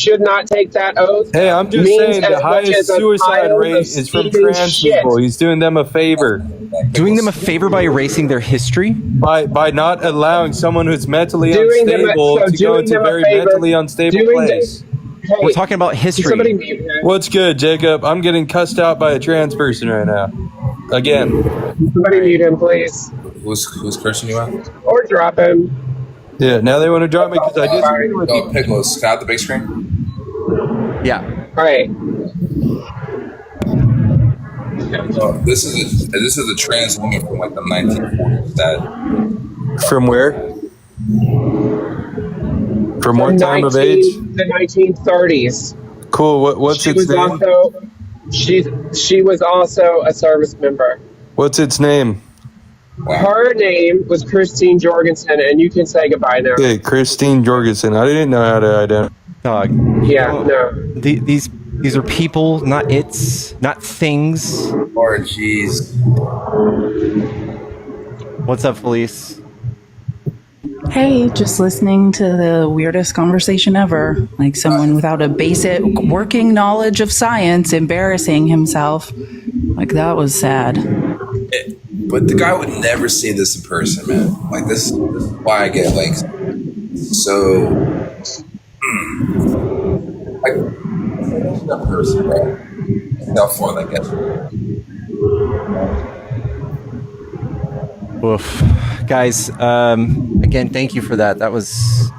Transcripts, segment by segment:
should not take that oath. Hey, I'm just saying the highest suicide rate is from trans people. He's doing them a favor. Doing them a favor by erasing their history? By not allowing someone who's mentally unstable to go into a very mentally unstable place. Hey, we're talking about history. What's good, Jacob? I'm getting cussed out by a trans person right now. Again. Somebody mute him, please. Who's cursing you out? Or drop him. Yeah, now they want to drop me because I disagree with you. Pickles, can I have the big screen? Yeah. All right. This is a trans woman from like the 1940s. That from where? From what time of age? The 1930s. Cool. What's its name? She was also a service member. What's its name? Her name was Christine Jorgensen, and you can say goodbye now. Hey, Christine Jorgensen. I didn't know how to identify. Dog. Yeah, no. These are people, not not things. Oh, jeez. What's up, Felice? Hey, just listening to the weirdest conversation ever. Like someone without a basic working knowledge of science embarrassing himself. Like, that was sad. But the guy would never say this in person, man. Like, this is why I get, like, so... like, that person, right? How far that gets. Oof. Guys, again, thank you for that. That was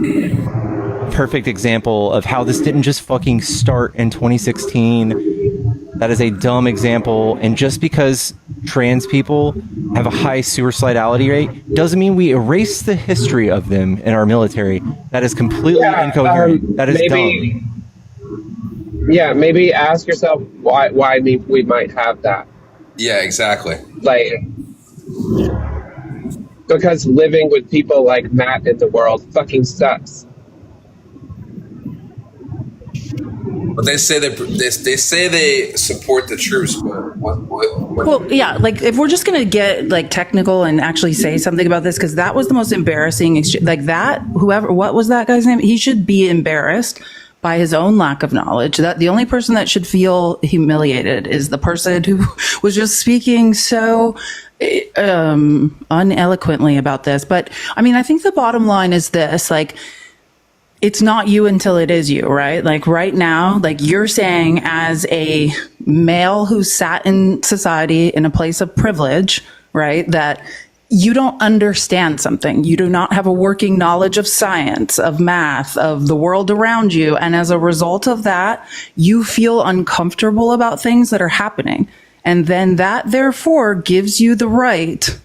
a perfect example of how this didn't just fucking start in 2016. That is a dumb example. And just because trans people have a high suicidality rate doesn't mean we erase the history of them in our military. That is completely incoherent. That is dumb. Yeah, maybe ask yourself why we might have that. Yeah, exactly. Like, because living with people like Matt in the world fucking sucks. But they say they support the troops, but what? Well, yeah, like if we're just gonna get like technical and actually say something about this, because that was the most embarrassing like that. What was that guy's name? He should be embarrassed by his own lack of knowledge. That the only person that should feel humiliated is the person who was just speaking so uneloquently about this. But I mean, I think the bottom line is this: like, it's not you until it is you, right? Like right now, like you're saying as a male who sat in society in a place of privilege, right? That you don't understand something. You do not have a working knowledge of science, of math, of the world around you. And as a result of that, you feel uncomfortable about things that are happening. And then that therefore gives you the right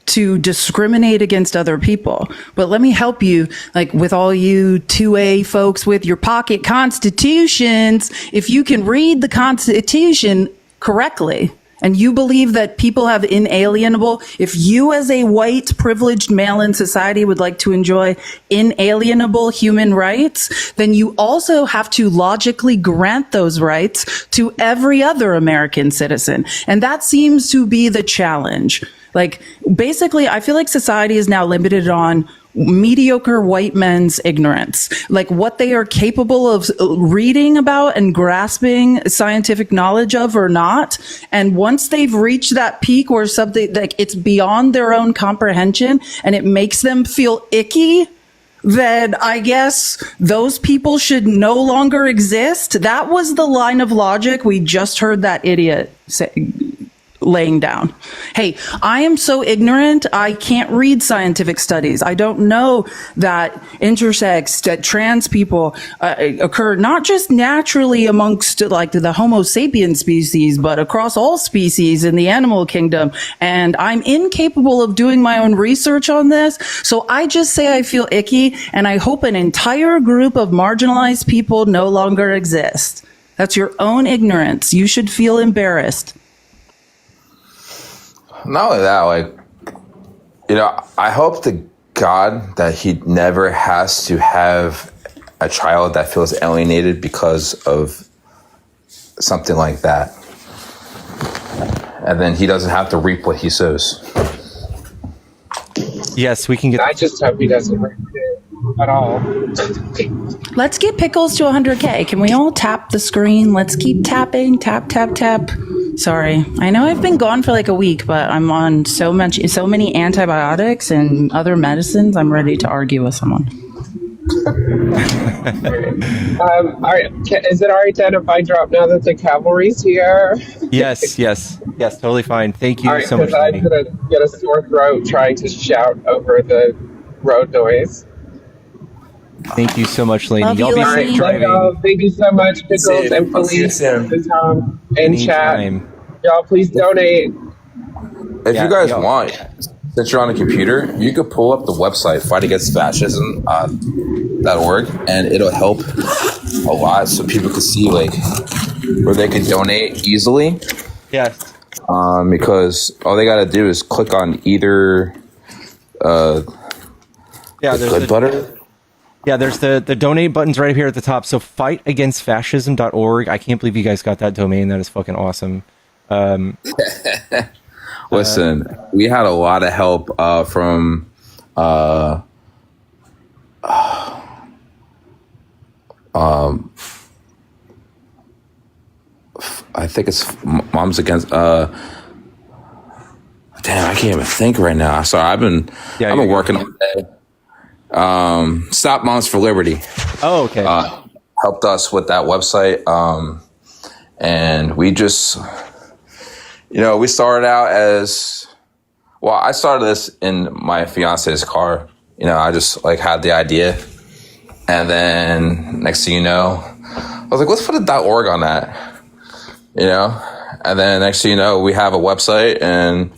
to discriminate against other people. But let me help you, like with all you 2A folks with your pocket constitutions, if you can read the Constitution correctly, and you believe that people have inalienable, if you as a white privileged male in society would like to enjoy inalienable human rights, then you also have to logically grant those rights to every other American citizen. And that seems to be the challenge. Like, basically, I feel like society is now limited on mediocre white men's ignorance, like what they are capable of reading about and grasping scientific knowledge of or not. And once they've reached that peak where something like it's beyond their own comprehension and it makes them feel icky, then I guess those people should no longer exist. That was the line of logic we just heard that idiot laying down. Hey, I am so ignorant, I can't read scientific studies. I don't know that intersex, that trans people occur not just naturally amongst like the Homo sapien species, but across all species in the animal kingdom. And I'm incapable of doing my own research on this. So I just say I feel icky, and I hope an entire group of marginalized people no longer exist. That's your own ignorance. You should feel embarrassed. Not only that, like, you know, I hope to God that he never has to have a child that feels alienated because of something like that. And then he doesn't have to reap what he sows. Yes, we can get... I just hope he doesn't reap it. at all. Let's get Pickles to 100K. Can we all tap the screen? Let's keep tapping. Tap, tap, tap. Sorry. I know I've been gone for like a week, but I'm on so many antibiotics and other medicines. I'm ready to argue with someone. All right. Is it all right then if I drop now that the cavalry's here? Yes, totally fine. Thank you All right, so much, I'm Lainey. gonna get a sore throat trying to shout over the road noise. Thank you so much, Lainey. Love Y'all you, be Lainey. safe driving. Thank you so much, Pickles and I'll see you Felice soon. and Tom and chat. Anytime. Y'all, please donate. If Yeah, you guys yeah. want, since you're on a computer, you could pull up the website fightagainstfascism.org, and it'll help a lot so people can see like where they can donate easily. Yes. Because all they got to do is click on either Yeah, there's good butter. Yeah, there's the donate buttons right here at the top. So fightagainstfascism.org. I can't believe you guys got that domain. That is fucking awesome. Listen, we had a lot of help from I think it's Moms Against damn, I can't even think right now. Sorry, I've been working all day. Stop Moms for Liberty Oh, okay. helped us with that website. And we just, we started out as, well, I started this in my fiance's car. I just like had the idea. And then next thing you know, I was like, let's put a .org on that, and then next thing you know, we have a website and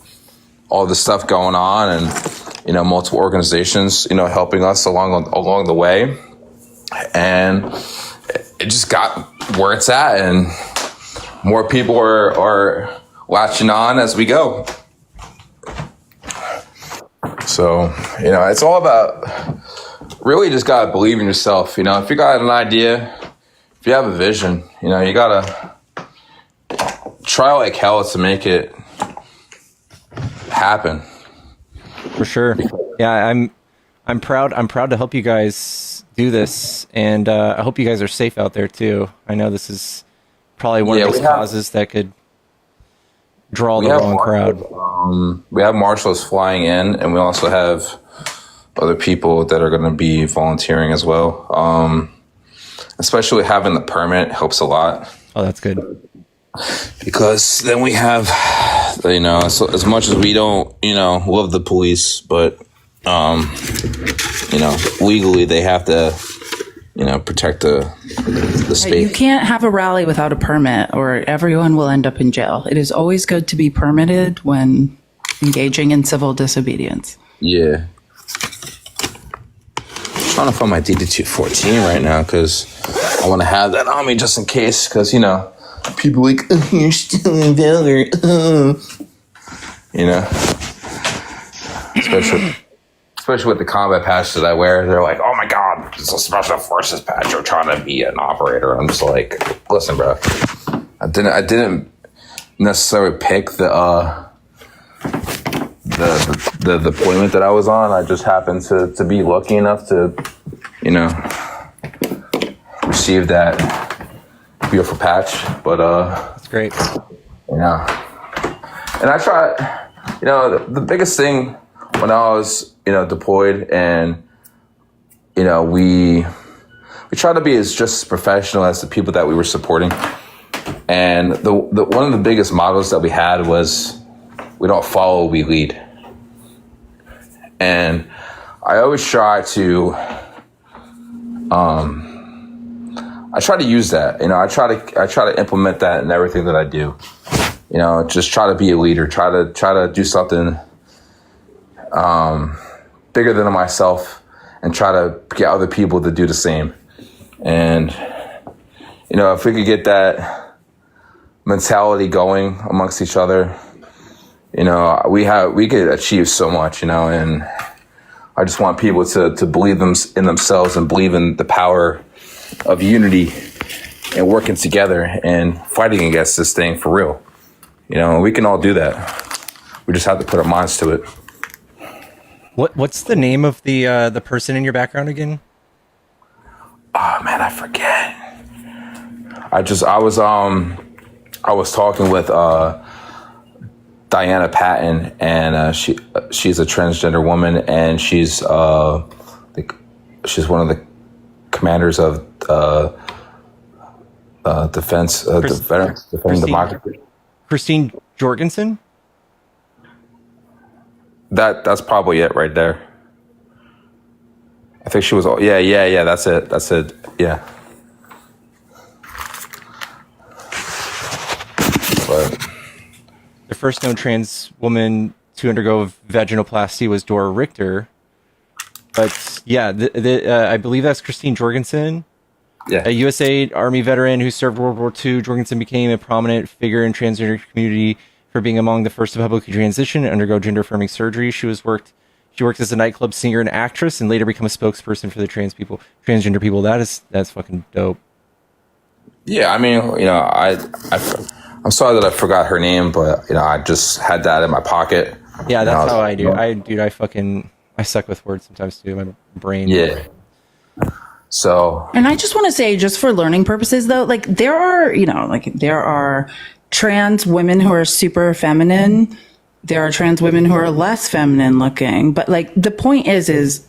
all this stuff going on and, multiple organizations, helping us along the way. And it just got where it's at, and more people are latching on as we go. So, it's all about really just got to believe in yourself. If you got an idea, if you have a vision, you got to try like hell to make it happen. For sure. Yeah, I'm proud to help you guys do this, and I hope you guys are safe out there too. I know this is probably one of those causes that could draw the wrong crowd. We have marshals flying in, and we also have other people that are going to be volunteering as well. Especially having the permit helps a lot. Oh, that's good. Because then we have, as much as we don't, love the police, but, legally they have to, protect the space. You can't have a rally without a permit, or everyone will end up in jail. It is always good to be permitted when engaging in civil disobedience. Yeah. I'm trying to find my DD-214 right now because I want to have that on me just in case, because, people like, oh, you're still in Valor. Especially with the combat patch that I wear, they're like, oh my God, it's a special forces patch. You're trying to be an operator. I'm just like, listen, bro, I didn't necessarily pick the deployment that I was on. I just happened to be lucky enough to, receive that beautiful patch. But That's great. and I try, the biggest thing when I was, deployed, and, we try to be just as professional as the people that we were supporting. And the one of the biggest mottos that we had was, we don't follow, we lead. And I always try to, use that. I try to implement that in everything that I do. Just try to be a leader. Try to do something bigger than myself, and try to get other people to do the same. And if we could get that mentality going amongst each other, we could achieve so much. And I just want people to believe in themselves and believe in the power of unity and working together and fighting against this thing for real. We can all do that. We just have to put our minds to it. What's the name of the person in your background again? Oh man, I forget. I was talking with Diana Patton, and she's a transgender woman, and she's one of the commanders of defense, defending democracy. Christine Jorgensen. That's probably it right there. I think she was. Yeah. That's it. Yeah. But The first known trans woman to undergo vaginoplasty was Dora Richter. But yeah, I believe that's Christine Jorgensen. yeah. A USA Army veteran who served World War II, Jorgensen became a prominent figure in transgender community for being among the first to publicly transition and undergo gender-affirming surgery. She worked as a nightclub singer and actress, and later become a spokesperson for the transgender people. That's fucking dope. Yeah, I mean, I'm sorry that I forgot her name, but I just had that in my pocket. Yeah, that's how I do. I suck with words sometimes too. My brain. Yeah. So. And I just want to say, just for learning purposes, though, like there are trans women who are super feminine. There are trans women who are less feminine looking. But like the point is,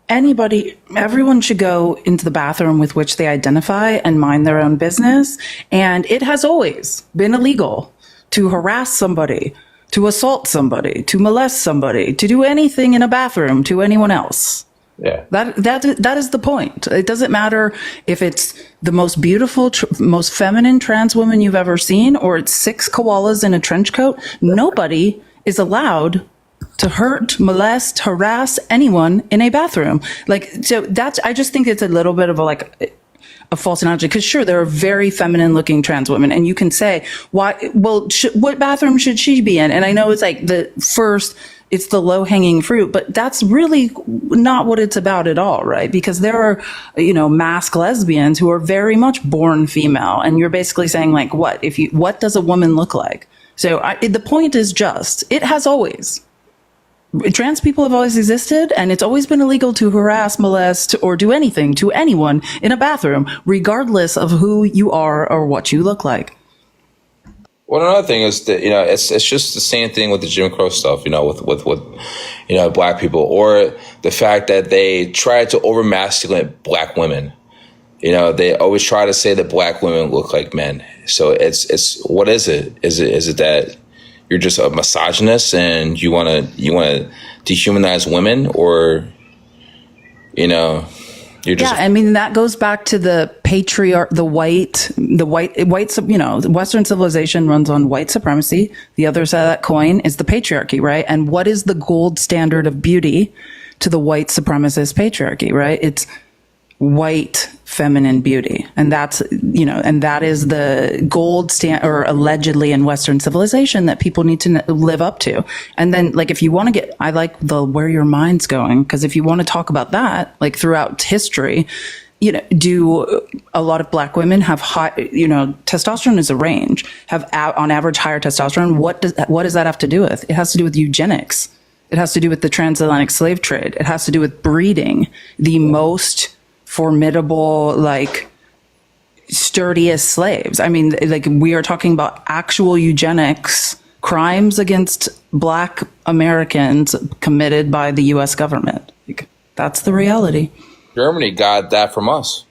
everyone should go into the bathroom with which they identify and mind their own business. And it has always been illegal to harass somebody, to assault somebody, to molest somebody, to do anything in a bathroom to anyone else. Yeah. That is the point. It doesn't matter if it's the most beautiful, most feminine trans woman you've ever seen, or it's 6 koalas in a trench coat. Nobody is allowed to hurt, molest, harass anyone in a bathroom. I just think it's a little bit of a false analogy, because sure, there are very feminine looking trans women, and you can say, what bathroom should she be in? And I know it's like it's the low hanging fruit, but that's really not what it's about at all, right? Because there are, masked lesbians who are very much born female, and you're basically saying like, what does a woman look like? So the point is trans people have always existed, and it's always been illegal to harass, molest, or do anything to anyone in a bathroom, regardless of who you are or what you look like. Well, another thing is that it's just the same thing with the Jim Crow stuff, with black people, or the fact that they try to over masculinate black women. They always try to say that black women look like men. So it's what is it? Is it that you're just a misogynist and you want to dehumanize women, or you're just... Yeah, I mean, that goes back to the Western civilization runs on white supremacy. The other side of that coin is the patriarchy, right? And what is the gold standard of beauty to the white supremacist patriarchy, right? It's white feminine beauty. And that is the gold standard, or allegedly in Western civilization, that people need to live up to. And then, like, if you want to I like where your mind's going, because if you want to talk about that, like throughout history, do a lot of black women have high, testosterone is a range, have on average higher testosterone? What does that have to do with? It has to do with eugenics. It has to do with the transatlantic slave trade. It has to do with breeding the most formidable, sturdiest slaves. I mean, we are talking about actual eugenics, crimes against black Americans committed by the U.S. government. That's the reality. Germany got that from us.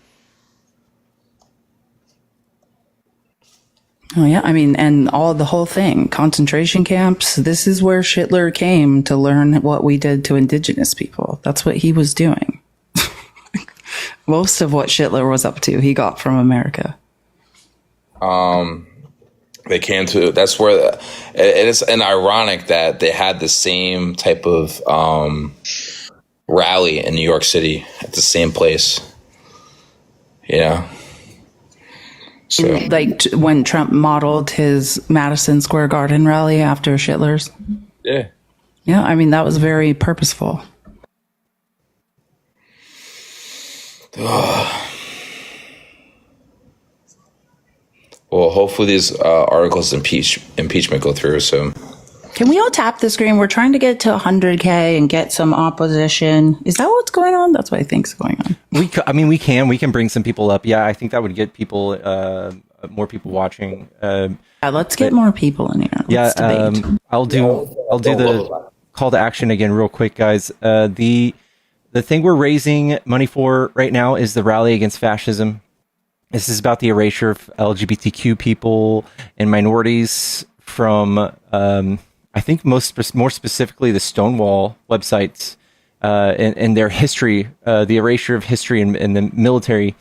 Oh yeah, I mean, and the whole thing, concentration camps. This is where Hitler came to learn what we did to indigenous people. That's what he was doing. Most of what Hitler was up to, he got from America. They came to, that's where it is ironic that they had the same type of rally in New York City at the same place. So, when Trump modeled his Madison Square Garden rally after Hitler's. Yeah. Yeah, I mean, that was very purposeful. Well, hopefully these articles impeachment go through. So Can we all tap the screen? We're trying to get to 100K and get some opposition. Is that what's going on? That's what I think is going on. We can bring some people up. Yeah, I think that would get people, more people watching. Let's get more people in here. Let's debate. I'll do the call to action again real quick, guys. The thing we're raising money for right now is the rally against fascism. This is about the erasure of LGBTQ people and minorities from, I think more specifically the Stonewall websites and their history, the erasure of history in the military,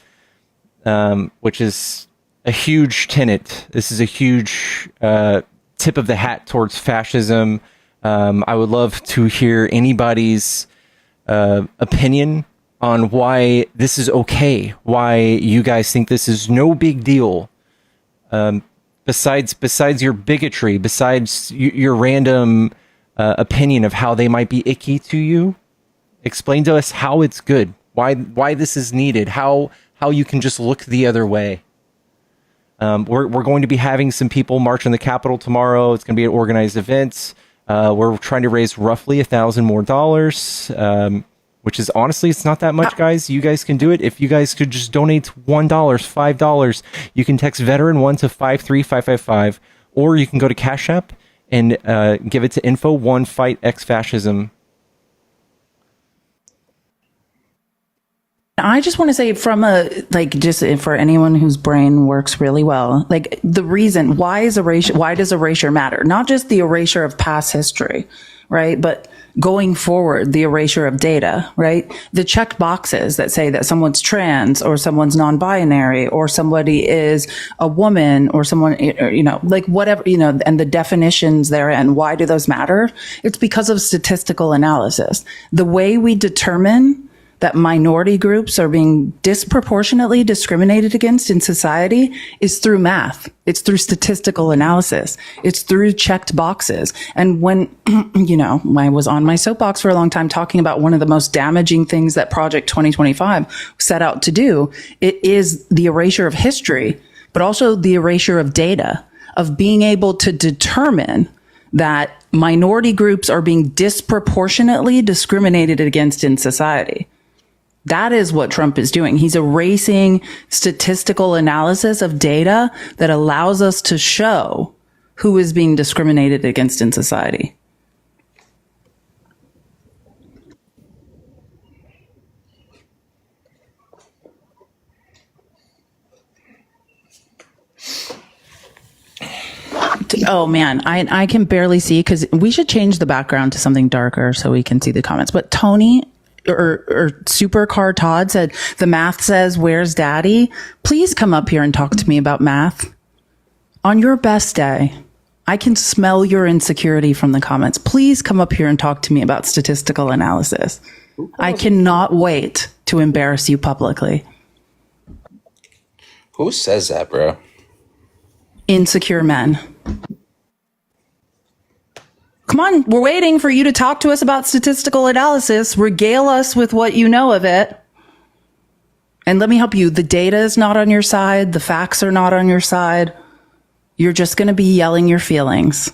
which is a huge tenet. This is a huge tip of the hat towards fascism. I would love to hear anybody's opinion on why this is okay, why you guys think this is no big deal. Besides your bigotry, besides your random opinion of how they might be icky to you, explain to us how it's good, why this is needed, how you can just look the other way. We're going to be having some people march on the Capitol tomorrow. It's going to be an organized event. We're trying to raise roughly $1,000 more, which is honestly, it's not that much, guys. You guys can do it. If you guys could just donate $1, $5, you can text veteran1 to 53555, or you can go to Cash App and give it to info1 fight X fascism. I just want to say just for anyone whose brain works really well, like the reason why does erasure matter? Not just the erasure of past history, right? But going forward, the erasure of data, right? The checked boxes that say that someone's trans or someone's non-binary or somebody is a woman or someone, like whatever, and the definitions therein. Why do those matter? It's because of statistical analysis. The way we determine that minority groups are being disproportionately discriminated against in society is through math. It's through statistical analysis. It's through checked boxes. And when, I was on my soapbox for a long time talking about one of the most damaging things that Project 2025 set out to do, it is the erasure of history, but also the erasure of data, of being able to determine that minority groups are being disproportionately discriminated against in society. That is what Trump is doing. He's erasing statistical analysis of data that allows us to show who is being discriminated against in society. Oh man, I can barely see because we should change the background to something darker so we can see the comments. But Tony or Supercar Todd said, the math says, where's daddy? Please come up here and talk to me about math. On your best day, I can smell your insecurity from the comments. Please come up here and talk to me about statistical analysis. I cannot wait to embarrass you publicly. Who says that, bro? Insecure men. Come on, we're waiting for you to talk to us about statistical analysis. Regale us with what you know of it. And let me help you. The data is not on your side. The facts are not on your side. You're just going to be yelling your feelings.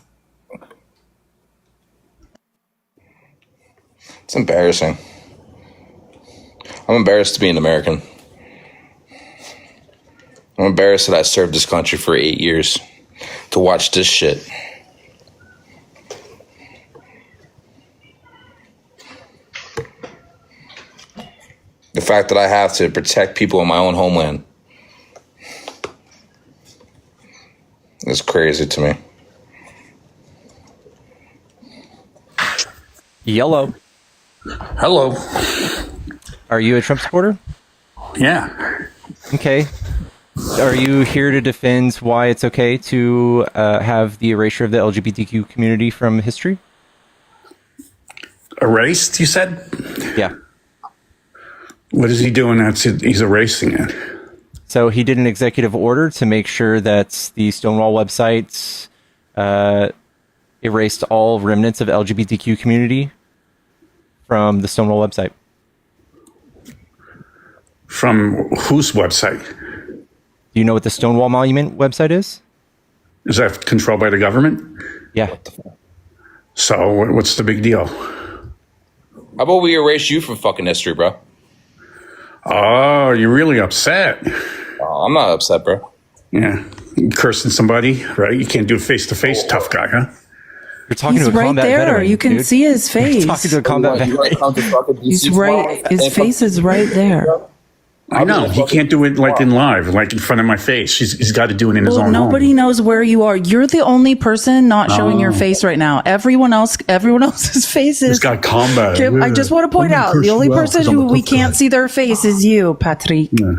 It's embarrassing. I'm embarrassed to be an American. I'm embarrassed that I served this country for 8 years to watch this shit. The fact that I have to protect people in my own homeland is crazy to me. Yellow. Hello. Are you a Trump supporter? Yeah. Okay. Are you here to defend why it's okay to have the erasure of the LGBTQ community from history? Erased, you said? Yeah. What is he doing? He's erasing it. So he did an executive order to make sure that the Stonewall websites erased all remnants of LGBTQ community from the Stonewall website. From whose website? Do you know what the Stonewall Monument website is? Is that controlled by the government? Yeah. So what's the big deal? How about we erase you from fucking history, bro? Oh, you're really upset. I'm not upset, bro. Yeah. You cursing somebody, right? You can't do it face-to-face, tough guy, huh? You're talking He's to a right combat there. veteran, You can dude. see his face. You're talking to a combat veteran. He's right. His face is right there. I know. He can't do it like in live, like in front of my face. He's got to do it in his own Nobody home. knows where you are. You're the only person not showing your face right now. Everyone else's face is. He's got combat. Kip, I just want to point out the only person who we can't see their face is you, Patrick. Yeah.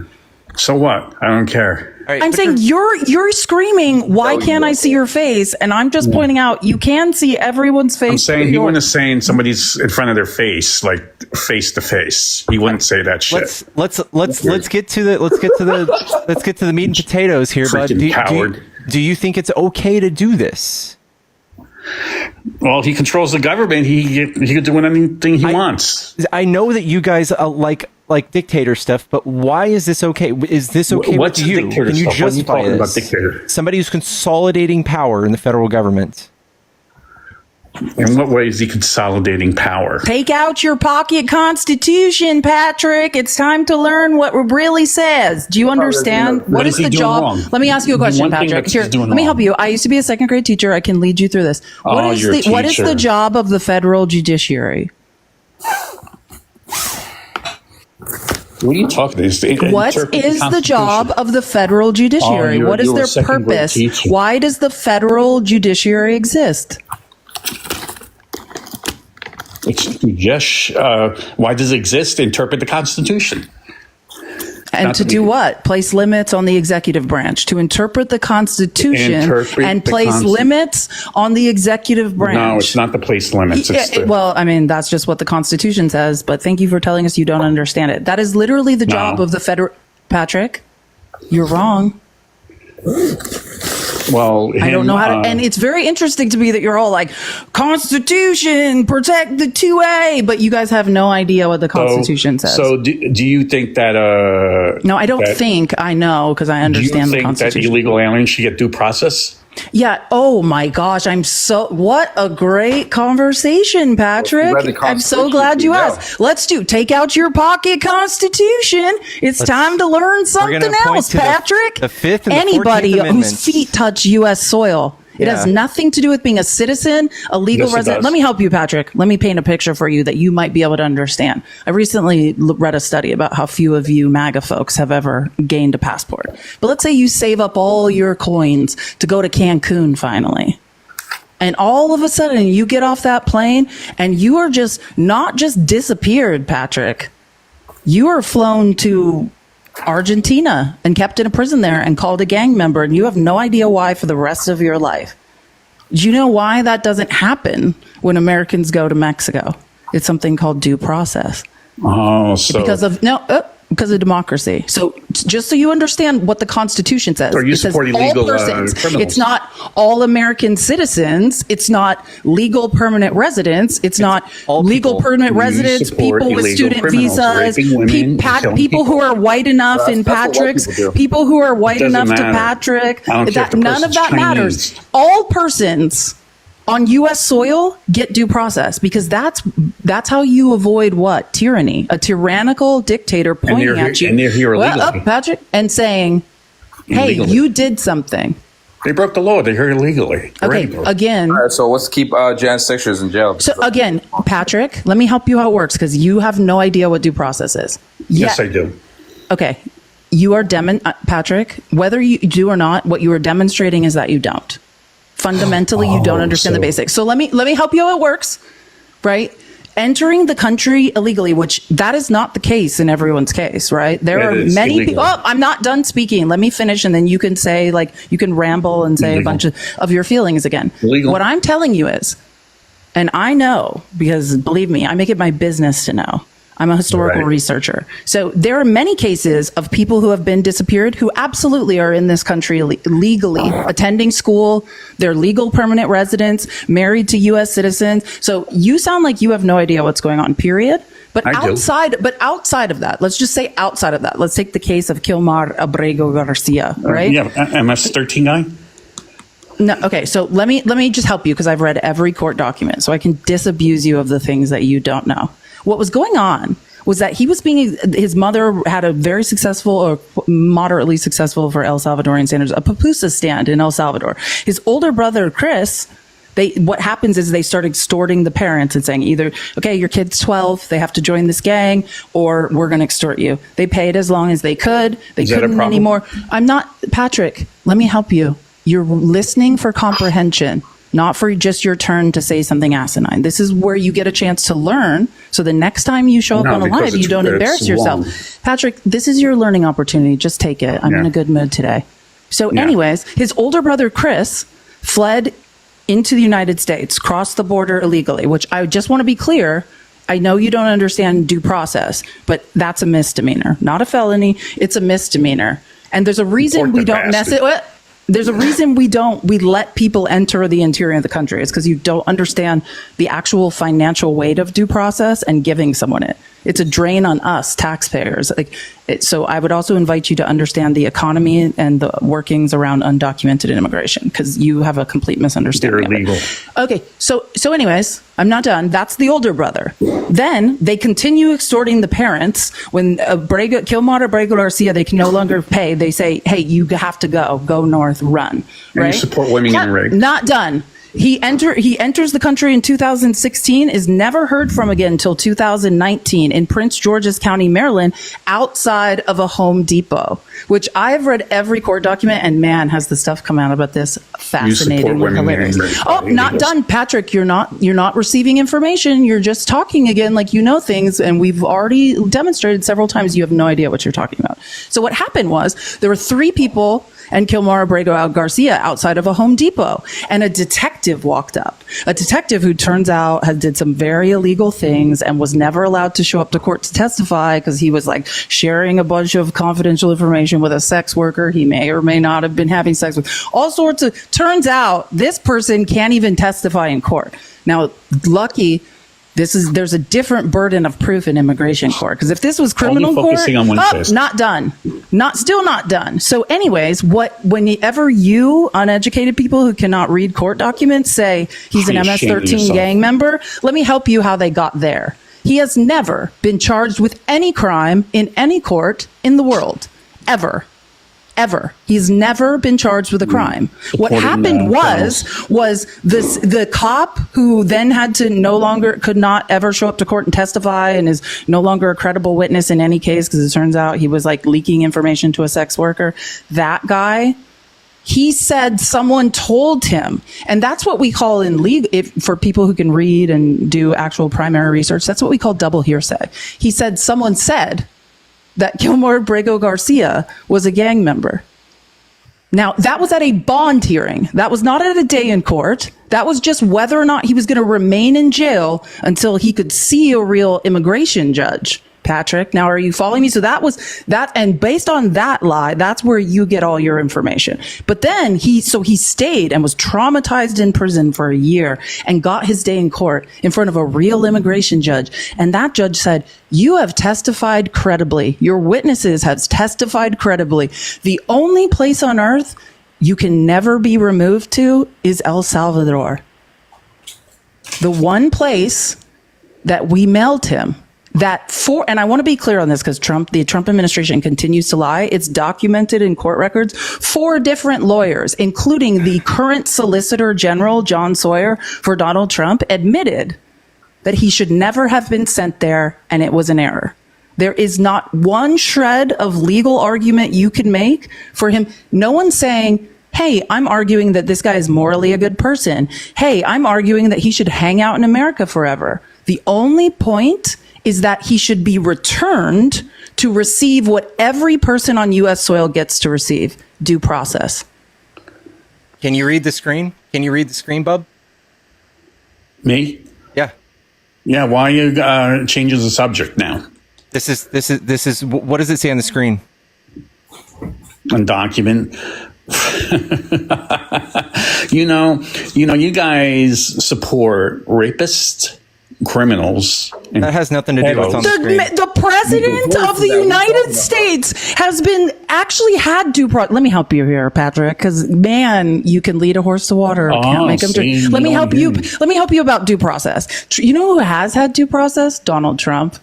So what? I don't care. All right, I'm but saying you're screaming, why can't I see your face? And I'm just pointing out you can see everyone's face. I'm saying he wouldn't have saying somebody's in front of their face, like face to face. He wouldn't say that shit. Let's get to the meat and potatoes here, bud. Freaking coward. Do you think it's okay to do this? Well, he controls the government. He can do anything he wants. I know that you guys like dictator stuff, but why is this okay? Is this okay What's with you? dictator Can you stuff? What are you justify talking about, this? dictator? Somebody who's consolidating power in the federal government. In what way is he consolidating power? Take out your pocket constitution, Patrick. It's time to learn what it really says. Do you understand? What is he the doing job? wrong? Let me ask you a question, One thing Patrick. that Here, he's doing let me help wrong. you. I used to be a second grade teacher. I can lead you through this. Oh, you're a What is the teacher. job of the federal judiciary? What are you talking about? What is the job of the federal judiciary? Oh, what is you're a their second grade purpose? teacher. Why does the federal judiciary exist? Why does it exist? Interpret the Constitution. And Not to to do be- what? Place limits on the executive branch. To interpret the Constitution Interpret and the place limits on the executive branch. No, it's not the place limits. It's the, Well, I mean, that's just what the Constitution says, but thank you for telling us you don't understand it. That is literally the job No. of the federal... Patrick, you're wrong. well, I don't know how to... And it's very interesting to me that you're all like, Constitution, protect the 2A, but you guys have no idea what the Constitution says. So do you think that... No, I don't think. I know, because I do you understand the think that Constitution. illegal aliens should get due process? Yeah. Oh my gosh. What a great conversation, Patrick. Well, if you read the I'm so Constitution, glad you you know. asked. Take out your pocket constitution. It's time to learn something gonna point else, to the- Patrick. the Fifth and the Anybody 14th whose Amendments. feet touch U.S. soil. It has Yeah. nothing to do with being a citizen, a legal Yes, it resident. does. Let me help you, Patrick. Let me paint a picture for you that you might be able to understand. I recently read a study about how few of you MAGA folks have ever gained a passport. But let's say you save up all your coins to go to Cancun finally. And all of a sudden you get off that plane and you are just not just disappeared, Patrick. You are flown to Argentina and kept in a prison there and called a gang member, and you have no idea why for the rest of your life. Do you know why that doesn't happen when Americans go to Mexico? It's something called due process. Oh, so Because of democracy. So just so you understand what the Constitution says. So you it says support all illegal, persons. criminals. It's not all American citizens. It's not legal permanent residents. It's not all legal people. permanent You residents, support people with illegal student criminals, visas, raping women, killing people who people. are white enough in That's what white Patrick's, people do. people who are white Doesn't enough to matter. Patrick. I don't care if the None of person's that matters. Chinese. All persons on U.S. soil get due process because that's how you avoid what? Tyranny. A tyrannical dictator pointing at you. And they're here illegally. Patrick, and saying, hey, Illegally. you did something. They broke the law. They're here illegally. Okay, again. All right, so let's keep Jan Sixers in jail. So again, Patrick, let me help you how it works because you have no idea what due process is. Yes, I do. Okay. You are Patrick, whether you do or not, what you are demonstrating is that you don't. Fundamentally, you don't understand the basics. So let me help you how it works, right? Entering the country illegally, which that is not the case in everyone's case, right? There are many illegal. people. Oh, I'm not done speaking. Let me finish, and then you can say, you can ramble and say a bunch of your feelings again. Illegal. What I'm telling you is, and I know because believe me, I make it my business to know. I'm a historical researcher. So there are many cases of people who have been disappeared who absolutely are in this country legally, attending school, they're legal permanent residents, married to U.S. citizens. So you sound like you have no idea what's going on, period. But outside of that, let's just say outside of that, let's take the case of Kilmar Abrego Garcia, right? Yeah, MS-13 guy? No, okay, so let me just help you because I've read every court document, so I can disabuse you of the things that you don't know. What was going on was that his mother had a very successful or moderately successful for El Salvadorian standards, a pupusa stand in El Salvador. His older brother, Chris, what happens is they start extorting the parents and saying either, okay, your kid's 12, they have to join this gang, or we're going to extort you. They paid as long as they could. They couldn't anymore. Patrick, let me help you. You're listening for comprehension, not for just your turn to say something asinine. This is where you get a chance to learn. So the next time you show up on a live, you don't embarrass yourself. Patrick, this is your learning opportunity. Just take it. I'm in a good mood today. So anyways, his older brother, Chris, fled into the United States, crossed the border illegally, which I just want to be clear. I know you don't understand due process, but that's a misdemeanor, not a felony. It's a misdemeanor. And there's a reason we don't there's a reason we let people enter the interior of the country. It's because you don't understand the actual financial weight of due process and giving someone it. It's a drain on us taxpayers. So I would also invite you to understand the economy and the workings around undocumented immigration, because you have a complete misunderstanding. They're illegal. Okay, so anyways, I'm not done. That's the older brother. Then they continue extorting the parents. When Kilmar Abrego Garcia, they can no longer pay. They say, hey, you have to go north, run. Right? And you support women in rape. Not done. He enters the country in 2016, is never heard from again until 2019 in Prince George's County, Maryland, outside of a Home Depot, which I've read every court document, and man, has the stuff come out about this fascinating and hilarious. Oh, not done, Patrick. You're not receiving information. You're just talking again like you know things, and we've already demonstrated several times you have no idea what you're talking about. So what happened was there were 3 people and Kilmar Abrego Garcia outside of a Home Depot, and a detective walked up. A detective who turns out did some very illegal things and was never allowed to show up to court to testify because he was like sharing a bunch of confidential information with a sex worker he may or may not have been having sex with. All sorts of, turns out this person can't even testify in court. Now, lucky, there's a different burden of proof in immigration court, because if this was criminal court, not done, still not done. So anyways, whenever you uneducated people who cannot read court documents say he's an MS-13 gang member, let me help you how they got there. He has never been charged with any crime in any court in the world, ever. He's never been charged with a crime. What happened was the cop who then could not ever show up to court and testify and is no longer a credible witness in any case, because it turns out he was like leaking information to a sex worker. That guy, he said someone told him, and that's what we call in legal, for people who can read and do actual primary research, that's what we call double hearsay. He said someone said that Kilmar Abrego Garcia was a gang member. Now, that was at a bond hearing. That was not at a day in court. That was just whether or not he was going to remain in jail until he could see a real immigration judge. Patrick, now are you following me? So that was that, and based on that lie, that's where you get all your information. But then he stayed and was traumatized in prison for a year and got his day in court in front of a real immigration judge. And that judge said, you have testified credibly. Your witnesses have testified credibly. The only place on earth you can never be removed to is El Salvador. The one place that we mailed him. And I want to be clear on this because the Trump administration continues to lie. It's documented in court records. 4 different lawyers, including the current Solicitor General, John Sawyer, for Donald Trump, admitted that he should never have been sent there and it was an error. There is not one shred of legal argument you can make for him. No one's saying, hey, I'm arguing that this guy is morally a good person. Hey, I'm arguing that he should hang out in America forever. The only point is that he should be returned to receive what every person on U.S. soil gets to receive, due process. Can you read the screen? Can you read the screen, bub? Me? Yeah. Yeah. Why are you changing the subject now? This is. What does it say on the screen? Undocumented. you guys support rapists criminals. That has nothing to do with what's on the screen. The president of the United States has been actually had due process. Let me help you here, Patrick, because man, you can lead a horse to water. Can't make him drink. Let me help you. Let me help you about due process. You know who has had due process? Donald Trump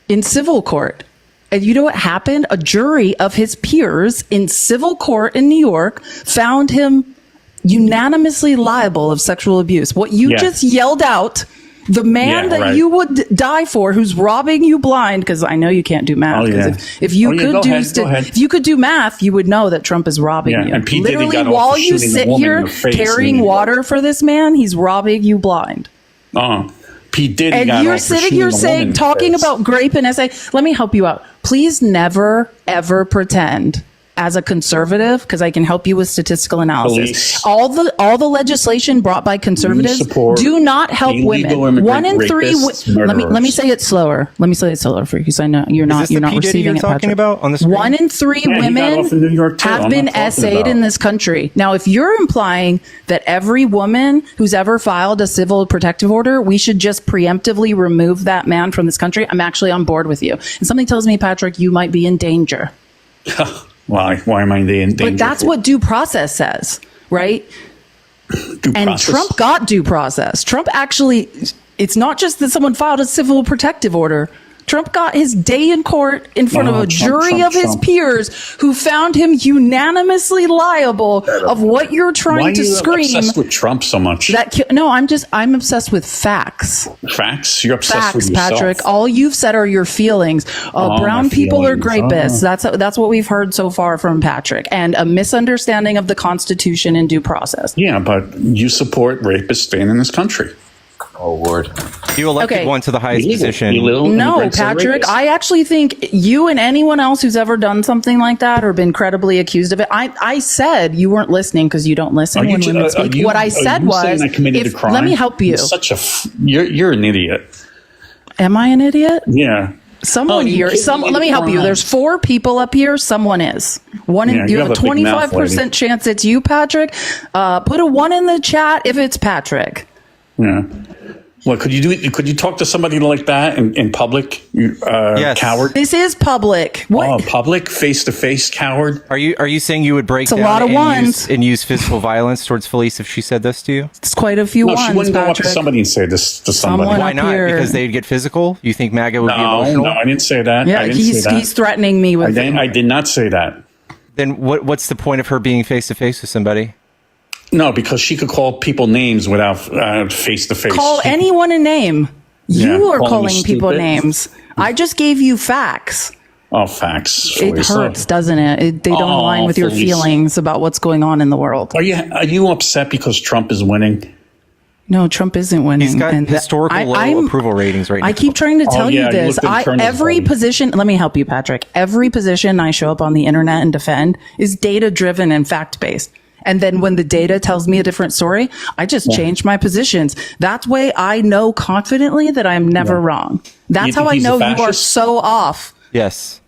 in civil court. And you know what happened? A jury of his peers in civil court in New York found him unanimously liable of sexual abuse. What you just yelled out. The man that you would die for, who's robbing you blind, because I know you can't do math. If you if you could do math, you would know that Trump is robbing you. And P. Literally, while you sit here carrying water for this man, he's robbing you blind. P. Diddy and you're sitting here saying, talking about grape and essay. Let me help you out. Please never, ever pretend as a conservative, because I can help you with statistical analysis. All the legislation brought by conservatives do not help women. 1 in 3. Let me say it slower. Let me say it slower for you, because I know you're not receiving it. Talking about on the screen? 1 in 3 women have been essayed in this country. Now, if you're implying that every woman who's ever filed a civil protective order, we should just preemptively remove that man from this country, I'm actually on board with you. And something tells me, Patrick, you might be in danger. Why am I in danger? But that's what due process says, right? And Trump got due process. Trump actually, it's not just that someone filed a civil protective order. Trump got his day in court in front of a jury of his peers who found him unanimously liable of what you're trying to scream. Why are you obsessed with Trump so much? I'm obsessed with facts. Facts? You're obsessed with yourself. Patrick. All you've said are your feelings. Brown people are rapists. That's what we've heard so far from Patrick. And a misunderstanding of the Constitution and due process. Yeah, but you support rapists staying in this country. Oh, Lord. You elected one to the highest position. No, Patrick, I actually think you and anyone else who's ever done something like that or been credibly accused of it, I said you weren't listening because you don't listen when women speak. What I said was, let me help you. You're an idiot. Am I an idiot? Yeah. Someone here. Let me help you. There's 4 people up here. Someone is. You have a 25% chance it's you, Patrick. Put a 1 in the chat if it's Patrick. Yeah. Well, could you talk to somebody like that in public? Yes. Coward. This is public. What? Oh, public, face to face, coward. Are you saying you would break down and use physical violence towards Felice if she said this to you? It's quite a few ones. She wouldn't Patrick. go up to somebody and say this to somebody. Why not? Because they'd get physical. You think MAGA would be emotional? No, I didn't say that. Yeah, he's threatening me with. I did not say that. Then what's the point of her being face to face with somebody? No, because she could call people names without face to face. Call anyone a name. You are calling people names. I just gave you facts. Oh, facts. It hurts, doesn't it? They don't align with your feelings about what's going on in the world. Are you upset because Trump is winning? No, Trump isn't winning. He's got historical low approval ratings right now. I keep trying to tell you this. Every position, let me help you, Patrick. Every position I show up on the internet and defend is data driven and fact based. And then when the data tells me a different story, I just change my positions. That's why I know confidently that I'm never wrong. That's how I know you are so off. Yes.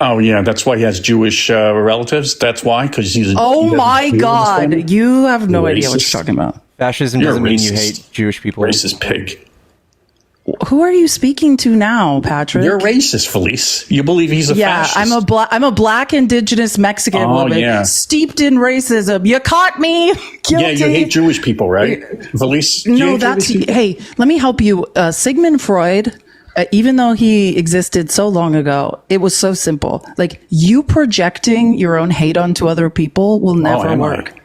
Oh, yeah. That's why he has Jewish relatives. That's why? Because he's. Oh, my God. You have no idea what you're talking about. Fascism doesn't mean you hate Jewish people. Racist pig. Who are you speaking to now, Patrick? You're racist, Felice. You believe he's a fascist. Yeah, I'm a black indigenous Mexican woman steeped in racism. You caught me. Guilty. Yeah, you hate Jewish people, right? Felice? No, hey, let me help you. Sigmund Freud, even though he existed so long ago, it was so simple. Like, you projecting your own hate onto other people will never work.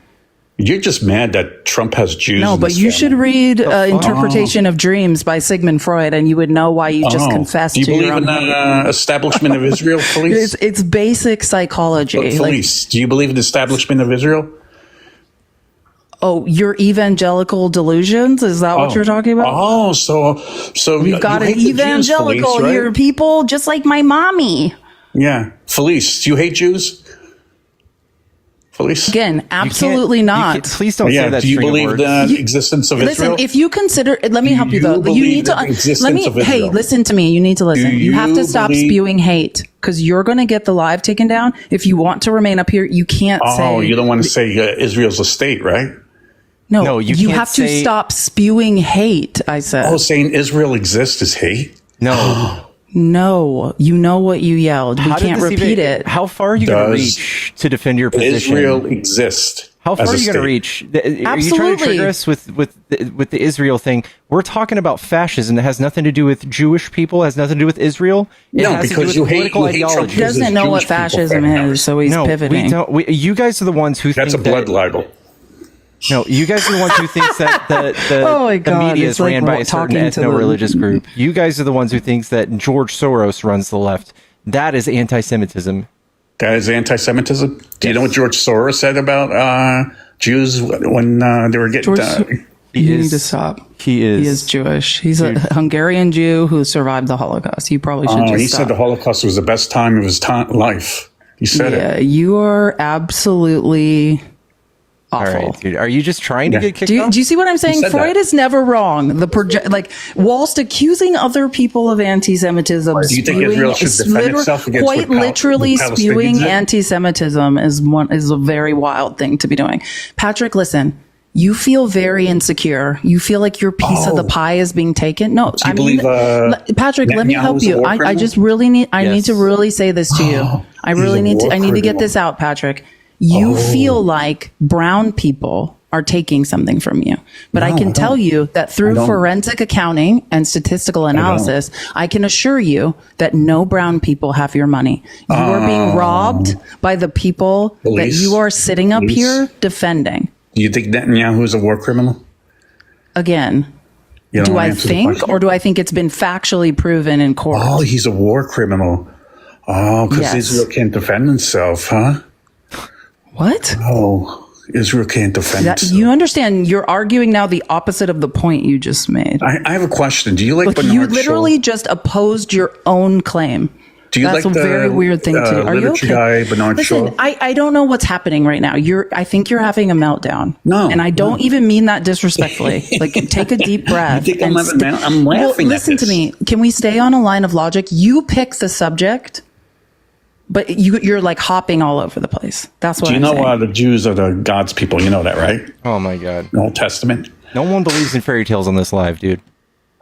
You're just mad that Trump has Jews. No, but you should read Interpretation of Dreams by Sigmund Freud, and you would know why you just confessed to your own. Do you believe in the establishment of Israel, Felice? It's basic psychology. But Felice, do you believe in the establishment of Israel? Oh, your evangelical delusions? Is that what you're talking about? Oh, so we've got an evangelical Jews, Felice, right? here, people, just like my mommy. Yeah, Felice, do you hate Jews? Felice? Again, absolutely not. Please don't say that. Do you believe the existence of Israel? Listen, if you consider, let me help you though. You need to Hey, listen to me. You need to listen. You have to stop spewing hate because you're going to get the live taken down. If you want to remain up here, you can't say. Oh, you don't want to say Israel's a state, right? No, you you can't have to say- stop spewing hate, I said. Oh, saying Israel exists is hate? No. No, you know what you yelled. We How did can't this repeat even- it. How far are you going to Does reach to defend your position? Israel exists. How far as are a you going to state? reach? Are you trying to Absolutely. trigger us with the Israel thing? We're talking about fascism that has nothing to do with Jewish people, has nothing to do with Israel. It No, has because to do with you hate- political you hate Trump. ideology. He doesn't know what Jewish people fascism fan is, so he's No, pivoting. we don't. You guys are the ones who That's think a blood that, libel. No, you guys are the ones who thinks that Oh my the God, media it's is ran like by a certain talking to ethno-religious group. You guys are the ones who thinks that George Soros runs the left. That is anti-Semitism. That is anti-Semitism. Do you know what George Soros said about Jews when they were getting? George- He You is- need to stop. He is. He is Jewish. He's a Hungarian Jew who survived the Holocaust. You probably should just he stop. said the Holocaust was the best time of his life. He said Yeah, it. you are absolutely All awful. right, dude. Are you just trying to get kicked Do you, off? do you see what I'm saying? said Freud that. is never wrong. Like, whilst accusing other people of anti-Semitism, Do you think Israel should defend itself against quite what literally what Palestinians spewing did? anti-Semitism is a very wild thing to be doing. Patrick, listen. You feel very insecure. You feel like your piece of the pie is being taken. No, Do you believe, Patrick, let me help Netanyahu's a you. war I criminal? just really need. I need Yes. to really say this to you. I He's really a need to. war I need to get criminal. this out, Patrick. You feel like brown people are taking something from you. But I No, can I tell don't. you that through don't. forensic accounting and statistical analysis, I can assure you that no brown people have your money. You are being robbed by the people Police. that you are sitting up Police. here defending. Do you think Netanyahu is a war criminal? Again, You don't do wanna I answer the think, question? or do I think it's been factually proven in court? Oh, he's a war criminal. Oh, because Yes. Israel can't defend itself, huh? What? Oh, Israel can't defend itself. You understand? You're arguing now the opposite of the point you just made. I have a question. Do you like Look, Bernard you literally Shaw? just opposed your own claim. Do you That's like a the very weird thing to do. Are you literature okay? guy, Bernard Listen, Shaw? I don't know what's happening right now. I think you're having a meltdown. No, and I don't no. even mean that disrespectfully. Like, take a deep breath. You think I'm and having a I'm laughing at listen to this. me. Can we stay on a line of logic? You pick the subject, but you're like hopping all over the place. That's what Do you I'm know saying. the Jews are the God's people? You know that, right? Oh my god. The Old Testament. No one believes in fairy tales on this live, dude.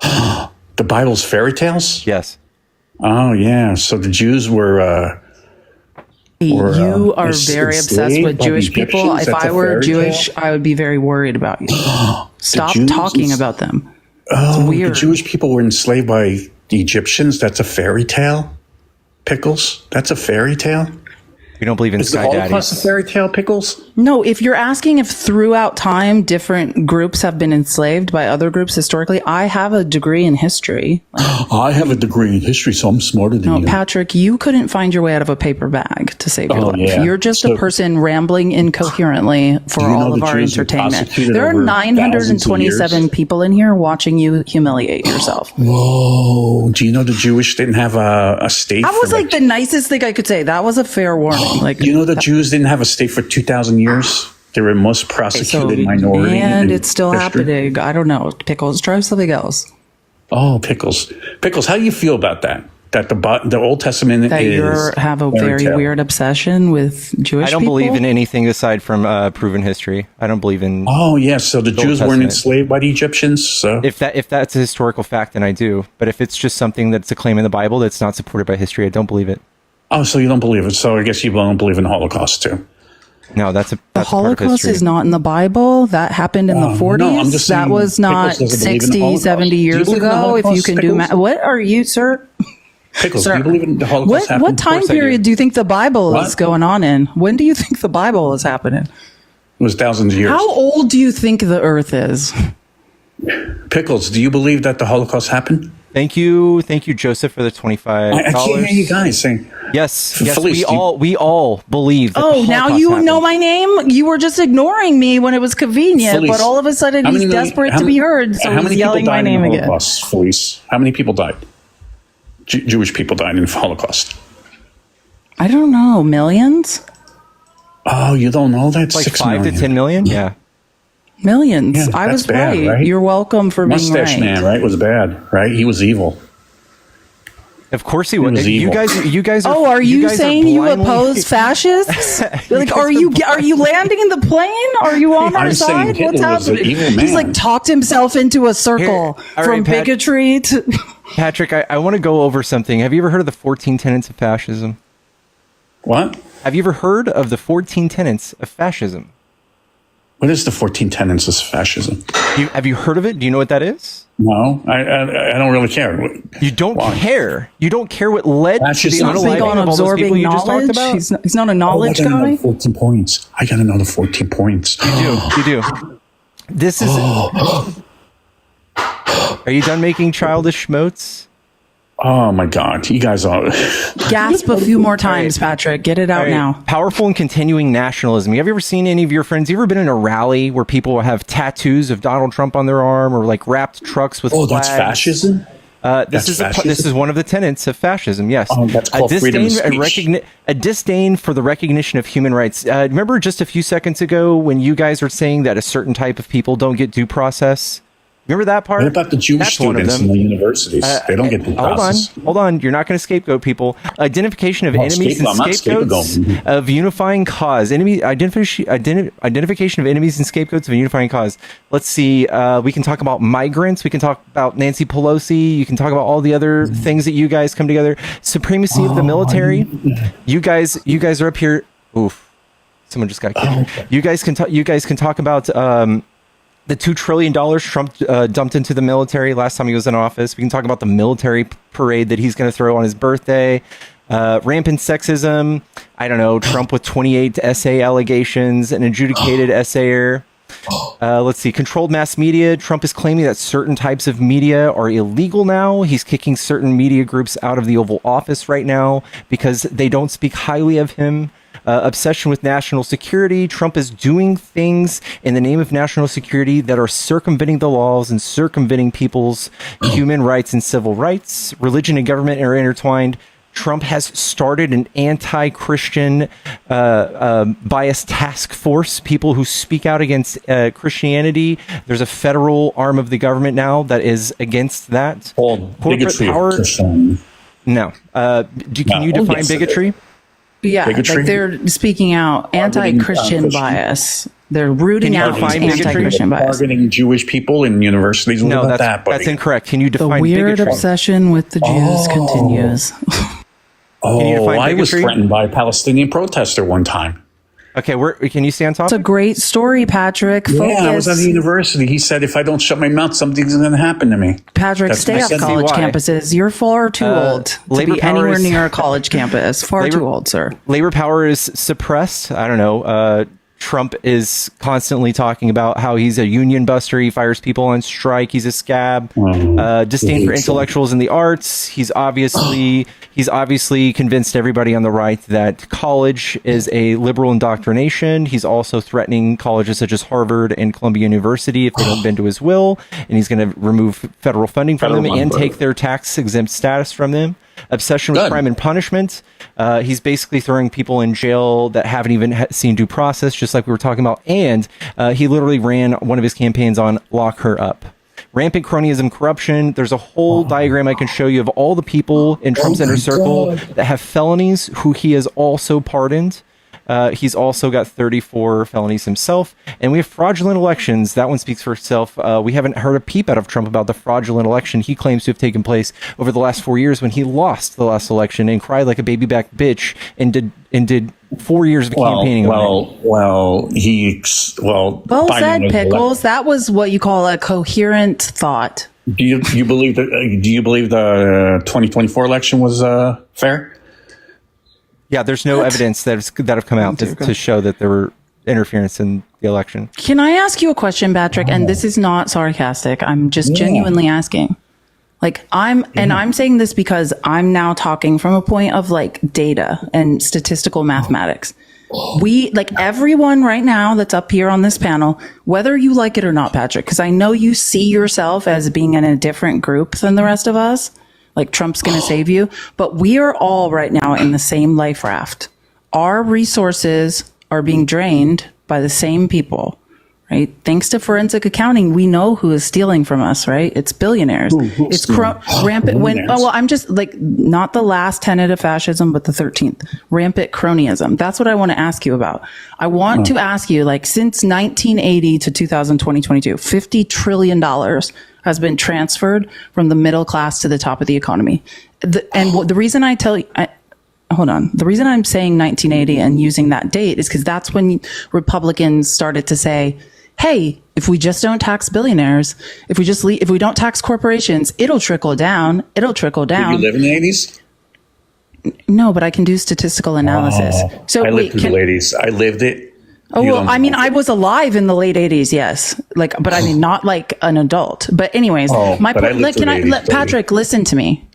The Bible's fairy tales? Yes. Oh, yeah. So the Jews were You are enslaved very obsessed with by Jewish the people. Egyptians? If That's I a were fairy Jewish, tale? I would be very worried about you. Stop Jews talking is- about them. Oh, weird. the Jewish people were enslaved by the Egyptians? That's a fairy tale? Pickles? That's a fairy tale? We don't believe in Is the sky Holocaust a daddies. fairy tale, Pickles? No, if you're asking if throughout time different groups have been enslaved by other groups historically, I have a degree in history. I have a degree in history, so I'm smarter than No, you. Patrick, you couldn't find your way out of a paper bag to save your Oh, life. yeah. You're just So- a person rambling incoherently for Do you know all of the our Jews were entertainment. prosecuted There are over thousands of 927 years? people in here watching you humiliate yourself. Whoa. Do you know the Jewish didn't have a state? That was for, like the nicest thing I could say. That was a fair warning. Like, You know the Jews didn't have a state for 2,000 years? They were the most prosecuted minority. and in it's still history. happening. I don't know. Pickles, try something else. Oh, Pickles. Pickles, how do you feel about that? That the Old Testament That is you have a fairy very tale? weird obsession with Jewish I don't people? believe in anything aside from proven history. I don't believe in. Oh, yes. So the Jews weren't Testament. enslaved by the Egyptians? So If that's a historical fact, then I do. But if it's just something that's a claim in the Bible that's not supported by history, I don't believe it. Oh, so you don't believe it. So I guess you don't believe in the Holocaust, too. No, that's a The that's a part of Holocaust history. is not in the Bible. That happened in the 40s. no, I'm just that saying was not Pickles doesn't believe in the 60, Holocaust. 70 Do you years believe in the ago. If you Holocaust, can do Pickles? math. What are you, sir? Pickles, Sir, do you believe in the Holocaust What happened? time course I do. period do you think the Bible is What? going on in? When do you think the Bible is happening? It was thousands of years. How old do you think the earth is? Pickles, do you believe that the Holocaust happened? Thank you, Joseph, for the $25. I can't hear you guys saying. Yes, Felice, we all believe. That Oh, the now Holocaust you happened. know my name? You were just ignoring me when it was convenient, Felice, but all of a sudden how he's many million- desperate how to be many- heard, so how many he's people yelling my died in name the again. Holocaust, Felice? How many people died? Jewish people died in the Holocaust. I don't know, millions? Oh, you don't know that? Like 6 5 million. to 10 million. Yeah. Millions. Yeah, I that's was bad, right? You're welcome for being Mustache right. Man, right? Was bad, right? He was evil. Of course he would. was You evil. guys. Are you saying you blindly- oppose fascists? Like, are you landing the plane? Are you on our I'm saying side? What's Hitler was an happening? evil man. He's like talked himself into a circle Here, all from right, Pat. bigotry to. Patrick, I want to go over something. Have you ever heard of the 14 tenets of fascism? What? Have you ever heard of the 14 tenets of fascism? What is the 14 tenets of fascism? Have you heard of it? Do you know what that is? No, I don't really care. You don't Why? care. You don't care what led to the Fascism. He's big unaliving on of all those people absorbing you just talked knowledge. about? He's not a knowledge I gotta know guy. the 14 points. I gotta know the 14 points. You do. This is. Are you done making childish schmotes? Oh my God, you guys are. Gasp a few more times, Patrick. Get it out All right. now. Powerful and continuing nationalism. Have you ever seen any of your friends? You ever been in a rally where people have tattoos of Donald Trump on their arm, or like wrapped trucks with flags? That's fascism. This fascism? is one of the tenets of fascism. Yes, That's called freedom of speech. A disdain for the recognition of human rights. Remember just a few seconds ago when you guys were saying that a certain type of people don't get due process? Remember that part? What about the Jewish That's one of students them. in the universities? They don't get the process. Hold on. You're not going to scapegoat people. Identification of I'm enemies and not scapegoats scapegoating. of unifying cause. Identification of enemies and scapegoats of a unifying cause. Let's see. We can talk about migrants. We can talk about Nancy Pelosi. You can talk about all the other things that you guys come together. Supremacy of the military. You guys are up here. Oof. Someone just got killed. You guys can talk about. The $2 trillion Trump dumped into the military last time he was in office. We can talk about the military parade that he's going to throw on his birthday. Rampant sexism. I don't know. Trump with 28 essay allegations, an adjudicated essayer. Let's see. Controlled mass media. Trump is claiming that certain types of media are illegal now. He's kicking certain media groups out of the Oval Office right now because they don't speak highly of him. Obsession with national security. Trump is doing things in the name of national security that are circumventing the laws and circumventing people's human rights and civil rights. Religion and government are intertwined. Trump has started an anti-Christian bias task force, people who speak out against Christianity. There's a federal arm of the government now that is against that. Called Corporate bigotry. power. No. Can you define yes, it bigotry? Yeah, Bigotry? like they're speaking out anti-Christian Christian. bias. They're rooting Can you out define bigotry? anti-Christian bias. Targeting Jewish people in universities. What No, about that's that, buddy? that's incorrect. Can you The define weird bigotry? obsession with the Jews continues. Can you define I was bigotry? threatened by a Palestinian protester one time. Okay, can you stay on top? It's a great story, Patrick. Focus. Yeah, I was at the university. He said, if I don't shut my mouth, something's going to happen to me. Patrick, That's stay my off sense. college Why? campuses. You're far too old to labor be power anywhere is- near a college campus. Far Labor- too old, sir. Labor power is suppressed. I don't know. Trump is constantly talking about how he's a union buster. He fires people on strike. He's a scab. Disdain for intellectuals in the arts. He's obviously convinced everybody on the right that college is a liberal indoctrination. He's also threatening colleges such as Harvard and Columbia University if they don't bend to his will, and he's going to remove federal funding from them and take their tax-exempt status from them. Obsession with crime and punishment. He's basically throwing people in jail that haven't even seen due process, just like we were talking about. And he literally ran one of his campaigns on lock her up. Rampant cronyism, corruption. There's a whole diagram I can show you of all the people in Trump's inner circle that have felonies who he has also pardoned. He's also got 34 felonies himself. And we have fraudulent elections. That one speaks for itself. We haven't heard a peep out of Trump about the fraudulent election he claims to have taken place over the last 4 years when he lost the last election and cried like a baby back bitch and did 4 years of campaigning on it. Well Well Biden said, was Pickles. That was what you call a coherent thought. Do you believe the 2024 election was fair? Yeah, there's no evidence that have come out to show that there were interference in the election. Can I ask you a question, Patrick? And this is not sarcastic. I'm just genuinely asking. Like I'm saying this because I'm now talking from a point of like data and statistical mathematics. We, like everyone right now that's up here on this panel, whether you like it or not, Patrick, because I know you see yourself as being in a different group than the rest of us. Like Trump's going to save you. But we are all right now in the same life raft. Our resources are being drained by the same people, right? Thanks to forensic accounting, we know who is stealing from us, right? It's billionaires. It's rampant. I'm just like, not the last tenet of fascism, but the 13th, rampant cronyism. That's what I want to ask you about. I want to ask you, like, since 1980 to 2022, $50 trillion has been transferred from the middle class to the top of the economy. The reason I tell you, hold on. The reason I'm saying 1980 and using that date is because that's when Republicans started to say, hey, if we just don't tax billionaires, if we don't tax corporations, it'll trickle down. It'll trickle down. Did you live in the 80s? No, but I can do statistical analysis. So I lived in the 80s. I lived it. Oh, well, I mean, I was alive in the late 80s, yes. Like, but I mean, not like an adult. But anyways, my point, Patrick, listen to me.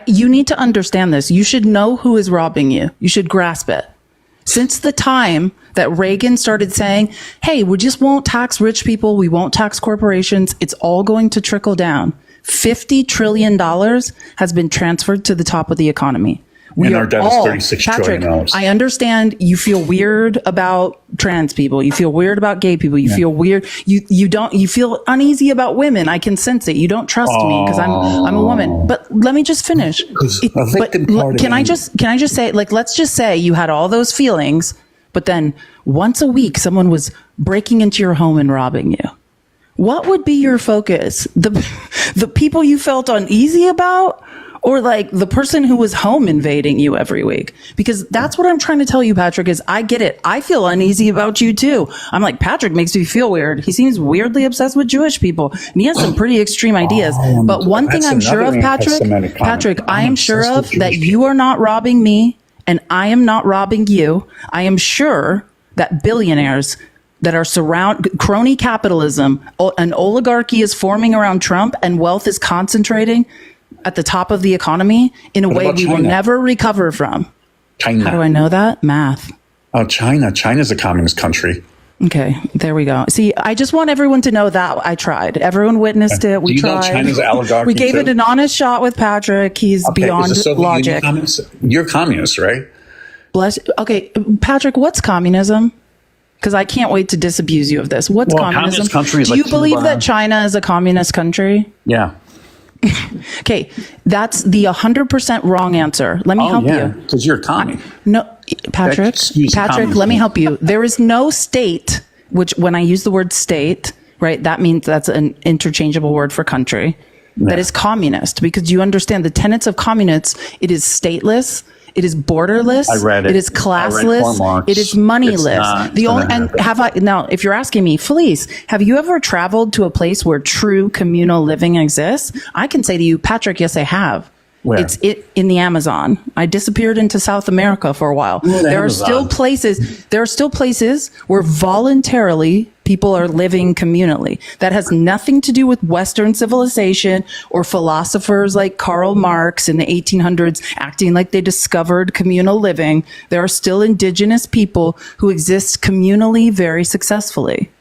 You need to understand this. You should know who is robbing you. You should grasp it. Since the time that Reagan started saying, hey, we just won't tax rich people, we won't tax corporations, it's all going to trickle down. $50 trillion has been transferred to the top of the economy. And our debt is $36 trillion. Patrick, I understand you feel weird about trans people. You feel weird about gay people. You feel weird. You feel uneasy about women. I can sense it. You don't trust me because I'm a woman. But let me just finish. Can I just say, like, let's just say you had all those feelings, but then once a week someone was breaking into your home and robbing you. What would be your focus? The people you felt uneasy about? Or like the person who was home invading you every week? Because that's what I'm trying to tell you, Patrick, is I get it. I feel uneasy about you too. I'm like, Patrick makes me feel weird. He seems weirdly obsessed with Jewish people. And he has some pretty extreme ideas. But one thing I'm sure of, Patrick, I am sure of that you are not robbing me and I am not robbing you. I am sure that billionaires that are crony capitalism, an oligarchy is forming around Trump and wealth is concentrating at the top of the economy in a way we will never recover from. China. How do I know that? Math. Oh, China. China's a communist country. Okay, there we go. See, I just want everyone to know that I tried. Everyone witnessed it. We tried. Know China's oligarchy? We gave it an honest shot with Patrick. He's beyond logic. You're communist, right? Okay, Patrick, what's communism? Because I can't wait to disabuse you of this. What's communism? Do you believe that China is a communist country? Yeah. Okay, that's the 100% wrong answer. Let me help you. Because you're a commie. No, Patrick, let me help you. There is no state, which when I use the word state, right, that means that's an interchangeable word for country, that is communist. Because you understand the tenets of communists, it is stateless, it is borderless. I read it. It is classless. It is moneyless. Now, if you're asking me, Felice, have you ever traveled to a place where true communal living exists? I can say to you, Patrick, yes, I have. Where? It's in the Amazon. I disappeared into South America for a while. There are still places where voluntarily people are living communally. That has nothing to do with Western civilization or philosophers like Karl Marx in the 1800s acting like they discovered communal living. There are still indigenous people who exist communally very successfully.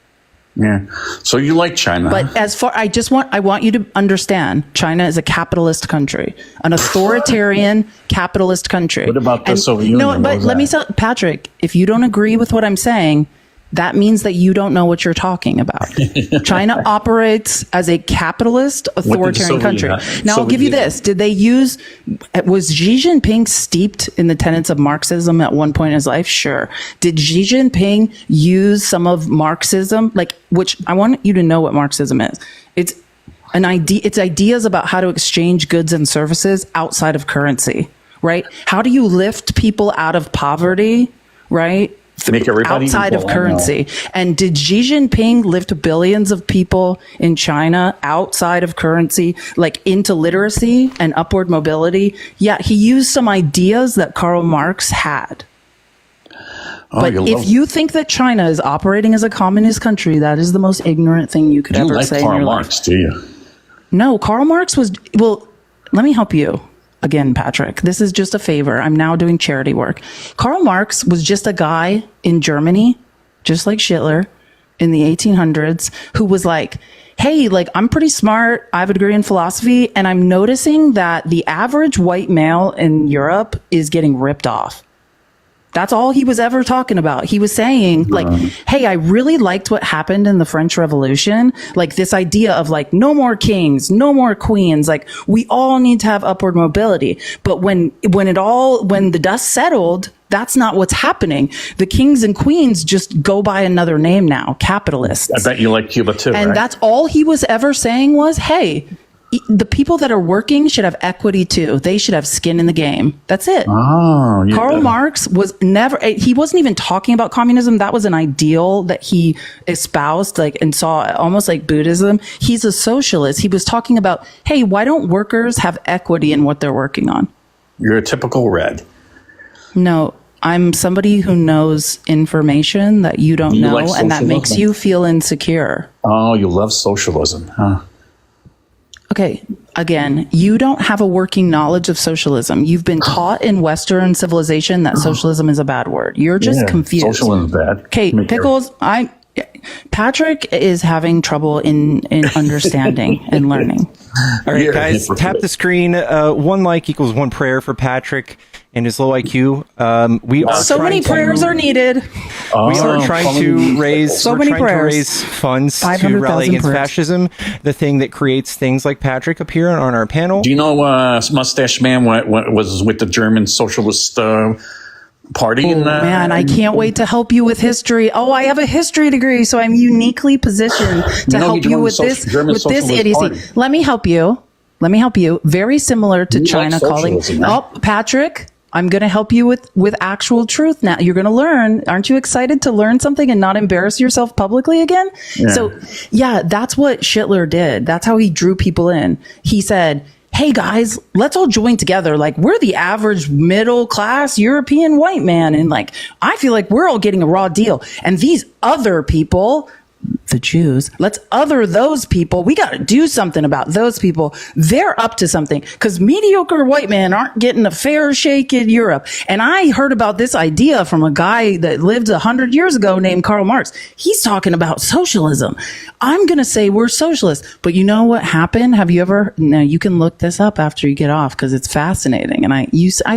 Yeah. So you like China. But I want you to understand, China is a capitalist country, an authoritarian capitalist country. What about the Soviet Union? No, but let me tell Patrick, if you don't agree with what I'm saying, that means that you don't know what you're talking about. China operates as a capitalist, authoritarian country. Now, I'll give you this. Was Xi Jinping steeped in the tenets of Marxism at one point in his life? Sure. Did Xi Jinping use some of Marxism, which I want you to know what Marxism is. It's ideas about how to exchange goods and services outside of currency, right? How do you lift people out of poverty, right? Make everybody outside equal, of currency. And did Xi Jinping lift billions of people in China outside of currency, like into literacy and upward mobility? Yeah, he used some ideas that Karl Marx had. But if you think that China is operating as a communist country, that is the most ignorant thing you could ever say in your life. You like Karl Marx, do you? No, Karl Marx was, let me help you. Again, Patrick, this is just a favor. I'm now doing charity work. Karl Marx was just a guy in Germany, just like Hitler in the 1800s, who was like, hey, I'm pretty smart. I have a degree in philosophy, and I'm noticing that the average white male in Europe is getting ripped off. That's all he was ever talking about. He was saying like, hey, I really liked what happened in the French Revolution. Like this idea of like, no more kings, no more queens. Like we all need to have upward mobility. But when the dust settled, that's not what's happening. The kings and queens just go by another name now, capitalists. I bet you like Cuba too, and right? that's all he was ever saying was, hey, the people that are working should have equity too. They should have skin in the game. That's it. Oh, yeah. Karl Marx he wasn't even talking about communism. That was an ideal that he espoused, like, and saw almost like Buddhism. He's a socialist. He was talking about, hey, why don't workers have equity in what they're working on? You're a typical red. No, I'm somebody who knows information that you don't know, like and that makes socialism? you feel insecure. Oh, you love socialism, huh? Okay, again, you don't have a working knowledge of socialism. You've been taught in Western civilization that socialism is a bad word. You're just Yeah, confused. Socialism is bad. Okay, Pickles, Patrick is having trouble in understanding and learning. All right, You're a guys, hypocrite. tap the screen. 1 like equals 1 prayer for Patrick and his low IQ. We are So many prayers are needed. We are trying to raise So we're many trying to prayers. raise funds to 500,000 rally against prayers. fascism, the thing that creates things like Patrick appear on our panel. Do you know Mustache Man was with the German Socialist Party? Man, I can't wait to help you with history. Oh, I have a history degree, so I'm uniquely positioned to know, he help you joined with the this German Socialist idiocy. Party. Let me help you. Very similar to You like China calling. socialism, right? Oh, Patrick, I'm going to help you with actual truth now. You're going to learn. Aren't you excited to learn something and not embarrass yourself publicly again? Yeah. So, yeah, that's what Hitler did. That's how he drew people in. He said, hey guys, let's all join together. Like, we're the average middle class European white man. And like, I feel like we're all getting a raw deal. And these other people, the Jews, let's other those people. We got to do something about those people. They're up to something because mediocre white men aren't getting a fair shake in Europe. And I heard about this idea from a guy that lived 100 years ago named Karl Marx. He's talking about socialism. I'm going to say we're socialists, but you know what happened? Have you ever, no, you can look this up after you get off because it's fascinating. And I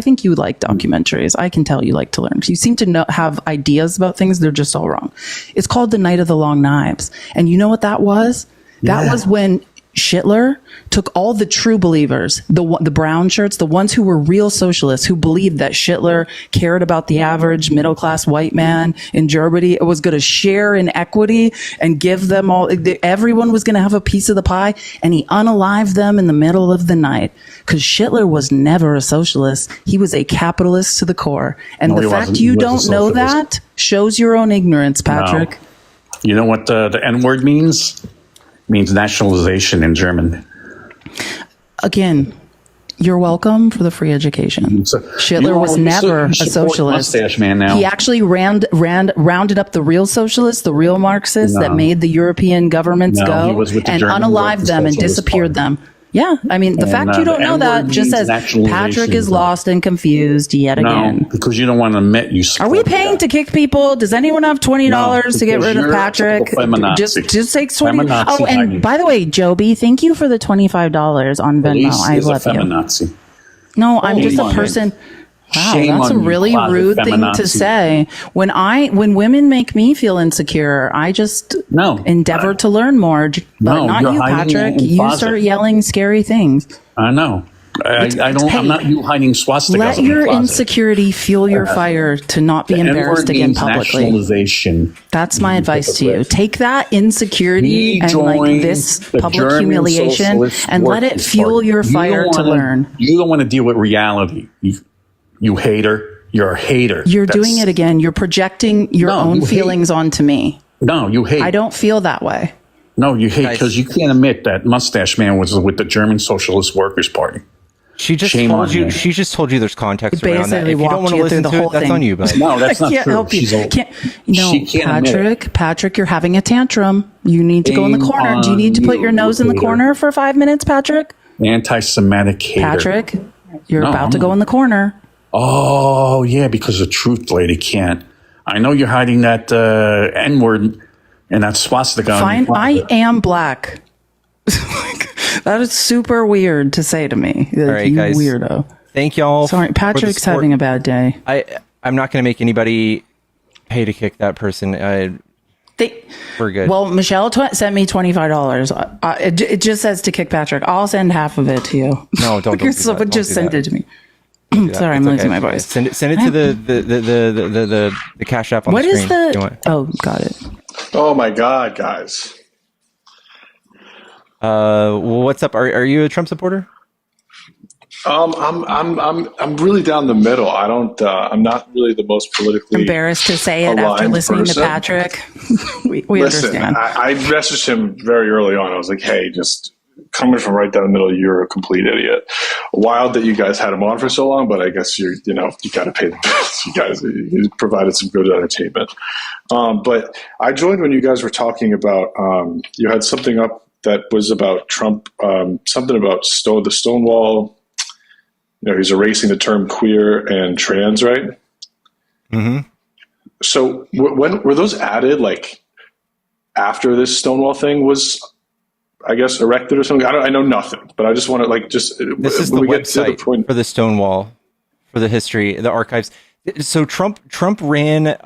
think you like documentaries. I can tell you like to learn. You seem to have ideas about things. They're just all wrong. It's called The Night of the Long Knives. And you know what that was? That was when Hitler took all the true believers, the brown shirts, the ones who were real socialists, who believed that Hitler cared about the average middle class white man in Germany. It was going to share in equity and give them all, everyone was going to have a piece of the pie. And he unalived them in the middle of the night because Hitler was never a socialist. He was a capitalist to the core. And No, the he fact wasn't. you He was a don't know socialist. that shows your own ignorance, Patrick. No. You know what the N word means? It means nationalization in German. Again, you're welcome for the free education. Hitler was never a socialist. Mustache Man now. He actually rounded up the real socialists, the real Marxists that made the European governments No, he go was with the and German unalived them and Socialist disappeared Party. them. Yeah, I mean, the And, fact you don't the know that N-word just means says nationalization. Patrick is lost and confused yet No, again. because you don't want to admit you. Are we paying to kick people? Does anyone have $20 to get because rid of you're a Patrick? typical feminazi. Just takes 20. Feminazi Oh, and hiding. by the way, Joby, thank you for the $25 on Venmo. Police I is a love you. feminazi. No, I'm just a on you. person. Wow, Shame that's a on you, really closet rude thing to feminazi. say. When women make me feel insecure, I just endeavor to learn more. But No, not you're you, hiding Patrick. in You closet. start yelling scary things. I know. I don't. hey, I'm not you hiding swastikas. Let in the your closet. insecurity fuel your fire to not be The embarrassed N-word again means publicly. nationalization. That's my advice to you. hypocrite. Take that insecurity He and like joined this the public German humiliation Socialist and let it Workers' fuel Party. your You fire don't to wanna- learn. You don't want to deal with reality. You hater. You're a hater. You're doing it again. You're projecting your No, own you hate. feelings onto me. No, you hate. I don't feel that way. No, you hate Guys. because you can't admit that Mustache Man was with the German Socialist Workers' Party. She just Shame told on you. you. She just told you there's context around that. Basically If you don't walked want to you listen through the to whole it, that's thing. on you. But No, that's I not can't true. help you. She's a- Can't, she can't admit it. Patrick, you're having a tantrum. You need to go in the Shame corner. Do you on need to put you, your nose in the hater. corner for 5 minutes, Patrick? Anti-Semitic hater. Patrick, you're No, about to I'm go not. in the corner. Oh, yeah, because the truth lady can't. I know you're hiding that N-word and that swastika. on Fine, your I closet. am black. That is super weird to say to me. All right, you guys. weirdo. Thank y'all. Sorry, for the Patrick's support. having a bad day. I I'm not going to make anybody pay to kick that person. We're good. Well, Michelle sent me $25. It just says to kick Patrick. I'll send half of it to you. No, don't. Because someone just sent it to me. Sorry, I'm losing my voice. Send it to the Cash App on what the screen. What is the? Oh, got it. Oh my God, guys. What's up? Are you a Trump supporter? I'm really down the middle. I don't. I'm not really the most politically embarrassed to say it after listening to Patrick. we Listen, understand. I messaged him very early on. I was like, "Hey, just coming from right down the middle, you're a complete idiot. Wild that you guys had him on for so long, but I guess you got to pay the bills. You provided some good entertainment. But I joined when you guys were talking about. You had something up that was about Trump. Something about the Stonewall. He's erasing the term queer and trans, right? Mm-hmm. So when were those added, like after this Stonewall thing was, I guess, erected or something? I know nothing, but I just want to This is the website for the Stonewall, for the history, the archives. So Trump ran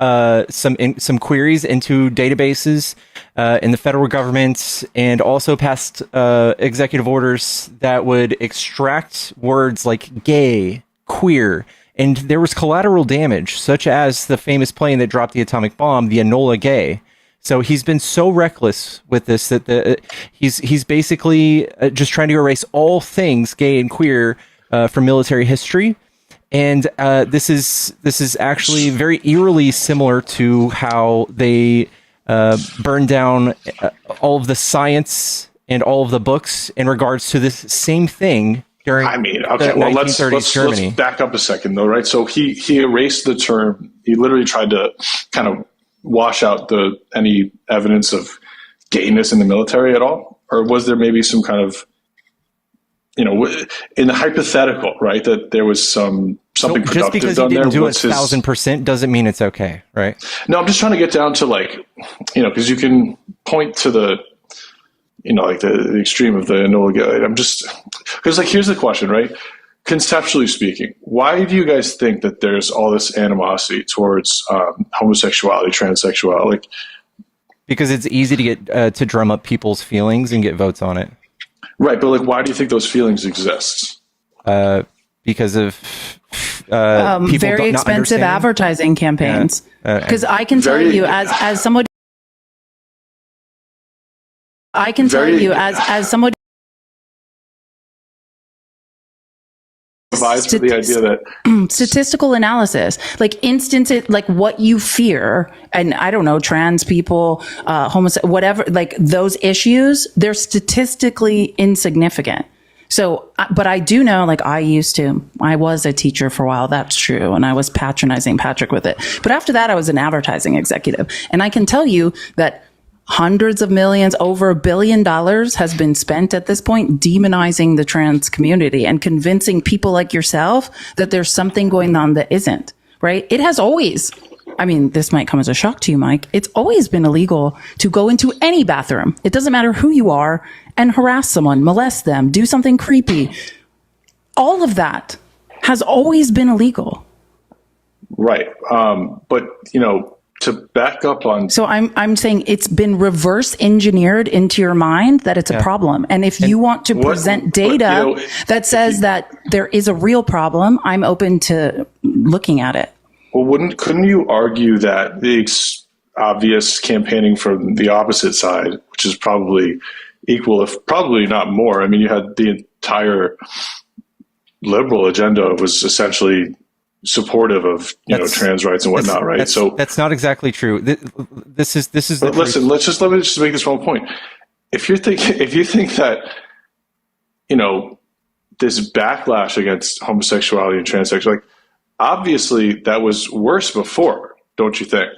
some queries into databases in the federal government, and also passed executive orders that would extract words like gay, queer, and there was collateral damage, such as the famous plane that dropped the atomic bomb, the Enola Gay. So he's been so reckless with this that he's basically just trying to erase all things gay and queer from military history. And this is actually very eerily similar to how they burned down all of the science and all of the books in regards to this same thing during the 1930s Germany. Let's back up a second, though, right? So he erased the term. He literally tried to kind of wash out any evidence of gayness in the military at all? Or was there maybe some kind of, in the hypothetical, right, that there was something productive just because done he didn't there? do it 1,000% doesn't mean it's okay, right? No, I'm just trying to get down to because you can point to the, the extreme of the Enola Gay. I'm just, because here's the question, right? Conceptually speaking, why do you guys think that there's all this animosity towards homosexuality, transsexuality? Because it's easy to get to drum up people's feelings and get votes on it. Right, but why do you think those feelings exist? Because of very expensive advertising campaigns. Because I can tell you, as somebody, provides for the idea that statistical analysis, instances, what you fear, and I don't know, trans people, whatever, those issues, they're statistically insignificant. So, but I do know, I was a teacher for a while. That's true. And I was patronizing Patrick with it. But after that, I was an advertising executive. And I can tell you that hundreds of millions, over $1 billion has been spent at this point demonizing the trans community and convincing people like yourself that there's something going on that isn't, right? It has always, this might come as a shock to you, Mike. It's always been illegal to go into any bathroom. It doesn't matter who you are, and harass someone, molest them, do something creepy. All of that has always been illegal. Right. But, to back up on. So I'm saying it's been reverse engineered into your mind that it's a problem. And if you want to present data that says that there is a real problem, I'm open to looking at it. Well, couldn't you argue that the obvious campaigning from the opposite side, which is probably equal, if probably not more? You had the entire liberal agenda was essentially supportive of trans rights and whatnot, right? So that's not exactly true. This is. But listen, let me just make this one point. If you think that this backlash against homosexuality and transsexuality, obviously that was worse before, don't you think?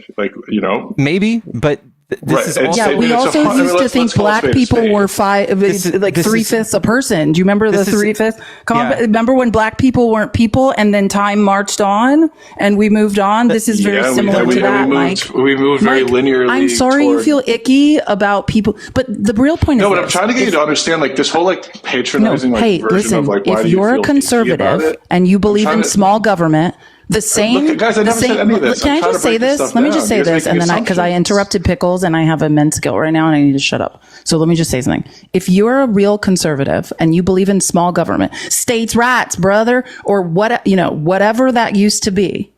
Maybe, but this is also. Yeah, we also used to think black people were 3/5 a person. Do you remember the 3/5? Remember when black people weren't people, and then time marched on and we moved on? This is very similar to that, Mike. We moved very linearly. I'm sorry you feel icky about people, but the real point is. No, but I'm trying to get you to understand, this whole patronizing version of why if do you you're feel a conservative and you believe in small government, The same. Look, guys, I never said any of this. Can I just say this? Let me just say this, and then because I interrupted Pickles and I have immense guilt right now, and I need to shut up. So let me just say something. If you're a real conservative and you believe in small government, states' rights, brother, or whatever that used to be,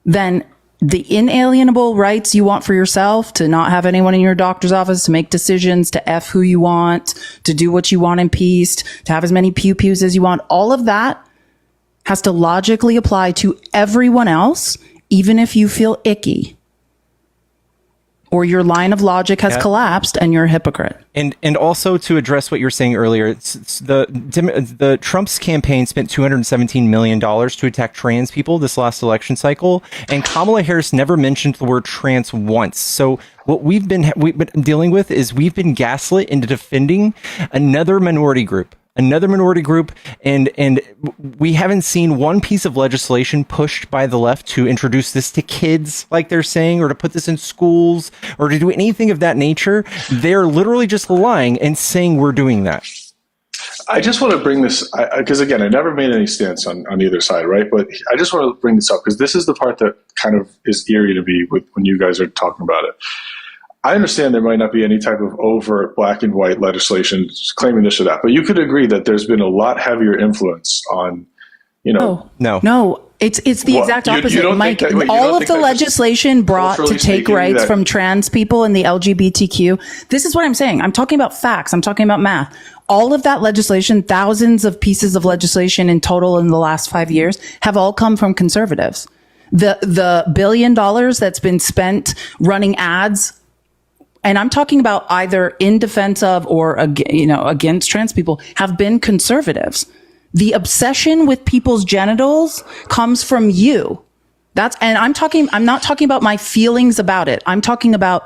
then the inalienable rights you want for yourself, to not have anyone in your doctor's office, to make decisions, to F who you want, to do what you want in peace, to have as many pew-pews as you want, all of that has to logically apply to everyone else, even if you feel icky or your line of logic has collapsed and you're a hypocrite. And also to address what you were saying earlier, it's the Trump's campaign spent $217 million to attack trans people this last election cycle, and Kamala Harris never mentioned the word trans once. So what we've been dealing with is we've been gaslit into defending another minority group, and we haven't seen one piece of legislation pushed by the left to introduce this to kids, like they're saying, or to put this in schools, or to do anything of that nature. They're literally just lying and saying we're doing that. I just want to bring this, because again, I never made any stance on either side, right? But I just want to bring this up because this is the part that kind of is eerie to me when you guys are talking about it. I understand there might not be any type of overt black and white legislation claiming this or that, but you could agree that there's been a lot heavier influence on, No. It's the exact opposite, Mike. All of the legislation brought to take rights from trans people and the LGBTQ. This is what I'm saying. I'm talking about facts. I'm talking about math. All of that legislation, thousands of pieces of legislation in total in the last 5 years, have all come from conservatives. The $1 billion that's been spent running ads, and I'm talking about either in defense of or against trans people, have been conservatives. The obsession with people's genitals comes from you. I'm not talking about my feelings about it. I'm talking about,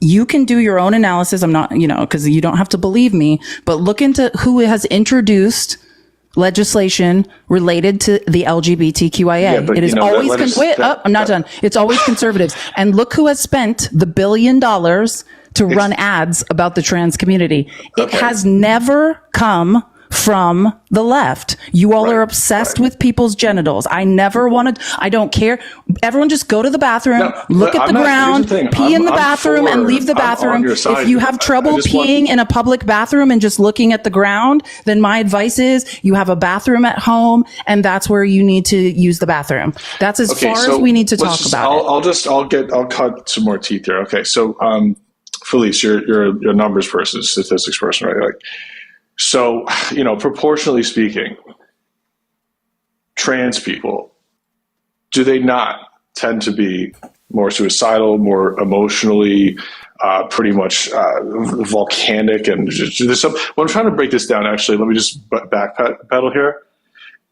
you can do your own analysis. I'm not, because you don't have to believe me, but look into who has introduced legislation related to the LGBTQIA. Yeah, it is always, I'm not done. It's always conservatives. And look who has spent the $1 billion to run ads about the trans community. It has never come from the left. You all are obsessed with people's genitals. I don't care. Everyone just go to the bathroom, look at the ground, pee in the bathroom and leave the bathroom. If you have trouble peeing in a public bathroom and just looking at the ground, then my advice is you have a bathroom at home and that's where you need to use the bathroom. That's as far as we need to talk about it. I'll cut some more teeth here. Okay. So, Felice, you're a numbers person, statistics person, right? So, proportionally speaking, trans people, do they not tend to be more suicidal, more emotionally, pretty much volcanic? And there's some, well, I'm trying to break this down, actually. Let me just backpedal here.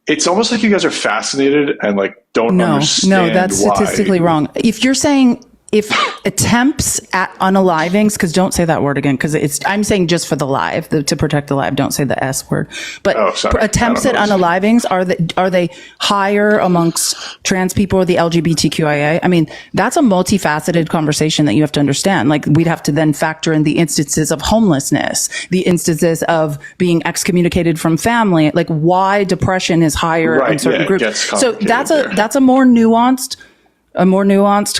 It's almost like you guys are fascinated and don't understand. No, that's statistically wrong. If you're saying, if attempts at unalivings, because don't say that word again, because I'm saying just for the live, to protect the live, don't say the S word. But attempts at unalivings, are they higher amongst trans people or the LGBTQIA? I mean, that's a multifaceted conversation that you have to understand. We'd have to then factor in the instances of homelessness, the instances of being excommunicated from family, why depression is higher in certain groups. So that's a more nuanced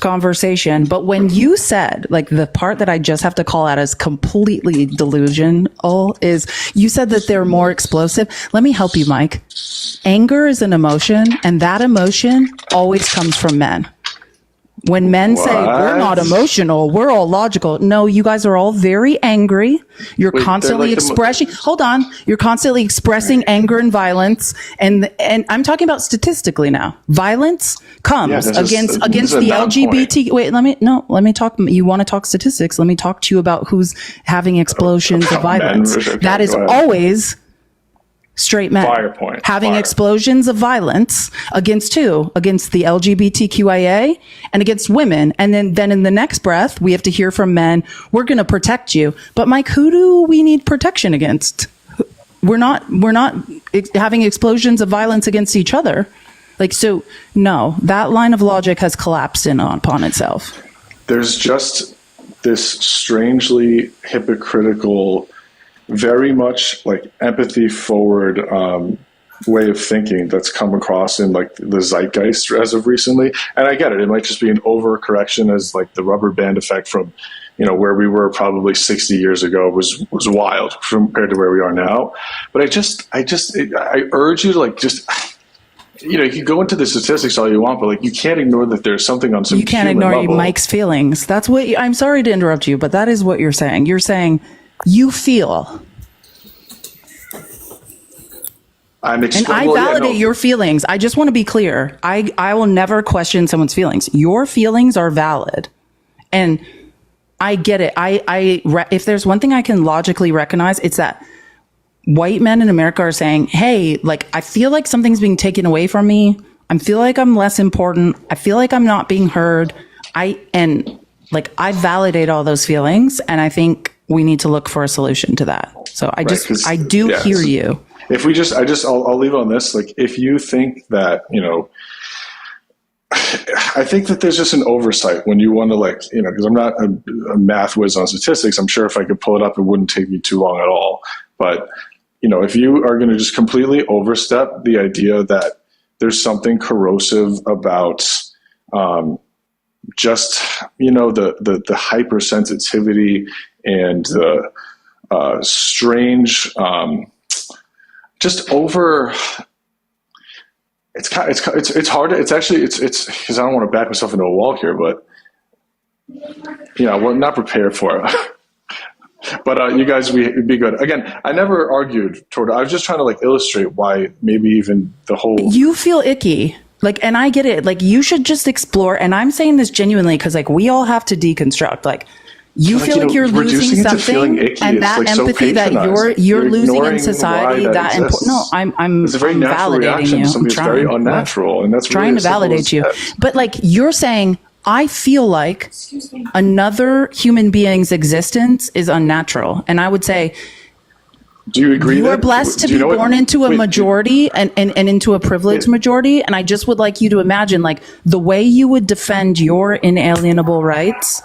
conversation. But when you said, the part that I just have to call out as completely delusional is you said that they're more explosive. Let me help you, Mike. Anger is an emotion, and that emotion always comes from men. When men say we're not emotional, we're all logical. No, you guys are all very angry. You're constantly expressing, you're constantly expressing anger and violence. And I'm talking about statistically now. Violence comes against the LGBT. Wait, let me talk. You want to talk statistics? Let me talk to you about who's having explosions of violence. That is always straight men having explosions of violence against who? Against the LGBTQIA and against women. And then in the next breath, we have to hear from men, we're going to protect you. But Mike, who do we need protection against? We're not having explosions of violence against each other. So no, that line of logic has collapsed upon itself. There's just this strangely hypocritical, very much empathy forward way of thinking that's come across in like the zeitgeist as of recently. And I get it. It might just be an overcorrection as like the rubber band effect from, where we were probably 60 years ago was wild compared to where we are now. But I urge you to like, just, you can go into the statistics all you want, but like you can't ignore that there's something on some. You can't ignore level. Mike's feelings. That's what I'm sorry to interrupt you, but that is what you're saying. You're saying you feel. And I validate your feelings. I just want to be clear. I will never question someone's feelings. Your feelings are valid. And I get it. If there's one thing I can logically recognize, it's that white men in America are saying, hey, like, I feel like something's being taken away from me. I feel like I'm less important. I feel like I'm not being heard. I validate all those feelings. And I think we need to look for a solution to that. So I do hear you. If we I'll leave it on this. Like, if you think that, I think that there's just an oversight when you want to because I'm not a math whiz on statistics. I'm sure if I could pull it up, it wouldn't take me too long at all. But, if you are going to just completely overstep the idea that there's something corrosive about just, the hypersensitivity and the strange, just over. It's hard. It's because I don't want to back myself into a wall here, but we're not prepared for it. But you guys, be good. Again, I never argued toward it. I was just trying to illustrate why maybe even the whole. You feel icky. And I get it. You should just explore. And I'm saying this genuinely because we all have to deconstruct. You feel like you're losing something, and that empathy that you're losing in society. No, I'm it's a very natural validating reaction. you. Somebody's very unnatural, and that's trying really to validate you. But you're saying, I feel like another human being's existence is unnatural, and I would say, do you agree? You are blessed to be born into a majority and into a privileged majority, and I just would like you to imagine the way you would defend your inalienable rights.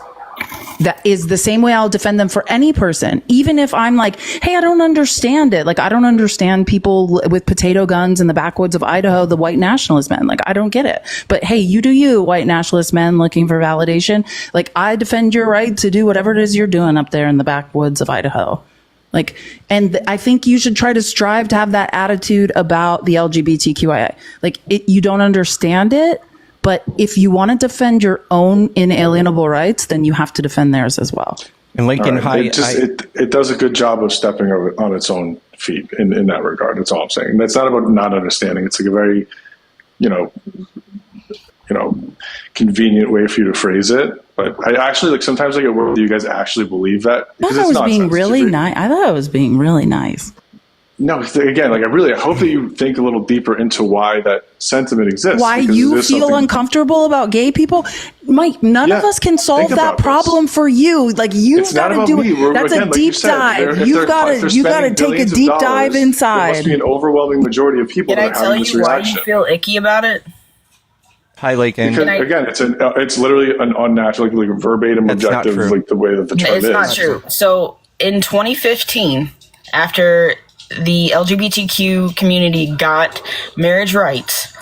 That is the same way I'll defend them for any person. Even if I'm hey, I don't understand it. I don't understand people with potato guns in the backwoods of Idaho, the white nationalist men. I don't get it. But hey, you do you, white nationalist men looking for validation. I defend your right to do whatever it is you're doing up there in the backwoods of Idaho. And I think you should try to strive to have that attitude about the LGBTQIA. You don't understand it. But if you want to defend your own inalienable rights, then you have to defend theirs as well. And Lincoln it does a good job of stepping on its own feet in that regard. That's all I'm saying. And it's not about not understanding. It's a very, convenient way for you to phrase it. But I actually sometimes I get worried that you guys actually believe that. I thought I was being really nice. I thought I was being really nice. No, again, I hope that you think a little deeper into why that sentiment exists. Why you feel uncomfortable about gay people? Mike, none of us can solve that problem for you. You've got to do it. That's a deep dive. You've got to take a deep dive inside. There must be an overwhelming majority of people that are having this reaction. Can I tell you why you feel icky about it? Hi, Lakin. Because again, it's literally an unnatural, verbatim objective, the way that the term is. It's not true. So in 2015, after the LGBTQ community got marriage rights,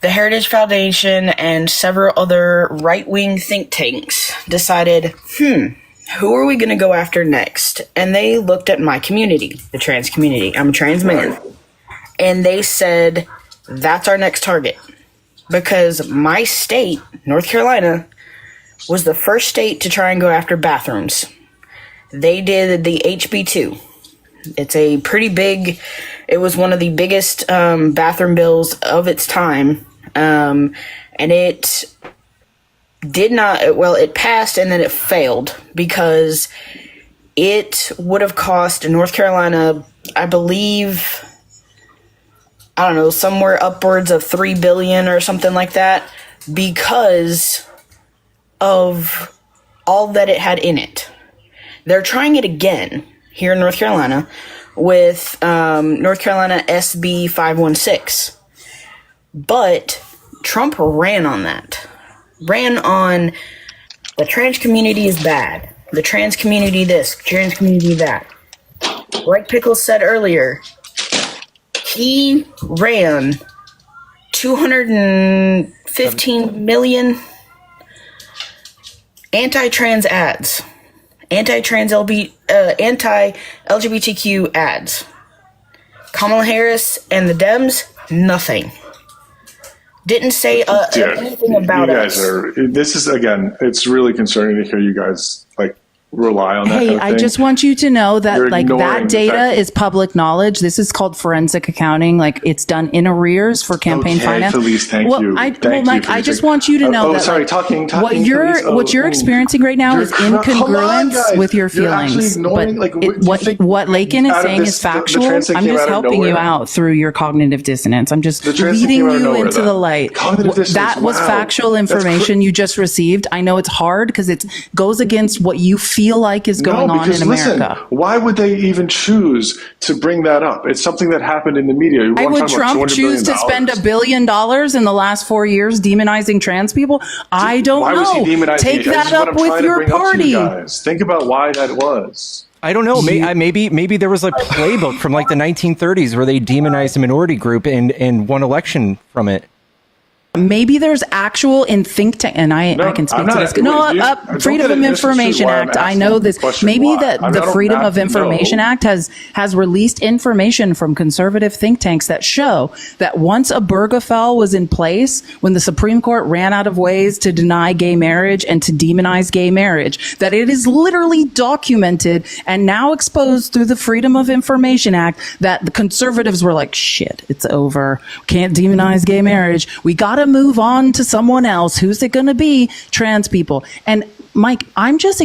the Heritage Foundation and several other right-wing think tanks decided, who are we going to go after next? And they looked at my community, the trans community. I'm a trans man. And they said, that's our next target. Because my state, North Carolina, was the first state to try and go after bathrooms. They did the HB2. It's a pretty big, it was one of the biggest bathroom bills of its time. And it did not, it passed and then it failed because it would have cost North Carolina, I believe, I don't know, somewhere upwards of $3 billion or something like that because of all that it had in it. They're trying it again here in North Carolina with North Carolina SB 516. But Trump ran on that. Ran on the trans community is bad. The trans community this, trans community that. Like Pickles said earlier, he ran 215 million anti-trans ads, anti-LGBTQ ads. Kamala Harris and the Dems, nothing. Didn't say anything about us. This is, again, it's really concerning to hear you guys rely on that. Hey, I just want you to know that that data is public knowledge. This is called forensic accounting. It's done in arrears for campaign finance. Felice, thank you. Mike, I just want you to know that what you're experiencing right now is incongruence with your feelings. What Lakin is saying is factual. I'm just helping you out through your cognitive dissonance. I'm just leading you into the light. That was factual information you just received. I know it's hard because it goes against what you feel like is going on in America. Listen, why would they even choose to bring that up? It's something that happened in the media. Why would Trump choose to spend $1 billion in the last 4 years demonizing trans people? I don't know. Why was he demonizing? Take that up with your party. Think about why that was. I don't know. Maybe there was a playbook from the 1930s where they demonized a minority group and won election from it. Maybe there's actual in think tank, and I can speak to this. Freedom of Information Act. I know this. Maybe that the Freedom of Information Act has released information from conservative think tanks that show that once a Obergefell was in place, when the Supreme Court ran out of ways to deny gay marriage and to demonize gay marriage, that it is literally documented and now exposed through the Freedom of Information Act that the conservatives were like, shit, it's over. Can't demonize gay marriage. We got to move on to someone else. Who's it going to be? Trans people. And Mike, I'm just,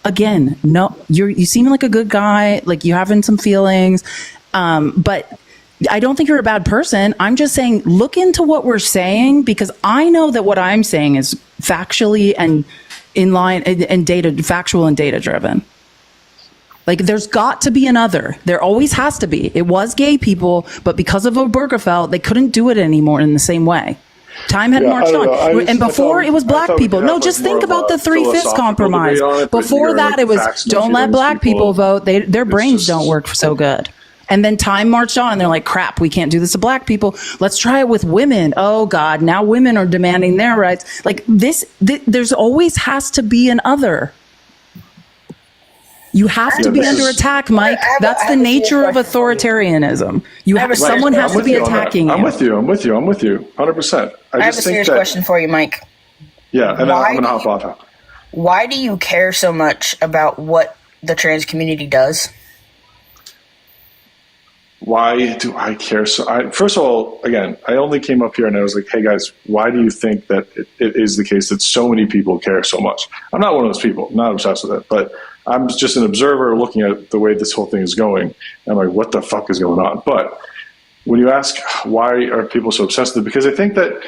again, no, you seem like a good guy, you having some feelings, but I don't think you're a bad person. I'm just saying, look into what we're saying, because I know that what I'm saying is factually and in line and factual and data driven. There's got to be another. There always has to be. It was gay people, but because of Obergefell, they couldn't do it anymore in the same way. Time had marched on. And before it was black people. No, just think about the 3/5 compromise. Before that, it was don't let black people vote. Their brains don't work so good. And then time marched on and they're like, crap, we can't do this to black people. Let's try it with women. Oh God, now women are demanding their rights. There's always has to be an other. You have to be under attack, Mike. That's the nature of authoritarianism. Someone has to be attacking you. I'm with you. 100%. I have a serious question for you, Mike. Yeah, and then I'm going to hop off. Why do you care so much about what the trans community does? Why do I care first of all, again, I only came up here and I was like, hey guys, why do you think that it is the case that so many people care so much? I'm not one of those people. I'm not obsessed with it, but I'm just an observer looking at the way this whole thing is going. And I'm like, what the fuck is going on? But when you ask why are people so obsessed with it, because I think that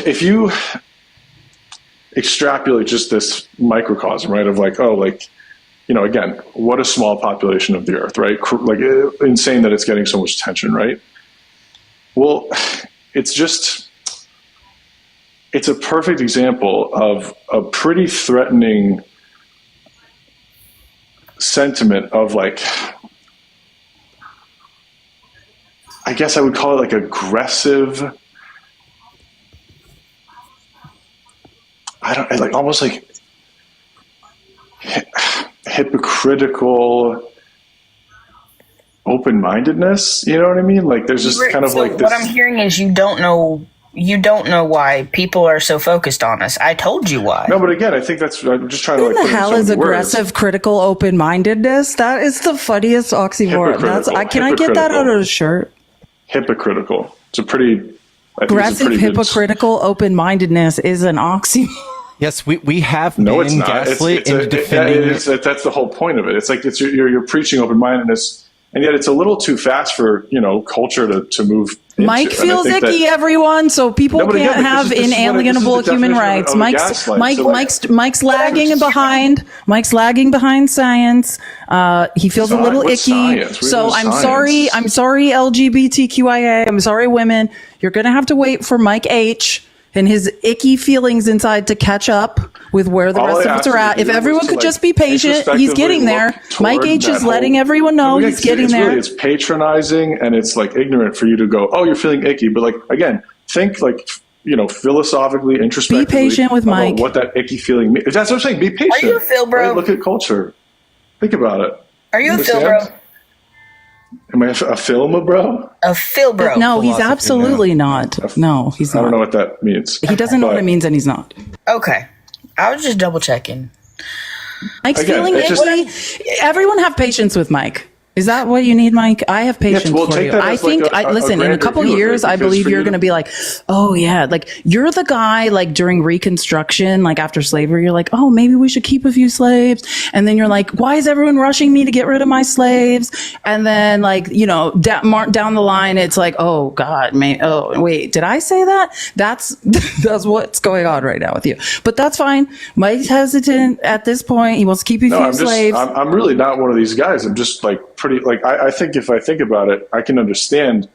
if you extrapolate just this microcosm, right, of again, what a small population of the earth, right? Insane that it's getting so much attention, right? Well, it's a perfect example of a pretty threatening sentiment of I guess I would call it aggressive. Almost hypocritical open-mindedness. You know what I mean? There's just kind of this. What I'm hearing is you don't know why people are so focused on us. I told you why. No, but again, I think I'm just trying to What the hell is aggressive, critical, open-mindedness? That is the funniest oxymoron. Can I get that out of the shirt? Hypocritical. It's a pretty aggressive, hypocritical, open-mindedness is an oxymoron. Yes, we have been gaslit into defending. That's the whole point of it. It's you're preaching open-mindedness, and yet it's a little too fast for culture to move. Mike feels icky, everyone. So people can't have inalienable human rights. Mike's lagging behind. Mike's lagging behind science. He feels a little icky. So I'm sorry. I'm sorry, LGBTQIA. I'm sorry, women. You're gonna have to wait for Mike H. and his icky feelings inside to catch up with where the rest of us are at. If everyone could just be patient, he's getting there. Mike H is letting everyone know he's getting there. Really, it's patronizing and it's like ignorant for you to go, oh, you're feeling icky. But like, again, think like, philosophically, introspectively. Be patient with Mike. What that icky feeling means. That's what I'm saying. Be patient. Are you a Phil bro? Right? Look at culture. Think about it. Are you a Phil bro? Am I a film bro? A Phil bro? No, he's absolutely not. No, he's not. I don't know what that means. He doesn't know what it means, and he's not. Okay. I was just double checking. Mike's feeling icky. Everyone have patience with Mike. Is that what you need, Mike? I have patience for you. I think, listen, in a couple years, I believe you're going to be like, oh yeah, like you're the guy like during Reconstruction, like after slavery, you're like, oh, maybe we should keep a few slaves. And then you're like, why is everyone rushing me to get rid of my slaves? And then like, down the line, it's like, oh God, oh wait, did I say that? That's what's going on right now with you. But that's fine. Mike's hesitant at this point. He wants to keep a few slaves. I'm really not one of these guys. I'm just like, I think if I think about it, I can understand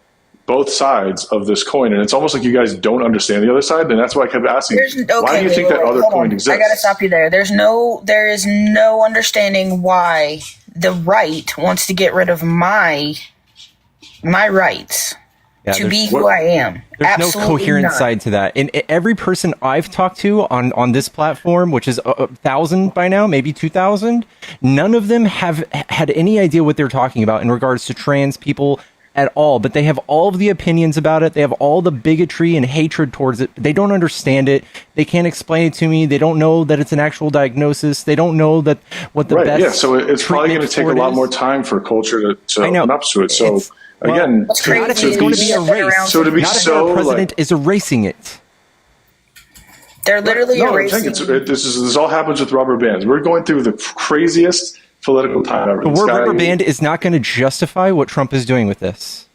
both sides of this coin, and it's almost like you guys don't understand the other side, and that's why I kept asking, why do you think that other coin exists? I gotta stop you there. There is no understanding why the right wants to get rid of my rights to be who I am. There's Absolutely no coherent none. side to that. And every person I've talked to on this platform, which is 1,000 by now, maybe 2,000, none of them have had any idea what they're talking about in regards to trans people at all. But they have all of the opinions about it. They have all the bigotry and hatred towards it. They don't understand it. They can't explain it to me. They don't know that it's an actual diagnosis. They don't know that what the best. Yeah, so it's probably going to take a lot more time for culture to open up to it. So again, it's going to be erased. So to be the president is erasing it. They're literally erasing. This all happens with rubber bands. We're going through the craziest political time ever. The word rubber band is not going to justify what Trump is doing with this.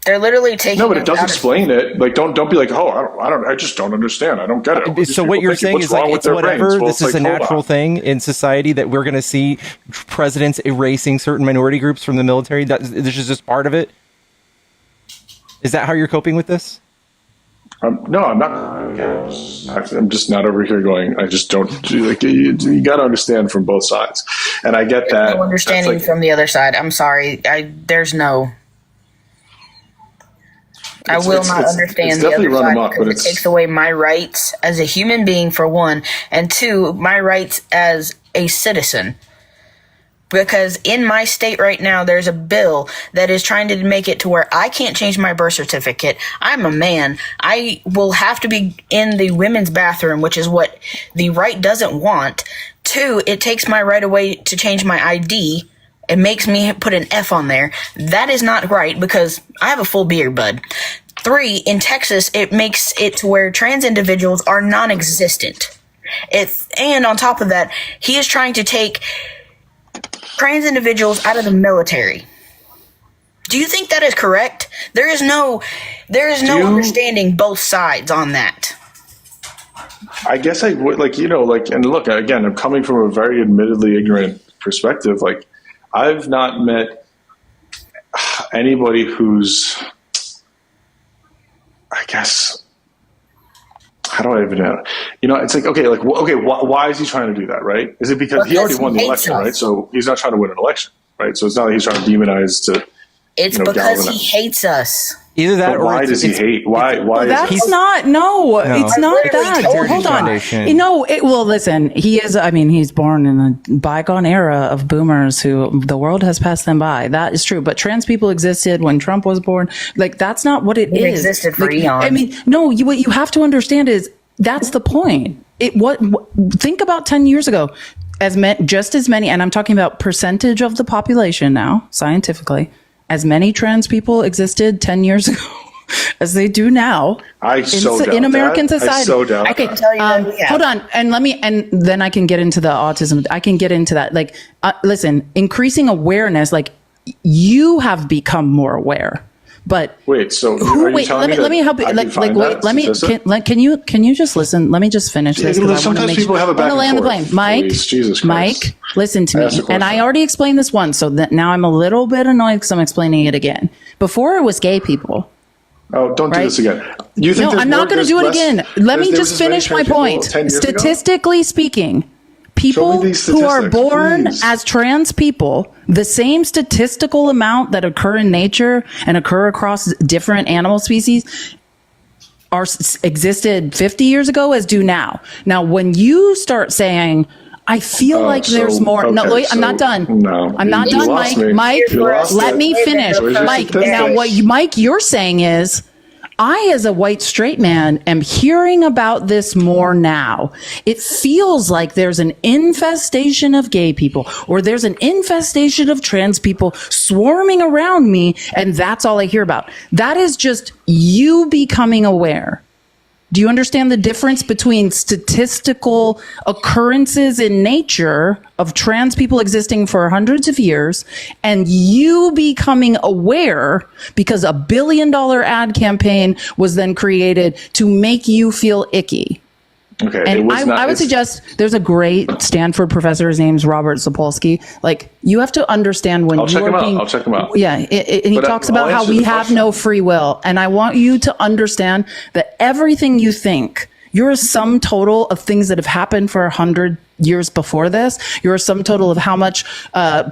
They're literally taking. No, but it does explain it. Like, don't be like, oh, I just don't understand. I don't get it. So what you're saying is like it's whatever. This is a natural thing in society that we're going to see presidents erasing certain minority groups from the military. This is just part of it. Is that how you're coping with this? No, I'm not. I'm just not over here going, I just don't. Like, you got to understand from both sides. And I get that. No understanding from the other side. I'm sorry. There's no. I will not understand the other side because it takes away my rights as a human being, for one, and two, my rights as a citizen. Because in my state right now, there's a bill that is trying to make it to where I can't change my birth certificate. I'm a man. I will have to be in the women's bathroom, which is what the right doesn't want. Two, it takes my right away to change my ID. It makes me put an F on there. That is not right because I have a full beard, bud. Three, in Texas, it makes it to where trans individuals are non-existent. And on top of that, he is trying to take trans individuals out of the military. Do you think that is correct? There is no understanding both sides on that. I guess I would and look, again, I'm coming from a very admittedly ignorant perspective. Like, I've not met anybody who's, I guess, how do I even know? It's like, why is he trying to do that, right? Is it because he already won the election, right? So he's not trying to win an election, right? So it's not like he's trying to demonize It's because he hates us. Either that, but why does he hate? Why? That's not. No, it's not that. Hold on. Well, listen. He is. I mean, he's born in a bygone era of boomers who the world has passed them by. That is true. But trans people existed when Trump was born. Like, that's not what it is. Existed for eons. I mean, no. What you have to understand is that's the point. Think about 10 years ago. Just as many, and I'm talking about percentage of the population now, scientifically. As many trans people existed 10 years ago as they do now in American society. I okay, hold on, and then I can get into the autism. I can get into that. Like, listen, increasing awareness. Like, you have become more aware. But wait, so let me help you. Can you just listen? Let me just finish this because I want to make sure. I want to land the plane. Mike, listen to me. And I already explained this once, so that now I'm a little bit annoyed because I'm explaining it again. Before it was gay people, Oh, don't do Right? this again. You think No, I'm not going to do it again. Let me just finish my point. Statistically speaking, people who are born as trans people, the same statistical amount that occur in nature and occur across different animal species existed 50 years ago as do now. Now, when you start saying, I feel like there's more. Okay, no, wait, I'm not done. No, I'm not done, Mike. Mike, let me finish. Mike, now what Mike, you're saying is, I, as a white straight man, am hearing about this more now. It feels like there's an infestation of gay people or there's an infestation of trans people swarming around me, and that's all I hear about. That is just you becoming aware. Do you understand the difference between statistical occurrences in nature of trans people existing for hundreds of years and you becoming aware because a $1 billion ad campaign was then created to make you feel icky? Okay, and I would suggest there's a great Stanford professor. His name's Robert Sapolsky. Like, you have to understand when I'll check him out. Yeah, and he talks about how we have no free will. And I want you to understand that everything you think, you're a sum total of things that have happened for 100 years before this. You're a sum total of how much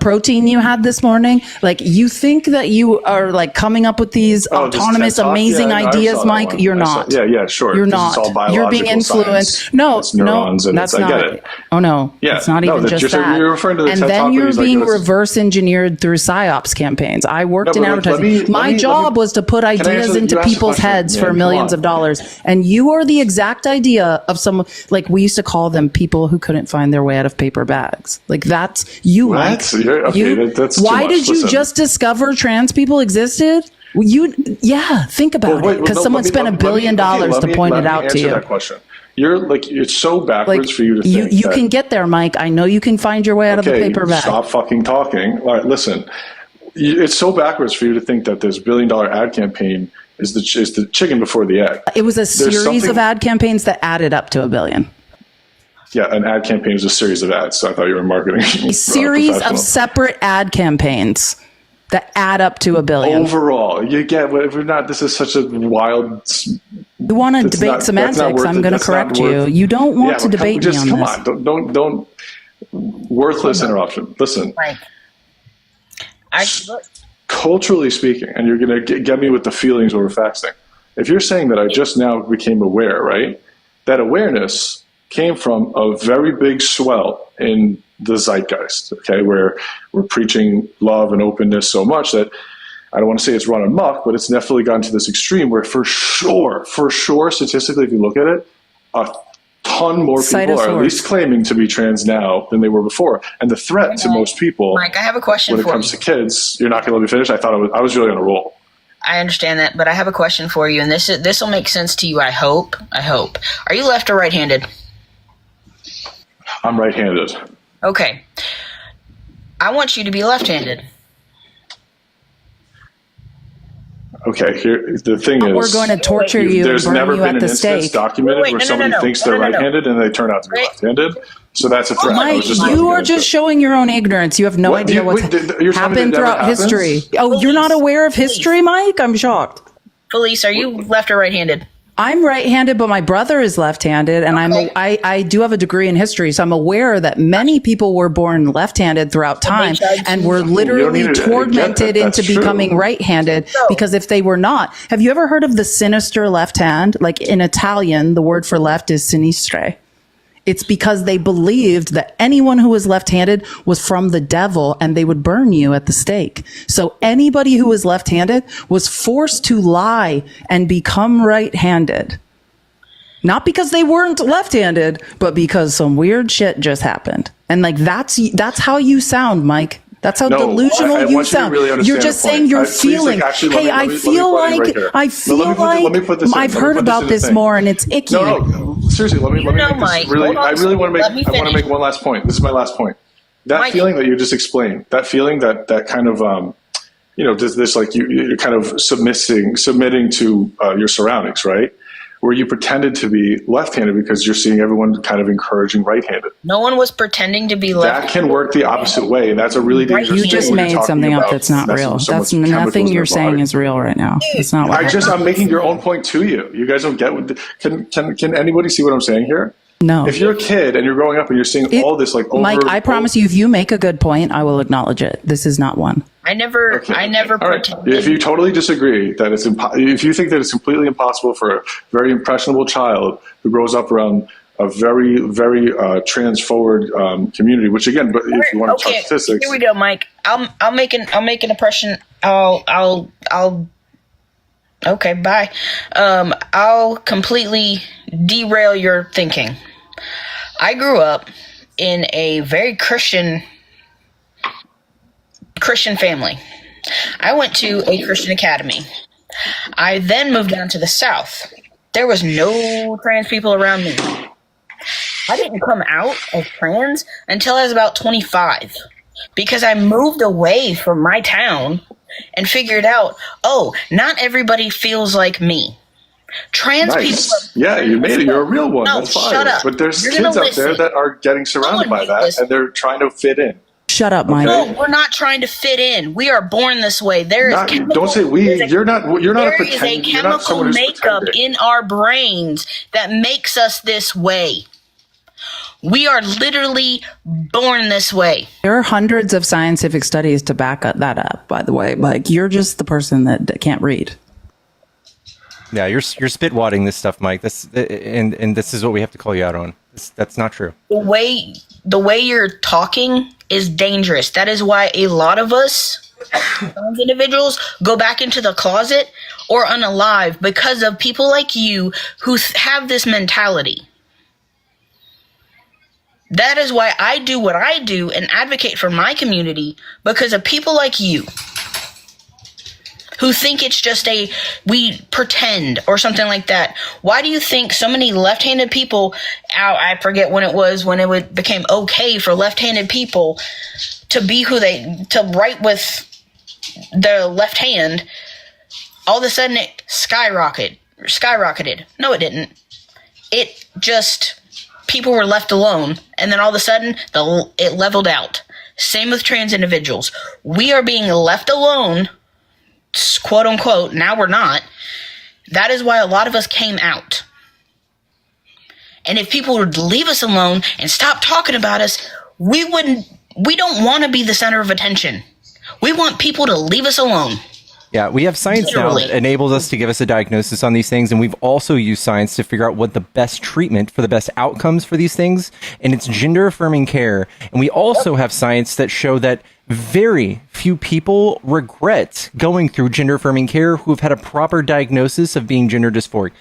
protein you had this morning. Like, you think that you are like coming up with these autonomous, amazing ideas, Mike. You're not. Yeah, sure. You're not. You're being influenced. No, that's not. I get it. Oh no, it's not even just that. You're referring to the and TED then Talk you're being like, reverse engineered through psyops campaigns. I worked in advertising. My job was to put ideas into people's heads for millions of dollars. And you are the exact idea of someone, like, we used to call them people who couldn't find their way out of paper bags. Like, that's you, Mike. That's why did you just discover trans people existed? Think about it. Because someone spent $1 billion to point it out to you. That question. You're like, it's so backwards for you to think. You can get there, Mike. I know you can find your way out of the paper bag. Stop fucking talking. All right, listen. It's so backwards for you to think that this $1 billion ad campaign is the chicken before the egg. It was a series of ad campaigns that added up to $1 billion. Yeah, an ad campaign is a series of ads. So I thought you were marketing. A series of separate ad campaigns that add up to $1 billion. Overall, you get whatever. Not this is such a wild. You want to debate semantics? I'm going to correct you. You don't want to debate me on this. Come on, don't. Worthless interruption. Listen. Right. Culturally speaking, and you're going to get me with the feelings over fasting. If you're saying that I just now became aware, right? That awareness came from a very big swell in the zeitgeist, okay, where we're preaching love and openness so much that I don't want to say it's run amok, but it's definitely gotten to this extreme where for sure, statistically, if you look at it, a ton more people are at least claiming to be trans now than they were before. And the threat to most people, Mike, I have a question when it comes to kids, you're not going to let me finish? I was really on a roll. I understand that, but I have a question for you, and this will make sense to you, I hope. Are you left or right-handed? I'm right-handed. Okay. I want you to be left-handed. Okay, here the thing is, we're going to torture you. There's and burn never you been at an the instance stake. documented where somebody thinks they're right-handed and they turn out to be left-handed. So that's a threat. Mike, you are just showing your own ignorance. You have no idea what's happened throughout history. Oh, you're not aware of history, Mike? I'm shocked. Felice, are you left or right-handed? I'm right-handed, but my brother is left-handed, and I do have a degree in history, so I'm aware that many people were born left-handed throughout time and were literally tormented into becoming right-handed because if they were not. Have you ever heard of the sinister left hand? Like, in Italian, the word for left is sinistre. It's because they believed that anyone who was left-handed was from the devil and they would burn you at the stake. So anybody who was left-handed was forced to lie and become right-handed. Not because they weren't left-handed, but because some weird shit just happened. And like, that's how you sound, Mike. That's how delusional you sound. You're just saying you're feeling, hey, I feel like I've heard about this more and it's icky. No, seriously, let me make this really, I really want to make one last point. This is my last point. That feeling that you just explained, that feeling that kind of, this like you're kind of submitting to your surroundings, right? where you pretended to be left-handed because you're seeing everyone kind of encouraging right-handed. No one was pretending to be left. That can work the opposite way, and that's a really dangerous thing. You just made something up that's not real. That's nothing you're saying is real right now. It's not what I'm making your own point to you. You guys don't get what can anybody see what I'm saying here? No. If you're a kid and you're growing up and you're seeing all this Mike, I promise you, if you make a good point, I will acknowledge it. This is not one. I never pretended. If you totally disagree that if you think that it's completely impossible for a very impressionable child who grows up around a very, very trans-forward community, which again, but if you want to talk statistics, here we go, Mike. I'll make an impression. Okay, bye. I'll completely derail your thinking. I grew up in a very Christian family. I went to a Christian academy. I then moved down to the South. There was no trans people around me. I didn't come out as trans until I was about 25 because I moved away from my town and figured out, not everybody feels like me. Trans people. Yeah, you made it. You're a real one. No, that's fine. shut up. But there's kids out there that are getting surrounded by that, and they're trying to fit in. Shut up, Mike. No, we're not trying to fit in. We are born this way. Don't say we. You're not a pretender. There is a chemical makeup in our brains that makes us this way. We are literally born this way. There are hundreds of scientific studies to back that up, by the way. Like, you're just the person that can't read. Yeah, you're spitwadding this stuff, Mike. And this is what we have to call you out on. That's not true. The way you're talking is dangerous. That is why a lot of us, trans individuals, go back into the closet or unalive because of people like you who have this mentality. That is why I do what I do and advocate for my community, because of people like you who think it's just we pretend or something like that. Why do you think so many left-handed people, I forget when it became okay for left-handed people to be to write with their left hand, all of a sudden it skyrocketed. No, it didn't. It just, people were left alone, and then all of a sudden it leveled out. Same with trans individuals. We are being left alone, quote unquote. Now we're not. That is why a lot of us came out. And if people would leave us alone and stop talking about us, we don't want to be the center of attention. We want people to leave us alone. Yeah, we have science now that enables us to give us a diagnosis on these things, and we've also used science to figure out what the best treatment for the best outcomes for these things, and it's gender-affirming care. And we also have science that show that very few people regret going through gender-affirming care who have had a proper diagnosis of being gender dysphoric.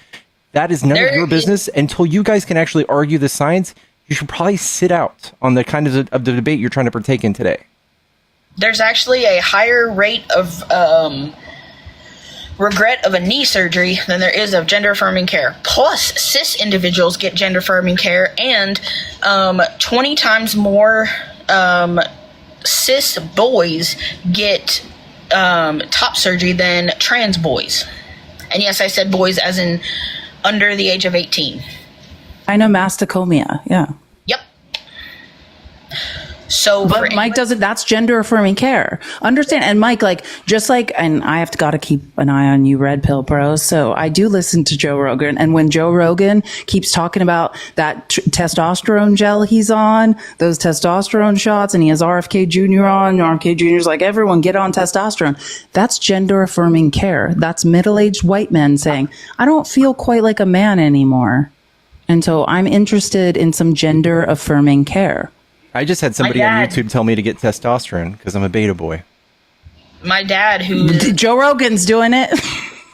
That is none of your business. Until you guys can actually argue the science, you should probably sit out on the kind of the debate you're trying to partake in today. There's actually a higher rate of regret of a knee surgery than there is of gender-affirming care. Plus, cis individuals get gender-affirming care, and 20 times more cis boys get top surgery than trans boys. And yes, I said boys as in under the age of 18. Gynecomastia, yeah. Yep. So, but Mike doesn't. That's gender affirming care. Understand? And Mike, and I have got to keep an eye on you, Red Pill Bros. So I do listen to Joe Rogan, and when Joe Rogan keeps talking about that testosterone gel he's on, those testosterone shots, and he has RFK Jr. on, RFK Jr.'s like, everyone get on testosterone. That's gender affirming care. That's middle-aged white men saying, I don't feel quite like a man anymore, and so I'm interested in some gender affirming care. I just had somebody on YouTube tell me to get testosterone because I'm a beta boy. My dad, who Joe Rogan's doing it.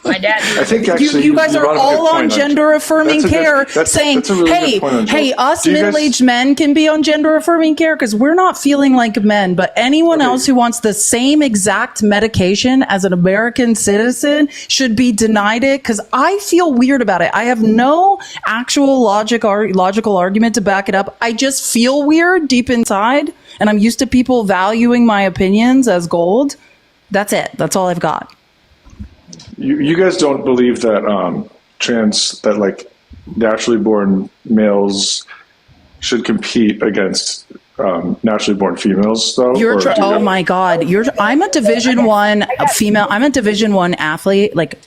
My dad. I think actually you guys are all on gender affirming care, saying, "Hey, us middle-aged men can be on gender affirming care because we're not feeling like men, but anyone else who wants the same exact medication as an American citizen should be denied it." Because I feel weird about it. I have no actual logical argument to back it up. I just feel weird deep inside, and I'm used to people valuing my opinions as gold. That's it. That's all I've got. You guys don't believe that like naturally born males should compete against naturally born females, though? Oh my God! I'm a Division I female. I'm a Division I athlete, like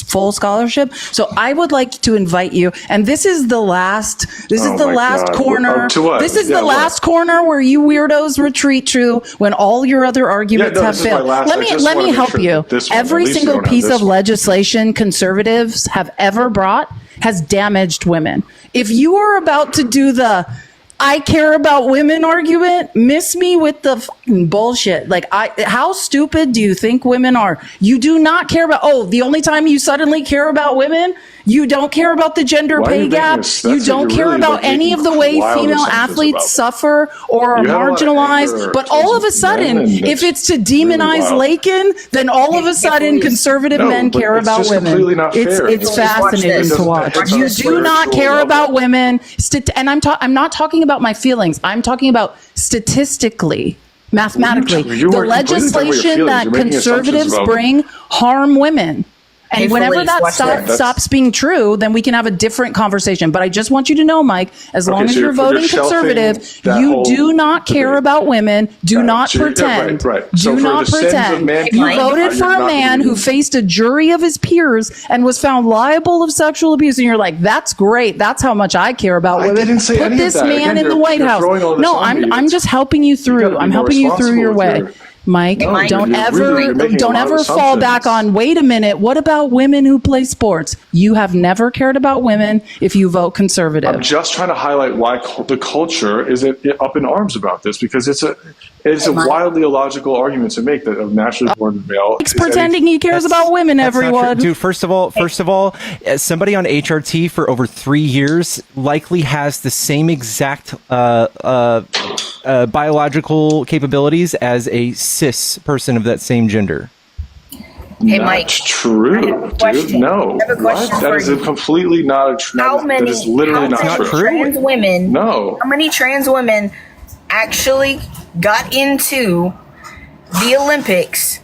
full scholarship. So I would like to invite you. And this is the last. This is the last corner. This is the last corner where you weirdos retreat to when all your other arguments have failed. Let me help you. Every single piece of legislation conservatives have ever brought has damaged women. If you are about to do the I care about women argument, miss me with the fucking bullshit. Like, how stupid do you think women are? You do not care about, the only time you suddenly care about women, you don't care about the gender pay gap. You don't care about any of the way female athletes suffer or are marginalized. But all of a sudden, if it's to demonize Lakin, then all of a sudden conservative men care about women. It's fascinating to watch. You do not care about women. And I'm not talking about my feelings. I'm talking about statistically, mathematically. The legislation that conservatives bring harm women. And whenever that stops being true, then we can have a different conversation. But I just want you to know, Mike, as long as you're voting conservative, you do not care about women. Do not pretend. Do not pretend. You voted for a man who faced a jury of his peers and was found liable of sexual abuse. And you're like, that's great. That's how much I care about women. Put this man in the White House. No, I'm just helping you through. I'm helping you through your way. Mike, don't ever fall back on, wait a minute, what about women who play sports? You have never cared about women if you vote conservative. I'm just trying to highlight why the culture is up in arms about this, because it's a wildly illogical argument to make that a naturally born male is pretending he cares about women, everyone. Dude, first of all, somebody on HRT for over 3 years likely has the same exact biological capabilities as a cis person of that same gender. Hey, Mike. That's true, dude. No. That is completely not true. That is literally not true. How many trans women actually got into the Olympics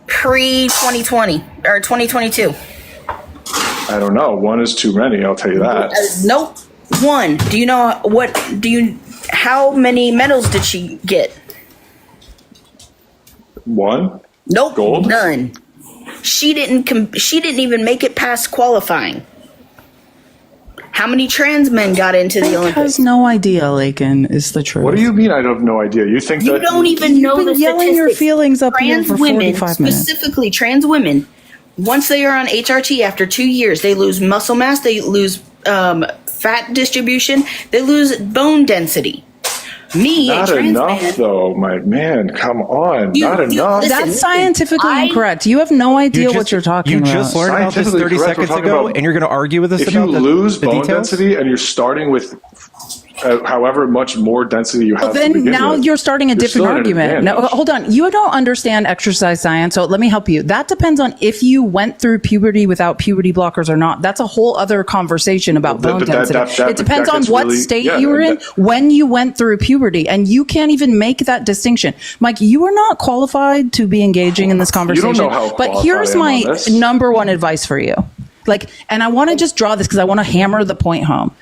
pre-2020 or 2022? I don't know. One is too many, I'll tell you that. Nope. One. How many medals did she get? One? Nope. Gold? None. She didn't even make it past qualifying. How many trans men got into the Olympics? Has no idea, Lakin, is the truth. What do you mean I have no idea? You think you don't even know the statistics. Yelling your feelings up here for 45 minutes. Specifically trans women, once they are on HRT after 2 years, they lose muscle mass, they lose fat distribution, they lose bone density. Not enough, though, my man. Come on, not enough. That's scientifically incorrect. You have no idea what you're talking about. You just learned about this 30 seconds ago, and you're going to argue with us about if you lose bone density and you're starting with however much more density you have. Then now you're starting a different argument. No, hold on. You don't understand exercise science, so let me help you. That depends on if you went through puberty without puberty blockers or not. That's a whole other conversation about bone density. It depends on what state you were in when you went through puberty, and you can't even make that distinction. Mike, you are not qualified to be engaging in this conversation. You don't know how but here's my number one advice for you. And I want to just draw this because I want to hammer the point home.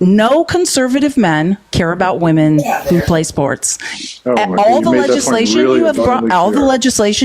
No conservative men care about women who play sports. All the legislation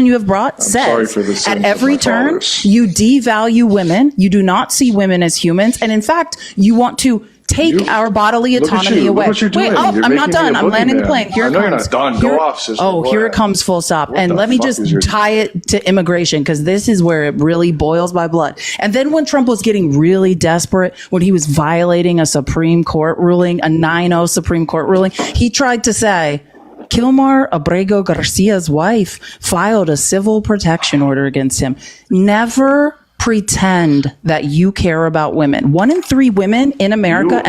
you have brought says at every turn you devalue women. You do not see women as humans, and in fact, you want to take our bodily autonomy away. Wait, I'm not done. I'm landing the plane. Here it comes. You're not done. Go off, sister. Here it comes full stop. And let me just tie it to immigration, because this is where it really boils my blood. And then when Trump was getting really desperate, when he was violating a Supreme Court ruling, a 9-0 Supreme Court ruling, he tried to say, Kilmar Abrego Garcia's wife filed a civil protection order against him. Never pretend that you care about women. 1 in 3 women in America,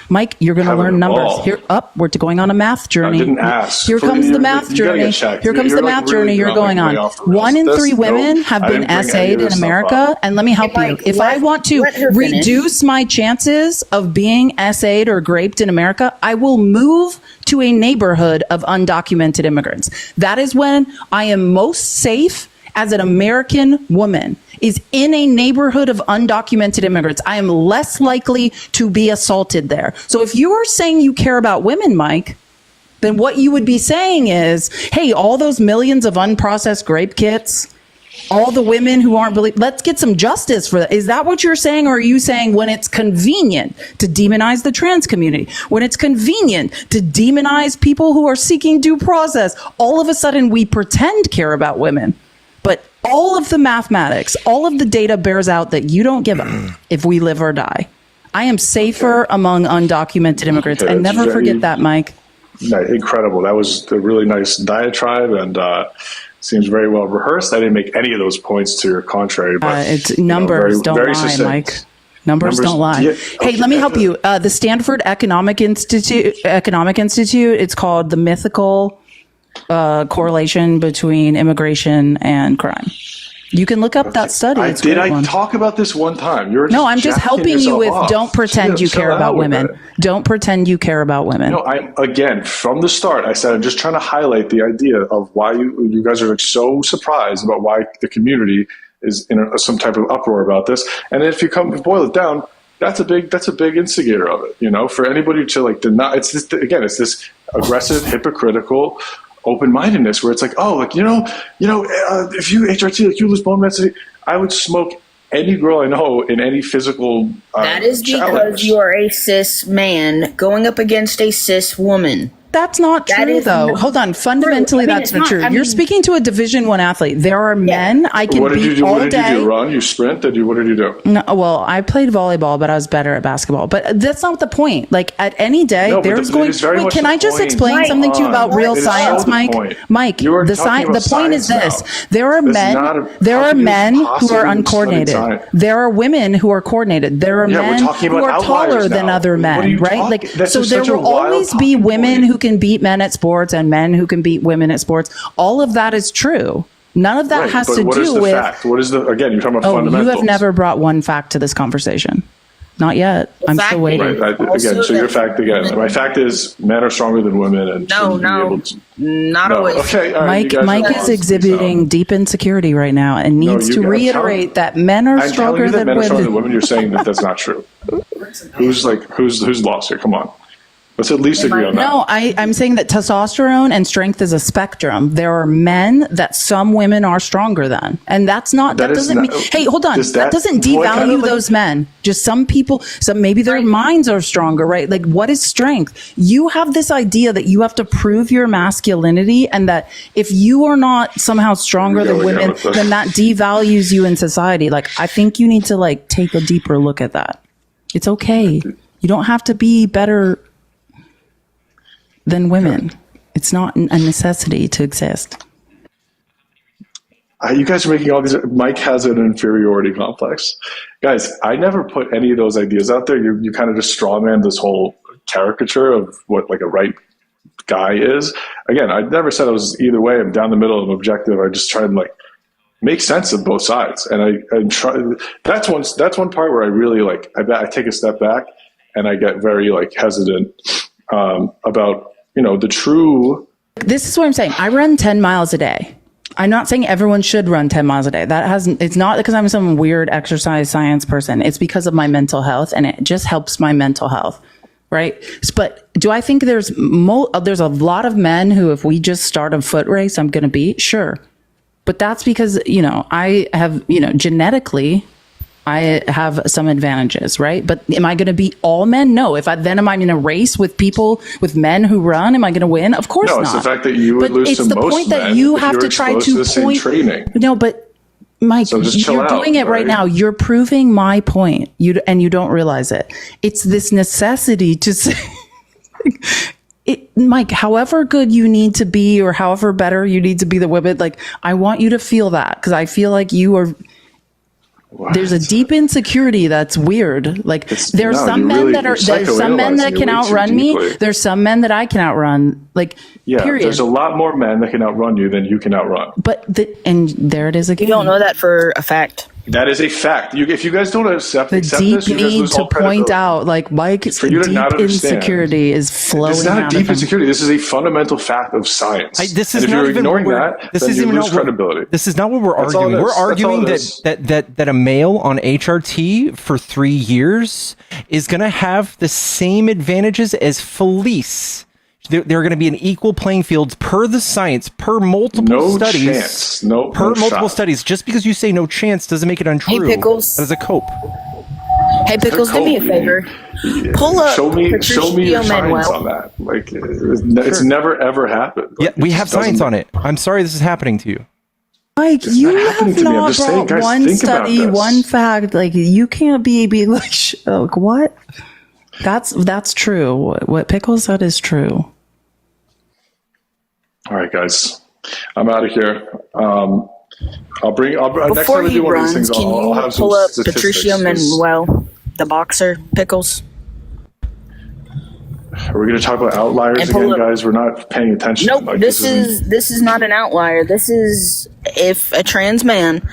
Mike, you're going to learn numbers. We're going on a math journey. I didn't ask. Here comes the math journey. Here comes the math journey you're going on. 1 in 3 women have been SA'd in America, and let me help you. If I want to reduce my chances of being SA'd or graped in America, I will move to a neighborhood of undocumented immigrants. That is when I am most safe as an American woman, is in a neighborhood of undocumented immigrants, I am less likely to be assaulted there. So if you are saying you care about women, Mike, then what you would be saying is, hey, all those millions of unprocessed grape kits, all the women who aren't believed, let's get some justice for that. Is that what you're saying? Or are you saying when it's convenient to demonize the trans community, when it's convenient to demonize people who are seeking due process, all of a sudden we pretend care about women? But all of the mathematics, all of the data bears out that you don't give up if we live or die. I am safer among undocumented immigrants. And never forget that, Mike. Incredible. That was a really nice diatribe and seems very well rehearsed. I didn't make any of those points to your contrary, but it's numbers don't lie, succinct. Mike. Numbers don't lie. Yeah, okay. Hey, let me help you. The Stanford Economic Institute, it's called The Mythical Correlation Between Immigration and Crime. You can look up that study. I talk about this one time? I'm just helping you with don't pretend you care about women. Don't pretend you care about women. No, again, from the start, I said I'm just trying to highlight the idea of why you guys are like so surprised about why the community is in some type of uproar about this. And if you boil it down, that's a big instigator of it. For anybody to like deny, it's this aggressive, hypocritical open-mindedness where it's like, if you HRT, like you lose bone density, I would smoke any girl I know in any physical that is because challenge. You are a cis man going up against a cis woman. That's not true, though. Hold on. Fundamentally, that's not true. You're speaking to a Division I athlete. There are men I can beat all day. What did you do? Run? You sprint? What did you do? No, well, I played volleyball, but I was better at basketball. But that's not the point. Like, at any day, there's going... Wait, can I just explain something to you about real science, Mike? Mike, the point is this. There are men who are uncoordinated. There are women who are coordinated. There are men who are taller than other men, right? So there will always be women who can beat men at sports and men who can beat women at sports. All of that is true. None of that has to do with fact. What is you're talking about fundamentals. You have never brought one fact to this conversation. Not yet. I'm still waiting. Right. So your fact again. My fact is men are stronger than women and not always. Okay, all right, Mike is exhibiting deep insecurity right now and needs to reiterate that men are stronger than women. You're saying that's not true. Who's lost here? Come on. Let's at least agree on that. No, I'm saying that testosterone and strength is a spectrum. There are men that some women are stronger than. And that doesn't mean, hey, hold on. That doesn't devalue those men. Just some people, maybe their minds are stronger, right? Like, what is strength? You have this idea that you have to prove your masculinity and that if you are not somehow stronger than women, then that devalues you in society. Like, I think you need to take a deeper look at that. It's okay. You don't have to be better than women. It's not a necessity to exist. You guys are making all these. Mike has an inferiority complex. Guys, I never put any of those ideas out there. You kind of just strawman this whole caricature of what a right guy is. Again, I never said I was either way. I'm down the middle. I'm objective. I just try and make sense of both sides. And I try. That's one part where I really I take a step back and I get very hesitant about the true. This is what I'm saying. I run 10 miles a day. I'm not saying everyone should run 10 miles a day. It's not because I'm some weird exercise science person. It's because of my mental health, and it just helps my mental health, right? But do I think there's a lot of men who, if we just start a foot race, I'm going to beat? Sure. But that's because, I have, genetically, I have some advantages, right? But am I going to beat all men? No. Am I in a race with men who run? Am I going to win? Of course not. No, it's the fact that you would lose to most men. It's the point that you have to try to point. Training. No, but Mike, you're doing it right now. You're proving my point. You don't realize it. It's this necessity to say, Mike, however good you need to be or however better you need to be the women, I want you to feel that because I feel like you are. What? There's a deep insecurity that's weird. There's some men that can outrun me. There's some men that I can outrun. Period. There's a lot more men that can outrun you than you can outrun. And there it is again. You don't know that for a fact. That is a fact. If you guys don't accept The this, deep you guys need lose to all point credibility. out, like, Mike's For you to deep not understand. insecurity is flowing. It's not a out deep of him. insecurity. This is a fundamental fact of science. This and is if not you're even ignoring what we're- that, this then is you even lose not what- credibility. This is not what we're That's all arguing. it We're is. That's all arguing it that is. that a male on HRT for 3 years is going to have the same advantages as Felice. They're going to be an equal playing field per the science, per multiple No studies. chance. No, per no multiple shot. studies. Just because you say no chance doesn't make it untrue. Hey, Pickles. That is a cope. Hey, Pickles, do me a favor. Pull up Show me your Patricio science Manuel. on that. Like, it's never ever happened. Yeah, Like, we it have just doesn't- science on it. I'm sorry this is happening to you. Mike, It's you not happening have to me. I'm not just saying, brought guys, one think about study, this. one fact. Like, you can't be like, what? That's true. What Pickles said is true. All right, guys, I'm out of here. I'll bring. Next Before time we he do one of these runs, things, can I'll you have some pull up statistics, Patricio 'cause Manuel, the boxer, Pickles? We're going to talk about outliers And pull again, up- guys. We're not paying attention. Nope, Like, this is not an outlier. This is if a trans man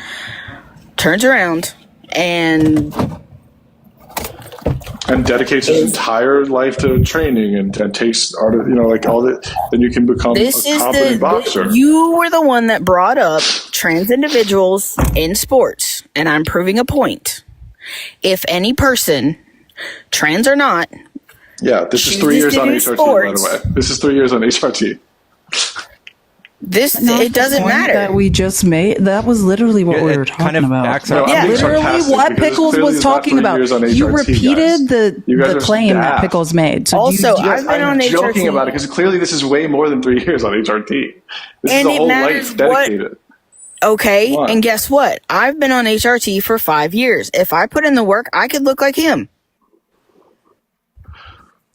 turns around and dedicates his entire life to training and takes art, like all that. Then you can become this a is competent boxer. you were the one that brought up trans individuals in sports, and I'm proving a point. If any person, trans or not, Yeah, this is 3 chooses years to on do HRT, sports. by the way. This is 3 years on HRT. Not it the doesn't point matter. that we just made. That was literally what we It were kind talking of about. backs No, up. I'm Yeah. being Literally sarcastic what because Pickles clearly was it's not talking 3 about. years on You HRT, repeated guys. You guys the are claim that daft. Pickles made. So Also, do you, I've been on I'm HRT. joking about it because clearly this is way more than 3 years on HRT. This And is a it whole matters life dedicated. Okay, What? and guess what? I've been on HRT for 5 years. If I put in the work, I could look like him.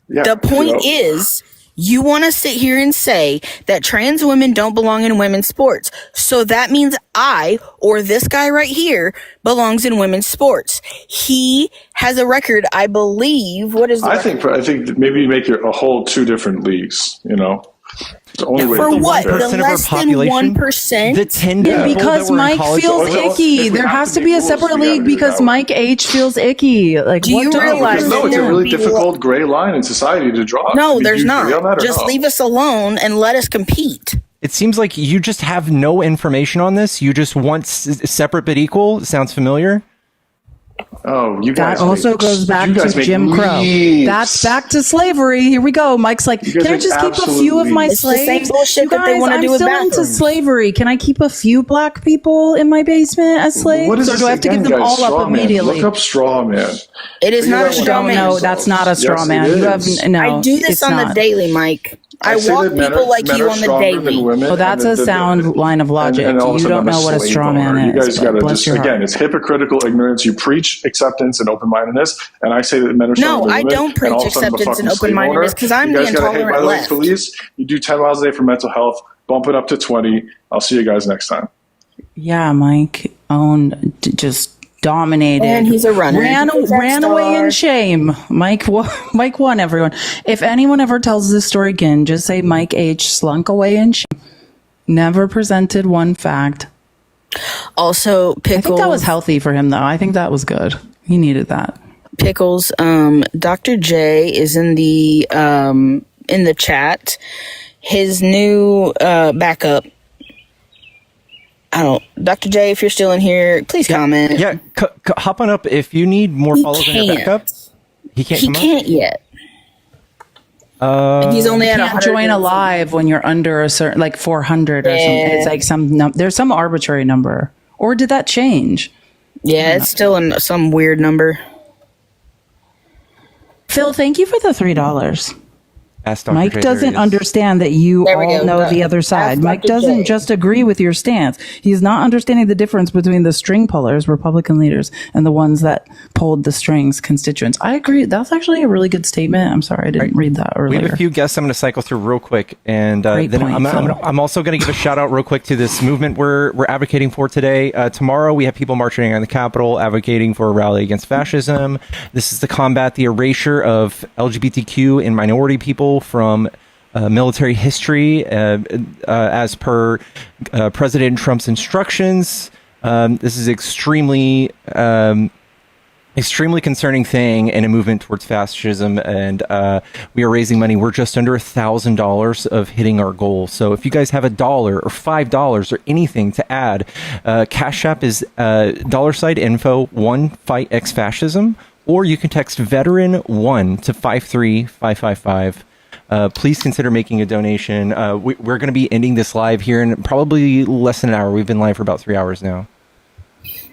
Yeah, The point is, you want to sit here and say that trans women don't belong in women's sports. So that means I, or this guy right here, belongs in women's sports. He has a record, I believe. What is the I record? think that maybe you make it a whole 2 different leagues. It's the only way For to do what? it. The 1% of our less than population? 1%? The 10 Yeah, people because that were in Mike college- feels Well, icky. if we There have has to to be a make rules, separate we gotta league do it because that way. Mike H feels icky. Like, Do you what realize No, that it's a there really would be difficult gray line in society to draw. No, Do there's you agree on not. that or Just no? leave us alone and let us compete. It seems like you just have no information on this. You just want separate but equal. Sounds familiar? Oh, you That guys. also make- goes back you guys to make Jim Crow. leagues. That's back to slavery. Here we go. Mike's like, guys can I make just keep a absolute few of my leagues. It's the same slaves? bullshit You that they guys, wanna I'm do with still into bathrooms. slavery. Can I keep a few black people in my basement as slaves? What is Or this do I have to again, give them guys? all Straw up man. immediately? Look up straw man. It is Figure not a out straw what man. No, that's not a straw Yes, man. it You is. have no. I do this it's on not. the daily, Mike. I say walk that men people are- like men you are on the stronger than daily. women, Well, that's and a sound line of logic. and all of a You sudden don't I'm a know what a slave straw owner. man You is. guys but got to bless just, your heart. again, it's hypocritical ignorance. You preach acceptance and open-mindedness, and I say that men are stronger No, than I women, don't and preach all of a sudden I'm a acceptance and fucking slave open-mindedness owner. 'cause I'm You the guys gotta, hey, intolerant by the way, left. Felice, you do 10 miles a day for mental health. Bump it up to 20. I'll see you guys next time. Yeah, Mike just dominated. And he's a runner. Ran He's a away star. in shame. Mike won, everyone. If anyone ever tells this story again, just say Mike H slunk away in shame. Never presented one fact. Also, I think that was Pickles. healthy for him, though. I think that was good. He needed that. Pickles. Dr. J is in the chat. His new backup. Dr. J, if you're still in here, please comment. Yeah, hop on up if you need more He follows in your can't. backup. He can't. He come up? can't yet. He's only at You can't 100. join a live when you're under a certain, like 400 or something. It's like there's some arbitrary number. Or did that change? Yeah, it's still in some weird number. Phil, thank you for the $3. Ask Dr. Mike J, doesn't there he is. understand that you There we all go. know the other side. Ask Mike Dr. doesn't J. just agree with your stance. He's not understanding the difference between the string pullers, Republican leaders, and the ones that pulled the strings, constituents. I agree. That's actually a really good statement. I'm sorry I didn't read that We earlier. have a few guests I'm going to cycle through real quick, and Great then point, Phil. I'm also going to give a shout out real quick to this movement we're advocating for today. Tomorrow we have people marching on the Capitol advocating for a rally against fascism. This is to combat the erasure of LGBTQ and minority people from military history as per President Trump's instructions. This is extremely concerning thing and a movement towards fascism, and we are raising money. We're just under $1,000 of hitting our goal. So if you guys have $1 or $5 or anything to add, Cash App is $info1 fight X fascism, or you can text veteran1 to 53555. Please consider making a donation. We're going to be ending this live here in probably less than an hour. We've been live for about 3 hours now.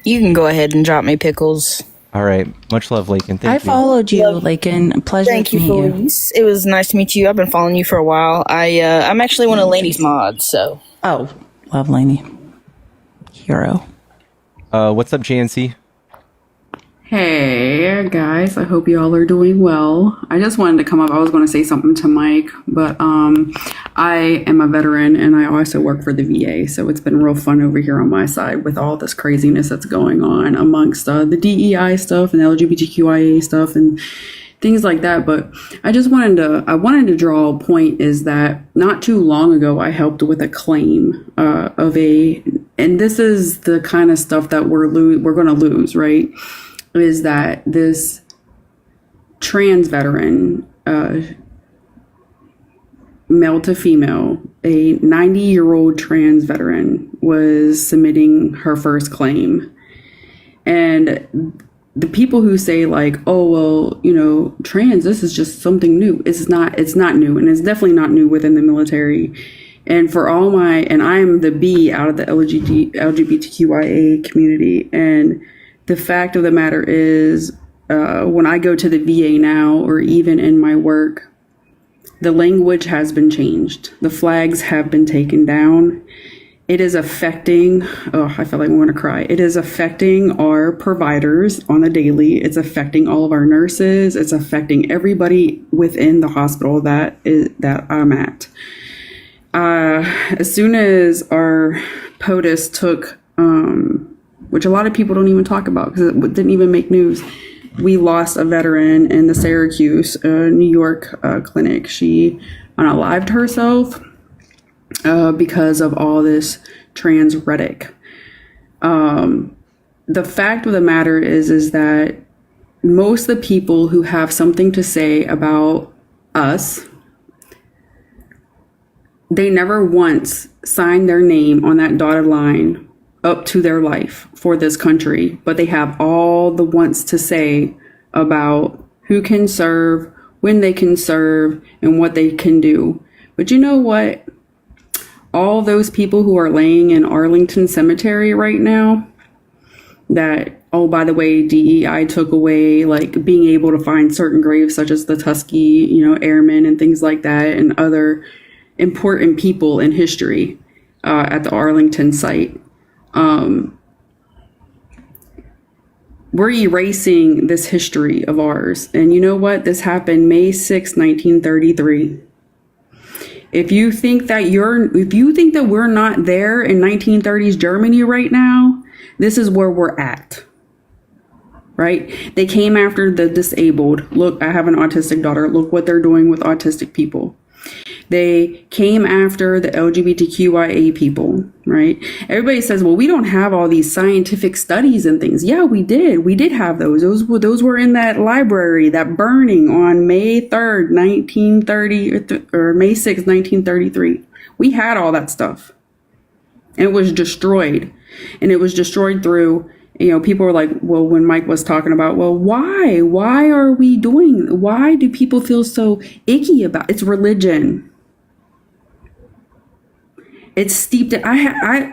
You can go ahead and drop me Pickles. All right. Much love, Lakin. Thank you. I followed you, Lakin. Pleasure Thank to you, meet you. Felice. It was nice to meet you. I've been following you for a while. I'm actually one of Lainey's mods, so. Oh, love Lainey. Hero. What's up, JNC? Hey guys, I hope you all are doing well. I just wanted to come up. I was going to say something to Mike, but I am a veteran and I also work for the VA, so it's been real fun over here on my side with all this craziness that's going on amongst the DEI stuff and the LGBTQIA stuff and things like that. But I wanted to draw a point is that not too long ago I helped with a claim and this is the kind of stuff that we're going to lose, right? Is that this trans veteran, male to female, a 90-year-old trans veteran was submitting her first claim. And the people who say like, oh, well, trans, this is just something new. It's not new. And it's definitely not new within the military. And and I'm the B out of the LGBTQIA community. And the fact of the matter is, when I go to the VA now, or even in my work, the language has been changed. The flags have been taken down. It is affecting, I feel like I want to cry. It is affecting our providers on the daily. It's affecting all of our nurses. It's affecting everybody within the hospital that I'm at. As soon as our POTUS took, which a lot of people don't even talk about because it didn't even make news. We lost a veteran in the Syracuse, New York clinic. She unalived herself because of all this trans rhetoric. The fact of the matter is that most of the people who have something to say about us, they never once signed their name on that dotted line up to their life for this country, but they have all the wants to say about who can serve, when they can serve, and what they can do. But you know what? All those people who are laying in Arlington Cemetery right now, that, oh, by the way, DEI took away like being able to find certain graves such as the Tuskegee, airmen and things like that, and other important people in history at the Arlington site. We're erasing this history of ours. And you know what? This happened May 6, 1933. If you think that we're not there in 1930s Germany right now, this is where we're at. Right? They came after the disabled. Look, I have an autistic daughter. Look what they're doing with autistic people. They came after the LGBTQIA people, right? Everybody says, well, we don't have all these scientific studies and things. Yeah, we did. We did have those. Those were in that library, that burning on May 3rd, 1930, or May 6th, 1933. We had all that stuff. And it was destroyed. And it was destroyed through, people were like, well, when Mike was talking about, well, why? Why do people feel so icky about it's religion? It's steeped in,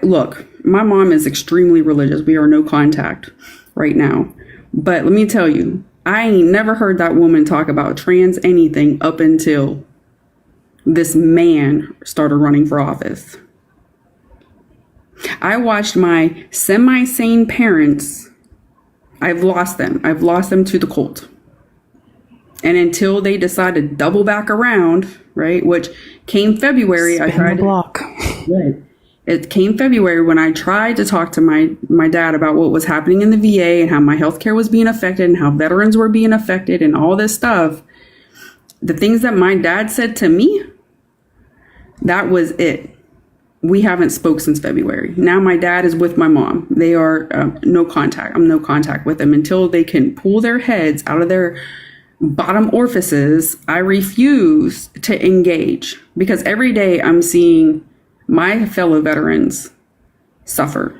look, my mom is extremely religious. We are no contact right now. But let me tell you, I ain't never heard that woman talk about trans anything up until this man started running for office. I watched my semi-sane parents. I've lost them. I've lost them to the cult. And until they decided to double back around, right, which came February, I tried the block. It came February when I tried to talk to my dad about what was happening in the VA and how my healthcare was being affected and how veterans were being affected and all this stuff. The things that my dad said to me, that was it. we haven't spoke since February. Now my dad is with my mom. They are no contact. I'm no contact with them until they can pull their heads out of their bottom orifices. I refuse to engage because every day I'm seeing my fellow veterans suffer.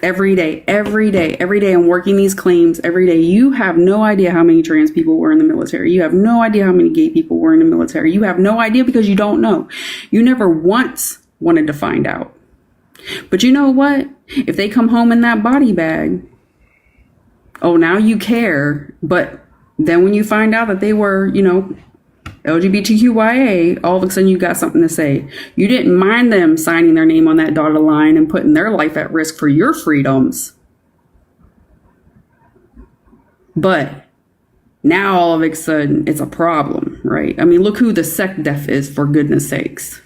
Every day I'm working these claims every day. You have no idea how many trans people were in the military. You have no idea how many gay people were in the military. You have no idea because you don't know. You never once wanted to find out. But you know what? If they come home in that body bag, oh, now you care. But then when you find out that they were, you know, LGBTQIA, all of a sudden you got something to say. You didn't mind them signing their name on that dotted line and putting their life at risk for your freedoms. But now all of a sudden it's a problem, right? I mean, look who the sec def is, for goodness sakes.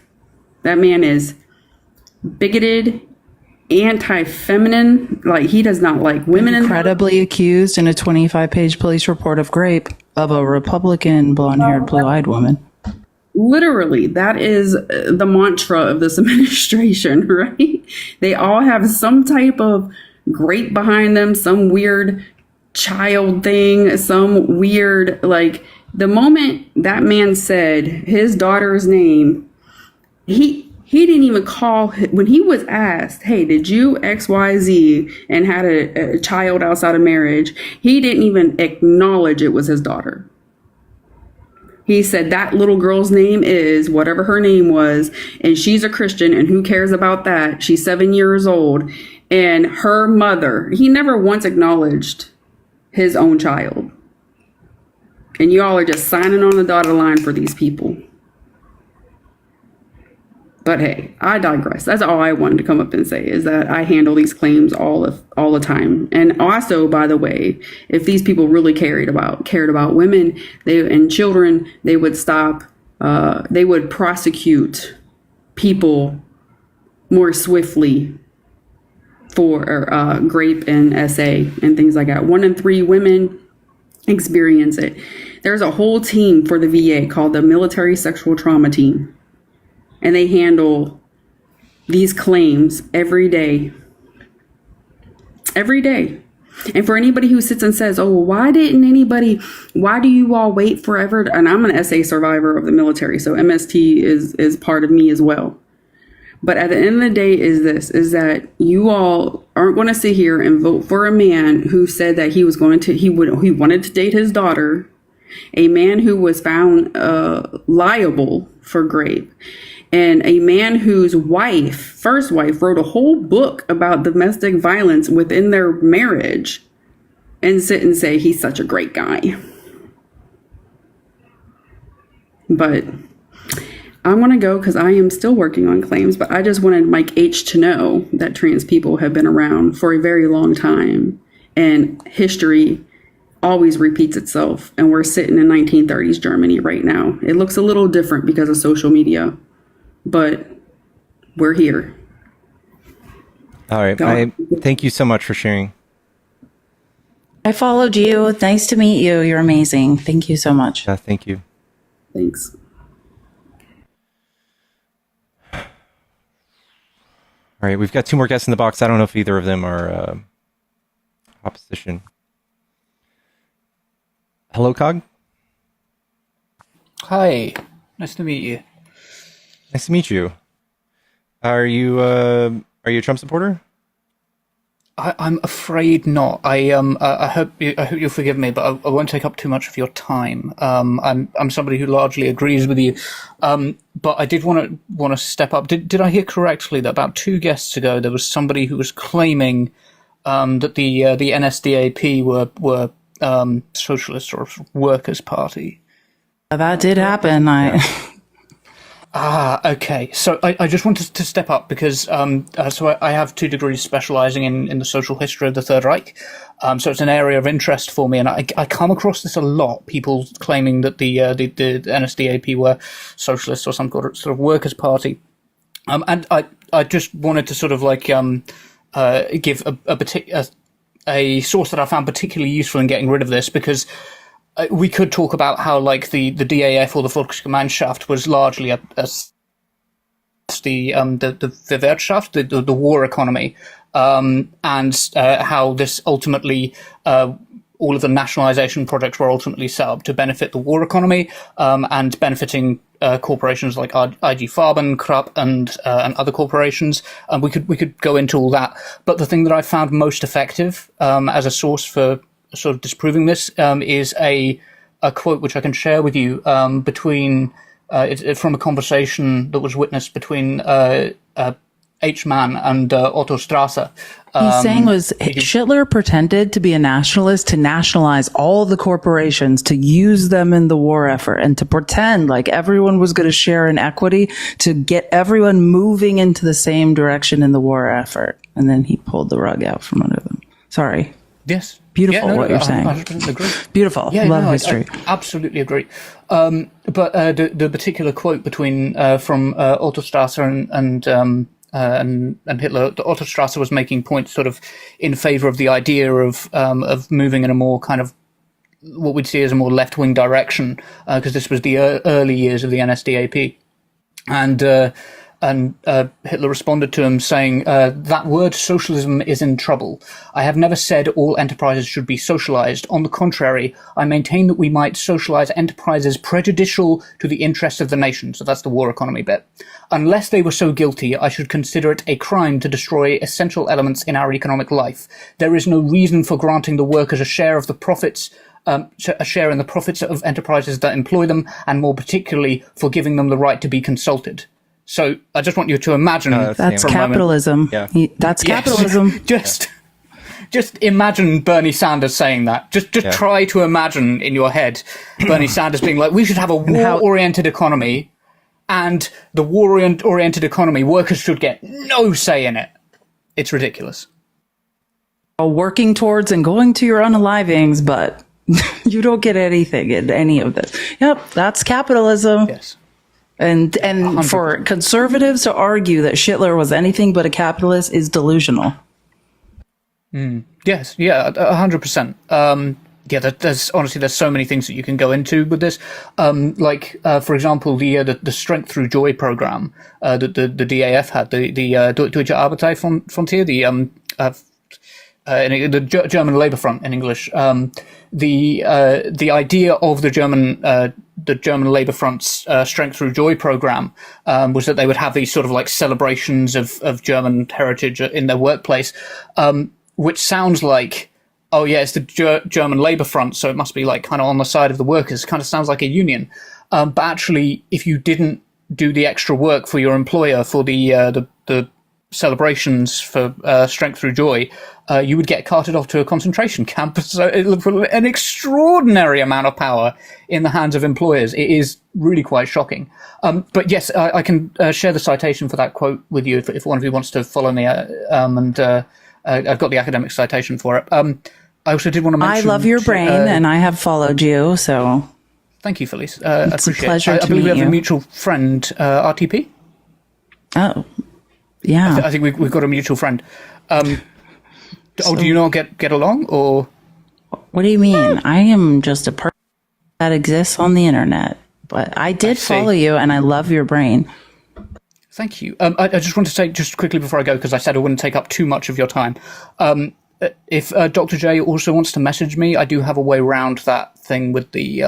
That man is bigoted, anti-feminine, like he does not like women. Incredibly accused in a 25-page police report of rape of a Republican blonde-haired, blue-eyed woman. Literally, that is the mantra of this administration, right? They all have some type of grape behind them, some weird child thing, some weird, like, the moment that man said his daughter's name, he didn't even call, when he was asked, hey, did you XYZ and had a child outside of marriage? He didn't even acknowledge it was his daughter. He said that little girl's name is whatever her name was, and she's a Christian, and who cares about that? She's 7 years old, and her mother, he never once acknowledged his own child. And y'all are just signing on the dotted line for these people. But hey, I digress. That's all I wanted to come up and say, is that I handle these claims all the time. And also, by the way, if these people really cared about women and children, they would stop. They would prosecute people more swiftly for rape and SA and things like that. 1 in 3 women experience it. There's a whole team for the VA called the Military Sexual Trauma Team. And they handle these claims every day. Every day. And for anybody who sits and says, oh, why do you all wait forever? And I'm an SA survivor of the military, so MST is part of me as well. But at the end of the day is that you all aren't going to sit here and vote for a man who said that he wanted to date his daughter, a man who was found liable for rape, and a man whose first wife, wrote a whole book about domestic violence within their marriage, and sit and say he's such a great guy. But I'm going to go because I am still working on claims, but I just wanted Mike H to know that trans people have been around for a very long time, and history always repeats itself. And we're sitting in 1930s Germany right now. It looks a little different because of social media, but we're here. All right. Thank you so much for sharing. I followed you. Nice to meet you. You're amazing. Thank you so much. Yeah, thank you. Thanks. All right. We've got 2 more guests in the box. I don't know if either of them are opposition. Hello, Cog. Hi. Nice to meet you. Nice to meet you. Are you a Trump supporter? I'm afraid not. I hope you'll forgive me, but I won't take up too much of your time. I'm somebody who largely agrees with you, but I did want to step up. Did I hear correctly that about 2 guests ago there was somebody who was claiming that the NSDAP were socialist or workers' party? That did happen. Okay. So I just wanted to step up because so I have 2 degrees specializing in the social history of the Third Reich. So it's an area of interest for me, and I come across this a lot. People claiming that the NSDAP were socialists or some sort of workers' party. And I just wanted to sort of like give a source that I found particularly useful in getting rid of this, because we could talk about how, like, the DAF or the Volksgemeinschaft was largely the Wirtschaft, the war economy, and how this ultimately all of the nationalization projects were ultimately set up to benefit the war economy and benefiting corporations like IG Farben, Krupp, and other corporations. And we could go into all that. But the thing that I found most effective as a source for sort of disproving this is a quote which I can share with you between it's from a conversation that was witnessed between H. Mann and Otto Strasser. He's saying was Hitler pretended to be a nationalist to nationalize all the corporations, to use them in the war effort, and to pretend like everyone was going to share in equity to get everyone moving into the same direction in the war effort. And then he pulled the rug out from under them. Sorry. Yes. Beautiful what you're saying. I agree. Beautiful. Yeah, Love history. I absolutely agree. But the particular quote between from Otto Strasser and Hitler, Otto Strasser was making points sort of in favor of the idea of moving in a more kind of what we'd see as a more left-wing direction, because this was the early years of the NSDAP. And Hitler responded to him saying, that word socialism is in trouble. I have never said all enterprises should be socialized. On the contrary, I maintain that we might socialize enterprises prejudicial to the interests of the nation. So that's the war economy bit. Unless they were so guilty, I should consider it a crime to destroy essential elements in our economic life. There is no reason for granting the workers a share of the profits a share in the profits of enterprises that employ them, and more particularly for giving them the right to be consulted. So I just want you to imagine that's capitalism. Yeah. That's capitalism. Just imagine Bernie Sanders saying that. Just try to imagine in your head Bernie Sanders being like, we should have a war-oriented economy, and the war-oriented economy, workers should get no say in it. It's ridiculous. Working towards and going to your unalivings, but you don't get anything in any of this. Yep, that's capitalism. Yes. And 100%. For conservatives to argue that Hitler was anything but a capitalist is delusional. Yes, yeah, 100%. There's so many things that you can go into with this. For example, the Strength Through Joy program that the DAF had, the Deutsche Arbeiterfrontier, the German Labour Front in English. The idea of the German Labour Front's Strength Through Joy program was that they would have these sort of like celebrations of German heritage in their workplace, which sounds like, oh yeah, it's the German Labour Front, so it must be like kind of on the side of the workers. Kind of sounds like a union, but actually, if you didn't do the extra work for your employer for the celebrations for Strength Through Joy, you would get carted off to a concentration camp. So it put an extraordinary amount of power in the hands of employers. It is really quite shocking. But yes, I can share the citation for that quote with you if one of you wants to follow me. I've got the academic citation for it. I also did want to mention... I love your brain, and I have followed you, so... Thank you, Felice. It's a pleasure to meet you. I believe we have a mutual friend, RTP. Oh, yeah. I think we've got a mutual friend. Do you not get along, or? What do you mean? I am just a person that exists on the internet, but I did follow you, and I love your brain. Thank you. I just want to say just quickly before I go, because I said I wouldn't take up too much of your time. If Dr. J also wants to message me, I do have a way around that thing with the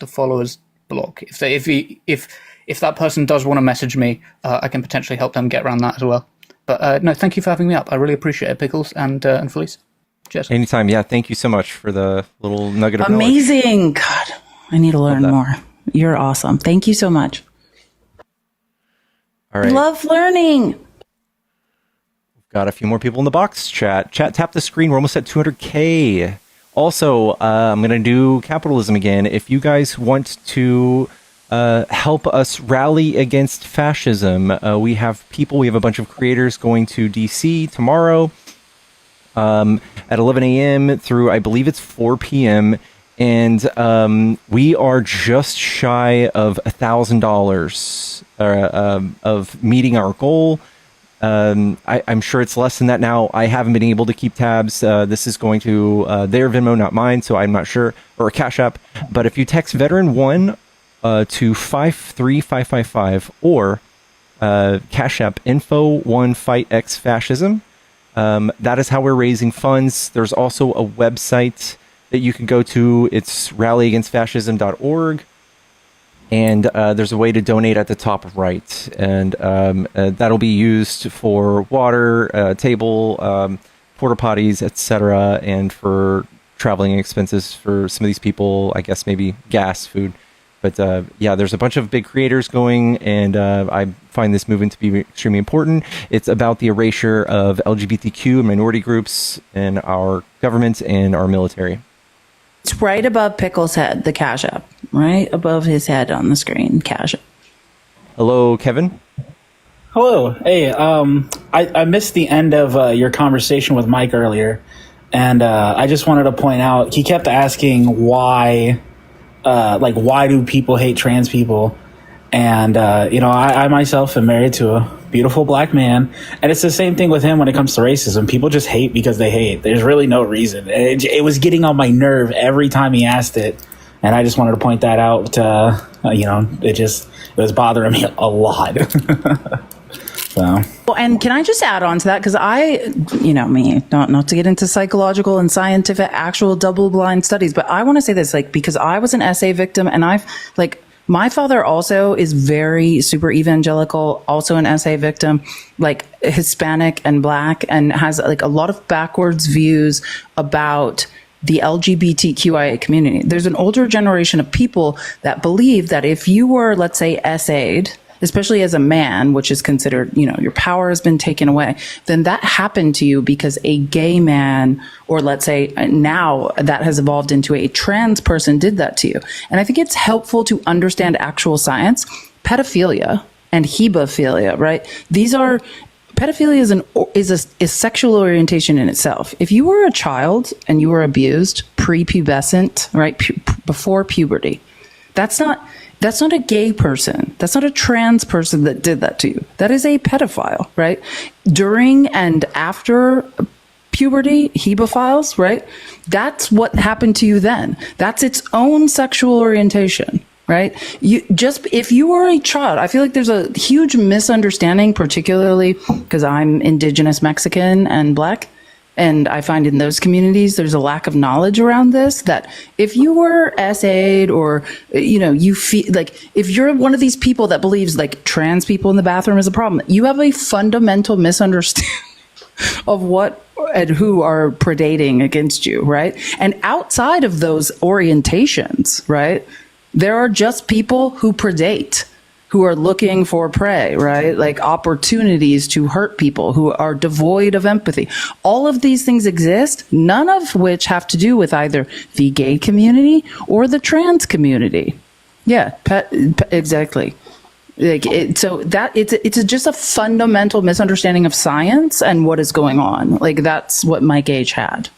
followers block. If that person does want to message me, I can potentially help them get around that as well. But no, thank you for having me up. I really appreciate it, Pickles and Felice. Cheers. Anytime. Yeah, thank you so much for the little nugget of knowledge. Amazing. God, I need to learn more. You're awesome. Thank you so much. All right. Love learning. We've got a few more people in the box chat. Chat, tap the screen. We're almost at 200K. Also, I'm going to do capitalism again. If you guys want to help us rally against fascism, we have a bunch of creators going to DC tomorrow at 11 a.m. through, I believe it's 4 p.m. And we are just shy of $1,000 of meeting our goal. I'm sure it's less than that now. I haven't been able to keep tabs. This is going to their Venmo, not mine, so I'm not sure, or a Cash App. But if you text Veteran1 to 53555 or Cash App info 1FightXFascism. That is how we're raising funds. There's also a website that you can go to. It's rallyagainstfascism.org. And there's a way to donate at the top right. And that'll be used for water, table, porta potties, etc. And for traveling expenses for some of these people, I guess maybe gas, food. But yeah, there's a bunch of big creators going, and I find this movement to be extremely important. It's about the erasure of LGBTQ and minority groups in our government and our military. It's right above Pickle's head, the Cash App. Right above his head on the screen, Cash App. Hello, Kevin. Hello. Hey, I missed the end of your conversation with Mike earlier, and I just wanted to point out, he kept asking why do people hate trans people? And, I myself am married to a beautiful black man. And it's the same thing with him when it comes to racism. People just hate because they hate. There's really no reason. It was getting on my nerve every time he asked it. And I just wanted to point that out. It was bothering me a lot. So. Well, and can I just add on to that? Because not to get into psychological and scientific actual double-blind studies, but I want to say this, because I was an SA victim, and my father also is very super evangelical, also an SA victim, Hispanic and black, and has a lot of backwards views about the LGBTQIA community. There's an older generation of people that believe that if you were, let's say, SA'd, especially as a man, which is considered, your power has been taken away, then that happened to you because a gay man, or let's say now that has evolved into a trans person, did that to you. And I think it's helpful to understand actual science. Pedophilia and hebephilia, right? Pedophilia is a sexual orientation in itself. If you were a child and you were abused prepubescent, right, before puberty, that's not a gay person. That's not a trans person that did that to you. That is a pedophile, right? During and after puberty, hebephiles, right? That's what happened to you then. That's its own sexual orientation, right? If you were a child, I feel like there's a huge misunderstanding, particularly because I'm indigenous Mexican and black. And I find in those communities, there's a lack of knowledge around this, that if you were SA'd or, you feel if you're one of these people that believes trans people in the bathroom is a problem, you have a fundamental misunderstanding of what and who are predating against you, right? And outside of those orientations, right, there are just people who predate, who are looking for prey, right? Opportunities to hurt people, who are devoid of empathy. All of these things exist, none of which have to do with either the gay community or the trans community. Yeah, exactly. It's just a fundamental misunderstanding of science and what is going on. That's what Mike H had.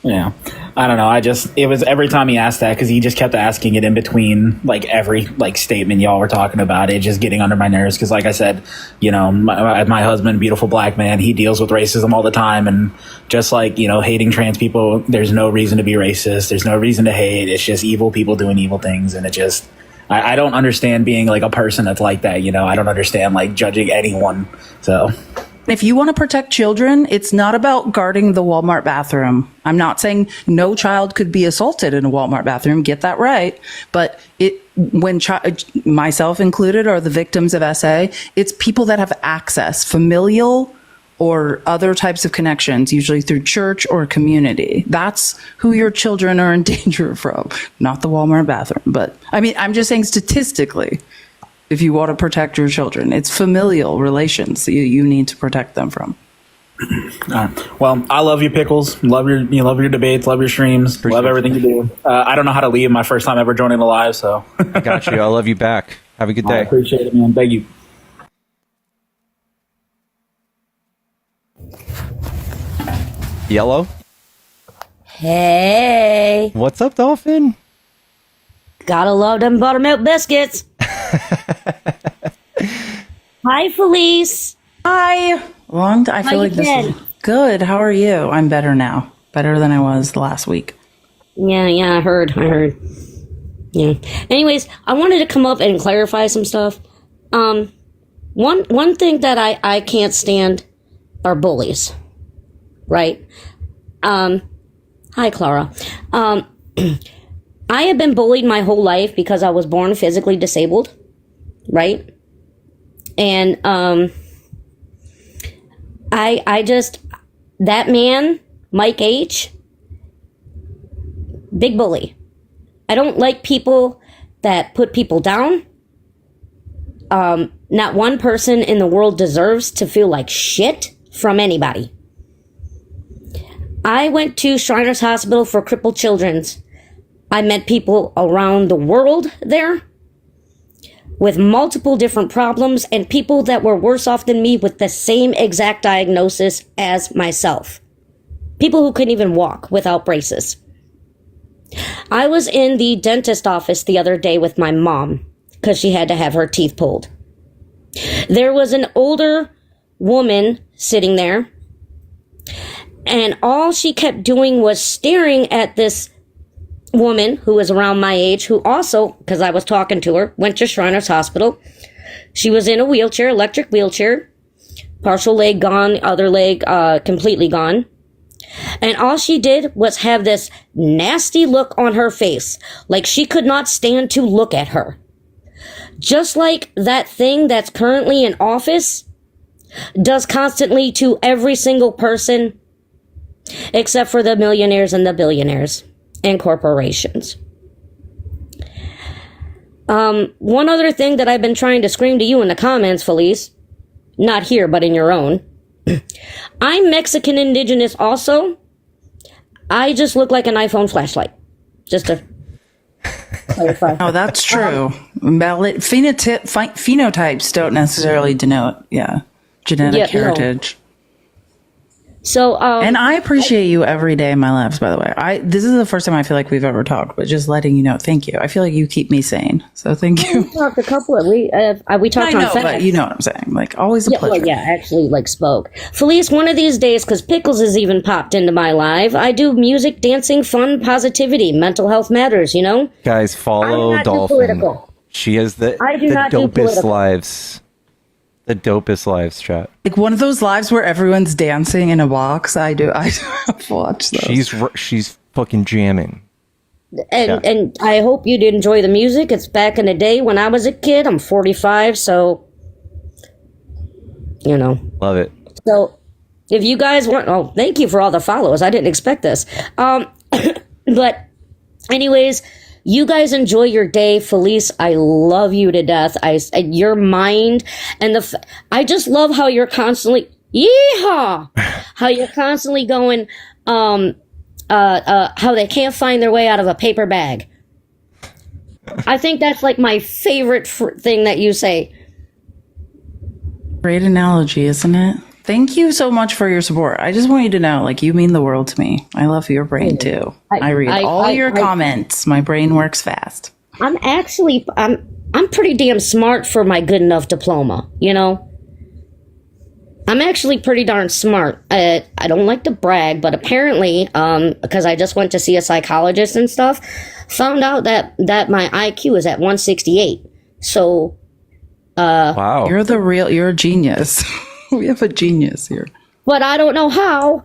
Yeah, I don't know. It was every time he asked that, because he just kept asking it in between every statement y'all were talking about, it just getting under my nerves. Because like I said, my husband, beautiful black man, he deals with racism all the time, and just hating trans people, there's no reason to be racist. There's no reason to hate. It's just evil people doing evil things, and I don't understand being a person that's like that. I don't understand judging anyone. So. If you want to protect children, it's not about guarding the Walmart bathroom. I'm not saying no child could be assaulted in a Walmart bathroom. Get that right. But myself included, are the victims of SA. It's people that have access, familial or other types of connections, usually through church or community. That's who your children are in danger from, not the Walmart bathroom. But I'm just saying statistically, if you want to protect your children, it's familial relations that you need to protect them from. All right. Well, I love you, Pickles. Love your debates. Love your streams. Love everything you do. I don't know how to leave. My first time ever joining the live, so. I got you. I love you back. Have a good day. I appreciate it, man. Thank you. Yellow. Hey. What's up, Dolphin? Gotta love them buttermilk biscuits. Hi, Felice. Hi. I feel like this is good. How are you? I'm better now. Better than I was last week. Yeah, I heard. Yeah. Anyways, I wanted to come up and clarify some stuff. one thing that I can't stand are bullies, right? Hi, Clara. I have been bullied my whole life because I was born physically disabled, right? And I just, that man, Mike H., big bully. I don't like people that put people down. Not one person in the world deserves to feel like shit from anybody. I went to Shriners Hospital for crippled children's. I met people around the world there with multiple different problems and people that were worse off than me with the same exact diagnosis as myself. People who couldn't even walk without braces. I was in the dentist office the other day with my mom because she had to have her teeth pulled. There was an older woman sitting there, and all she kept doing was staring at this woman who was around my age, who also, because I was talking to her, went to Shriners Hospital. She was in a wheelchair, electric wheelchair, partial leg gone, other leg completely gone. And all she did was have this nasty look on her face, like she could not stand to look at her. Just like that thing that's currently in office does constantly to every single person, except for the millionaires and the billionaires and corporations. One other thing that I've been trying to scream to you in the comments, Felice, not here, but in your own. I'm Mexican indigenous also. I just look like an iPhone flashlight. Just to clarify. Oh, that's true. Phenotypes don't necessarily denote, genetic heritage. No. So, and I appreciate you every day of my lives, by the way. This is the first time I feel like we've ever talked, but just letting you know, thank you. I feel like you keep me sane, so thank you. We talked a couple of, we talked on facts. But you know what I'm saying. Like, always a pleasure. Well, actually, spoke. Felice, one of these days, because Pickles has even popped into my live, I do music, dancing, fun, positivity, mental health matters, Guys, follow Dolphin. She has the dopest lives. The dopest lives, chat. Like one of those lives where everyone's dancing in a box. I watch those. She's fucking jamming. And I hope you did enjoy the music. It's back in the day when I was a kid. I'm 45, so love it. So if you guys want, thank you for all the follows. I didn't expect this. But anyways, you guys enjoy your day. Felice, I love you to death. Your mind and I just love how you're constantly, how you're constantly going, how they can't find their way out of a paper bag. I think that's like my favorite thing that you say. Great analogy, isn't it? Thank you so much for your support. I just want you to know, like, you mean the world to me. I love your brain too. I read all your comments. My brain works fast. I'm pretty damn smart for my good enough diploma, I'm actually pretty darn smart. I don't like to brag, but apparently, because I just went to see a psychologist and stuff, found out that my IQ is at 168. So, wow. You're a genius. We have a genius here. But I don't know how.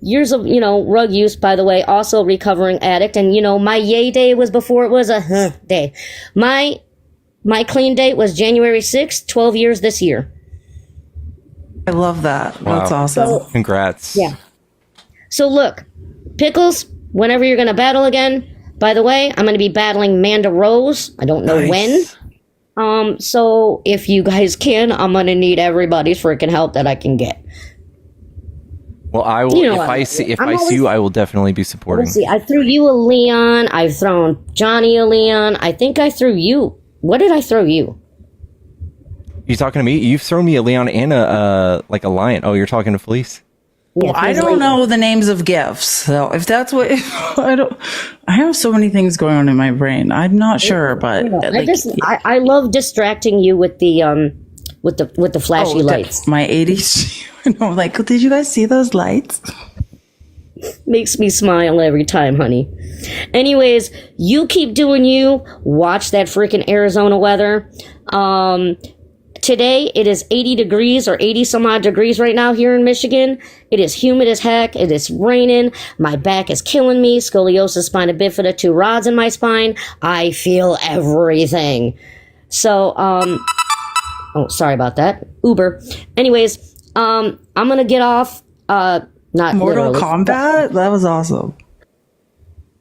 Years of, rug use, by the way, also recovering addict. And, my yay day was before it was a day. My clean date was January 6th, 12 years this year. I love that. Wow. That's awesome. So, congrats. Yeah. So look, Pickles, whenever you're going to battle again, by the way, I'm going to be battling Manda Rose. I don't know when. So if you guys can, I'm gonna need everybody's freaking help that I can get. Well, I will. If I see you, I will definitely be supporting. Let's see. I threw you a Leon. I've thrown Johnny a Leon. I think I threw you. What did I throw you? You talking to me? You've thrown me a Leon and a lion. Oh, you're talking to Felice? Yeah, I don't know the names of gifts, so if that's what I have so many things going on in my brain. I'm not sure, but I love distracting you with the flashy lights. My 80s. Like, did you guys see those lights? Makes me smile every time, honey. Anyways, you keep doing you. Watch that freaking Arizona weather. today it is 80 degrees or 80 some odd degrees right now here in Michigan. It is humid as heck. It is raining. My back is killing me. Scoliosis, spina bifida, 2 rods in my spine. I feel everything. So, oh, sorry about that. Uber. Anyways, I'm gonna get off, not Mortal literally. Kombat? That was awesome.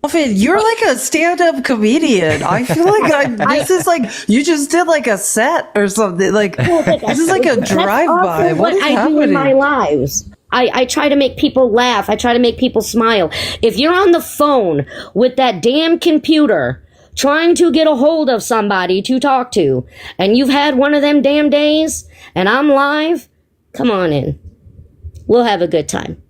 Muffin, you're like a stand-up comedian. I feel like this is like you just did like a set or something. Like this is like a drive-by. What is happening? Do in my lives. I try to make people laugh. I try to make people smile. If you're on the phone with that damn computer trying to get a hold of somebody to talk to, and you've had one of them damn days, and I'm live, come on in. We'll have a good time.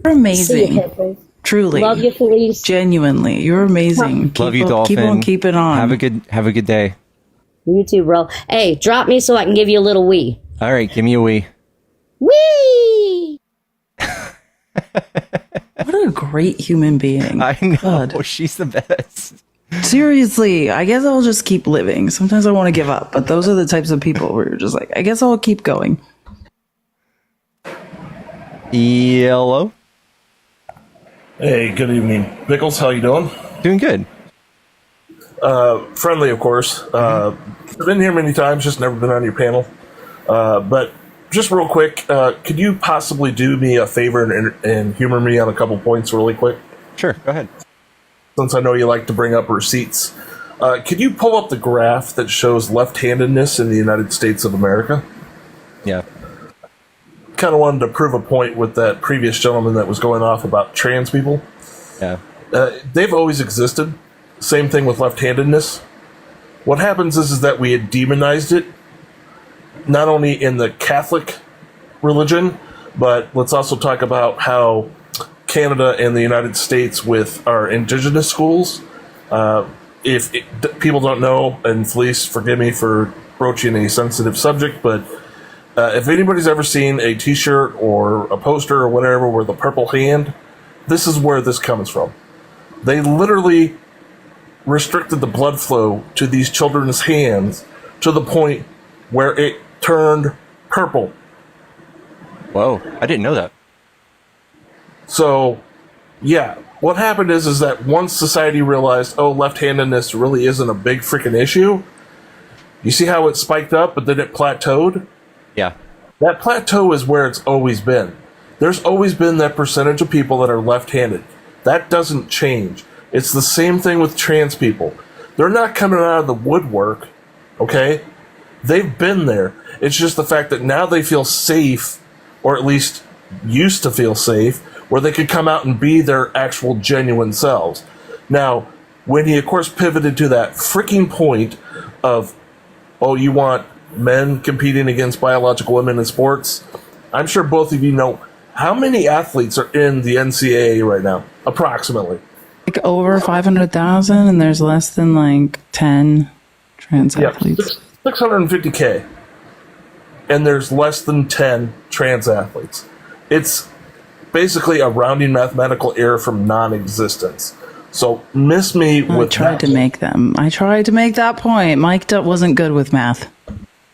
You're amazing. See you, Pepe. Truly. Love you, Felice. Genuinely. You're amazing. Love you, Dolphin. Keep on keeping on. Have a good day. You too, bro. Hey, drop me so I can give you a little wee. All right, give me a wee. Wee! What a great human being. I know. God. She's the best. Seriously, I guess I'll just keep living. Sometimes I want to give up, but those are the types of people where you're just like, I guess I'll keep going. Hello. Hey, good evening. Pickles, how you doing? Doing good. Friendly, of course. I've been here many times, just never been on your panel. But just real quick, could you possibly do me a favor and humor me on a couple points really quick? Sure, go ahead. Since I know you like to bring up receipts. Could you pull up the graph that shows left-handedness in the United States of America? Yeah. Kind of wanted to prove a point with that previous gentleman that was going off about trans people. Yeah. They've always existed. Same thing with left-handedness. What happens is that we had demonized it, not only in the Catholic religion, but let's also talk about how Canada and the United States with our indigenous schools. People don't know, and Felice, forgive me for broaching a sensitive subject, but if anybody's ever seen a t-shirt or a poster or whatever with a purple hand, this is where this comes from. They literally restricted the blood flow to these children's hands to the point where it turned purple. Whoa, I didn't know that. So, yeah, what happened is that once society realized, oh, left-handedness really isn't a big freaking issue, you see how it spiked up, but then it plateaued? Yeah. That plateau is where it's always been. There's always been that percentage of people that are left-handed. That doesn't change. It's the same thing with trans people. They're not coming out of the woodwork, okay? They've been there. It's just the fact that now they feel safe, or at least used to feel safe, where they could come out and be their actual genuine selves. Now, when he, of course, pivoted to that freaking point of, oh, you want men competing against biological women in sports, I'm sure both of you know how many athletes are in the NCAA right now, approximately. Like over 500,000, and there's less than like 10 trans athletes. 650K. And there's less than 10 trans athletes. It's basically a rounding mathematical error from non-existence. So miss me with I tried to make that point. Mike wasn't good with math.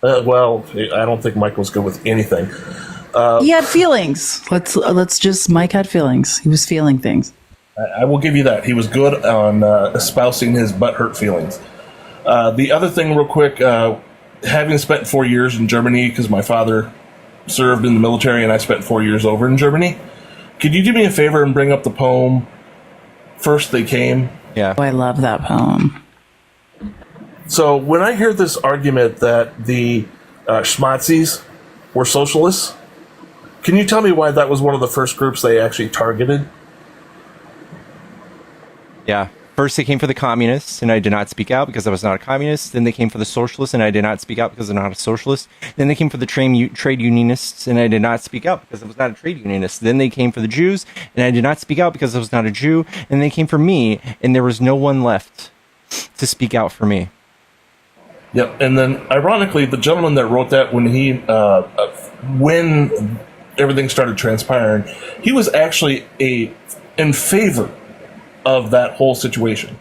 Well, I don't think Mike was good with anything. He had feelings. Mike had feelings. He was feeling things. I will give you that. He was good on espousing his butthurt feelings. The other thing, real quick, having spent 4 years in Germany, because my father served in the military and I spent 4 years over in Germany, could you do me a favor and bring up the poem First They Came? Yeah. Oh, I love that poem. So when I hear this argument that the schmazzies were socialists, can you tell me why that was one of the first groups they actually targeted? Yeah. First, they came for the communists, and I did not speak out because I was not a communist. Then they came for the socialists, and I did not speak out because I'm not a socialist. Then they came for the trade unionists, and I did not speak out because I was not a trade unionist. Then they came for the Jews, and I did not speak out because I was not a Jew. And they came for me, and there was no one left to speak out for me. Yep, and then ironically, the gentleman that wrote that when everything started transpiring, he was actually in favor of that whole situation,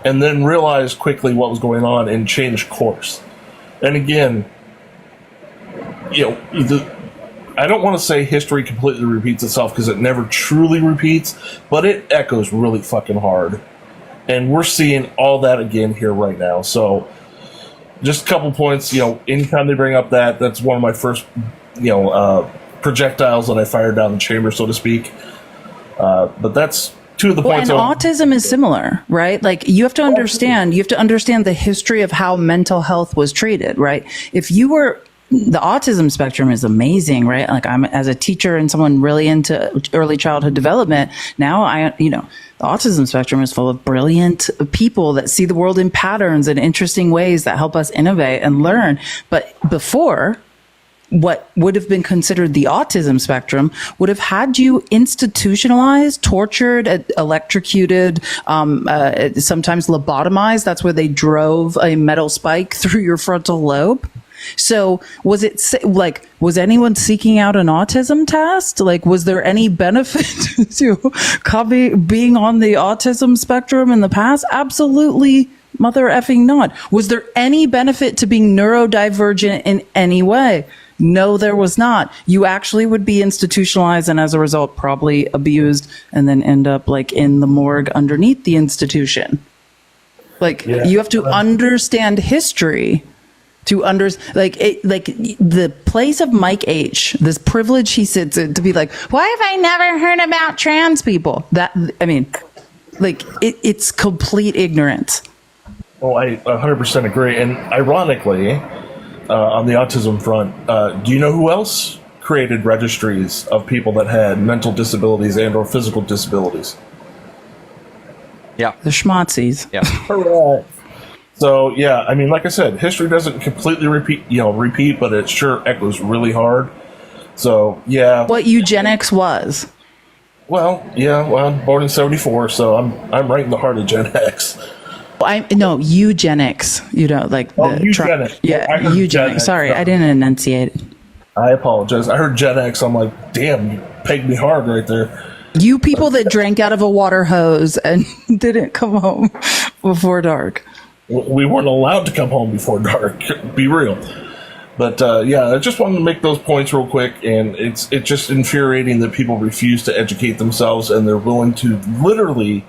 and then realized quickly what was going on and changed course. And again, I don't want to say history completely repeats itself because it never truly repeats, but it echoes really fucking hard. And we're seeing all that again here right now. So just a couple points, anytime they bring up that's one of my first, projectiles that I fired down the chamber, so to speak. But that's two of the points. And autism is similar, right? Like you have to understand the history of how mental health was treated, right? The autism spectrum is amazing, right? Like I'm as a teacher and someone really into early childhood development. Now the autism spectrum is full of brilliant people that see the world in patterns and interesting ways that help us innovate and learn. But before, what would have been considered the autism spectrum would have had you institutionalized, tortured, electrocuted, sometimes lobotomized. That's where they drove a metal spike through your frontal lobe. So was anyone seeking out an autism test? Like, was there any benefit to being on the autism spectrum in the past? Absolutely mother effing not. Was there any benefit to being neurodivergent in any way? No, there was not. You actually would be institutionalized and as a result probably abused and then end up like in the morgue underneath the institution. You have to understand history to the place of Mike H, this privilege he sits in to be like, why have I never heard about trans people? It's complete ignorance. Well, I 100% agree. And ironically, on the autism front, do you know who else created registries of people that had mental disabilities and or physical disabilities? Yeah. The schmazzies. Yeah. Correct. So, yeah, I mean, like I said, history doesn't completely repeat, but it sure echoes really hard. So, yeah. What eugenics was. Well, I'm born in 74, so I'm right in the heart of Gen X. No, eugenics. Eugenics. Eugenics. Sorry, I didn't enunciate it. I apologize. I heard Gen X. I'm like, damn, you pegged me hard right there. You people that drank out of a water hose and didn't come home before dark. We weren't allowed to come home before dark. Be real. But I just wanted to make those points real quick, and it's just infuriating that people refuse to educate themselves and they're willing to literally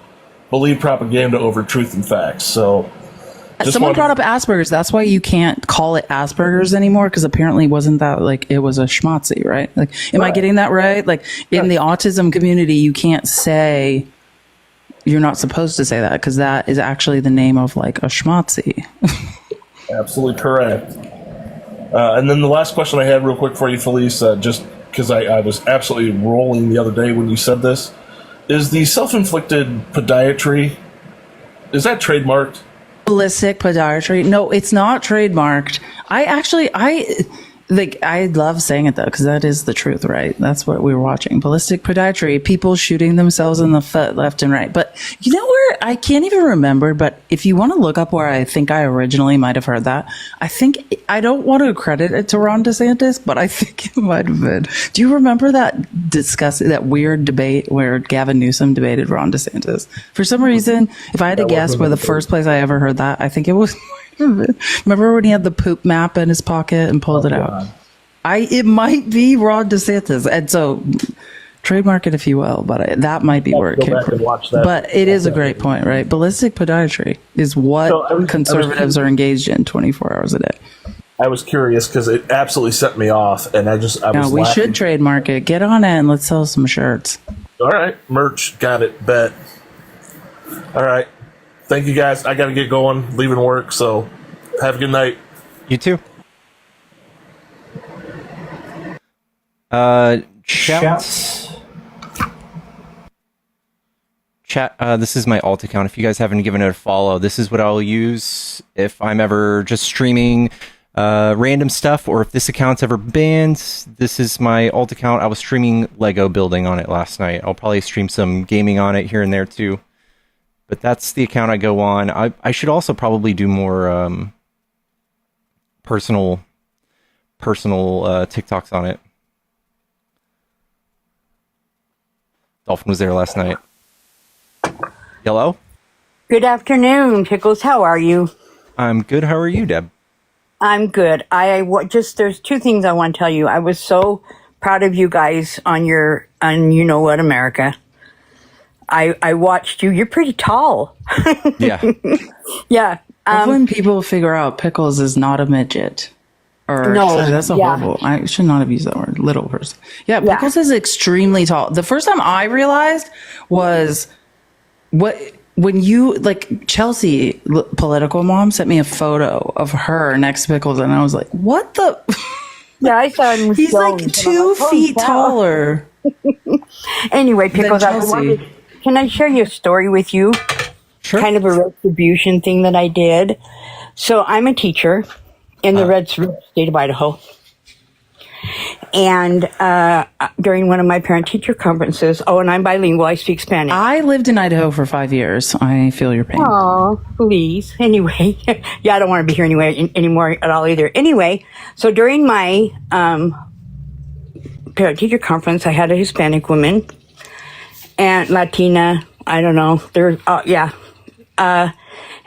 believe propaganda over truth and facts. So, someone brought up Asperger's. That's why you can't call it Asperger's anymore, because apparently wasn't that it was a schmatzi, right? Am I getting that right? In the autism community, you can't say. You're not supposed to say that because that is actually the name of a schmatzi. Absolutely correct. And then the last question I had real quick for you, Felice, just because I was absolutely rolling the other day when you said this, is the self-inflicted podiatry, is that trademarked? Ballistic podiatry? No, it's not trademarked. I love saying it though, because that is the truth, right? That's what we were watching. Ballistic podiatry, people shooting themselves in the foot left and right. But you know where I can't even remember, but if you want to look up where I think I originally might have heard that, I don't want to credit it to Ron DeSantis, but I think it might have been. Do you remember that weird debate where Gavin Newsom debated Ron DeSantis? For some reason, if I had to guess where the first place I ever heard that, I think it was. Remember when he had the poop map in his pocket and pulled it out? It might be Ron DeSantis, and so trademark it if you will, but that might be where it came from. But it is a great point, right? Ballistic podiatry is what conservatives are engaged in 24 hours a day. I was curious because it absolutely set me off, and we should trademark it. Get on it and let's sell some shirts. All right, merch, got it, bet. All right. Thank you, guys. I got to get going, leaving work, so have a good night. You too. Chat. This is my alt account. If you guys haven't given it a follow, this is what I'll use if I'm ever just streaming random stuff, or if this account's ever banned. This is my alt account. I was streaming Lego building on it last night. I'll probably stream some gaming on it here and there too. But that's the account I go on. I should also probably do more personal TikToks on it. Dolphin was there last night. Hello? Good afternoon, Pickles. How are you? I'm good. How are you, Deb? I'm good. There's two things I want to tell you. I was so proud of you guys on You Know What America. I watched you. You're pretty tall. Yeah. Yeah. When people figure out Pickles is not a midget. Or No, sorry, that's a yeah. horrible. I should not have used that word. Little person. Yeah, Pickles is extremely tall. The first time I realized was when you Chelsea, political mom, sent me a photo of her next to Pickles, and I was like, "What the?" Yeah, I saw him. He's like 2 feet taller. Anyway, Pickles, can I share you a story with you? Sure. Kind of a retribution thing that I did. So I'm a teacher in the red state of Idaho. And during one of my parent-teacher conferences, and I'm bilingual, I speak Spanish. I lived in Idaho for 5 years. I feel your pain. Oh, please. Anyway, yeah, I don't want to be here anymore at all either. Anyway, so during my parent-teacher conference, I had a Hispanic woman and Latina, I don't know,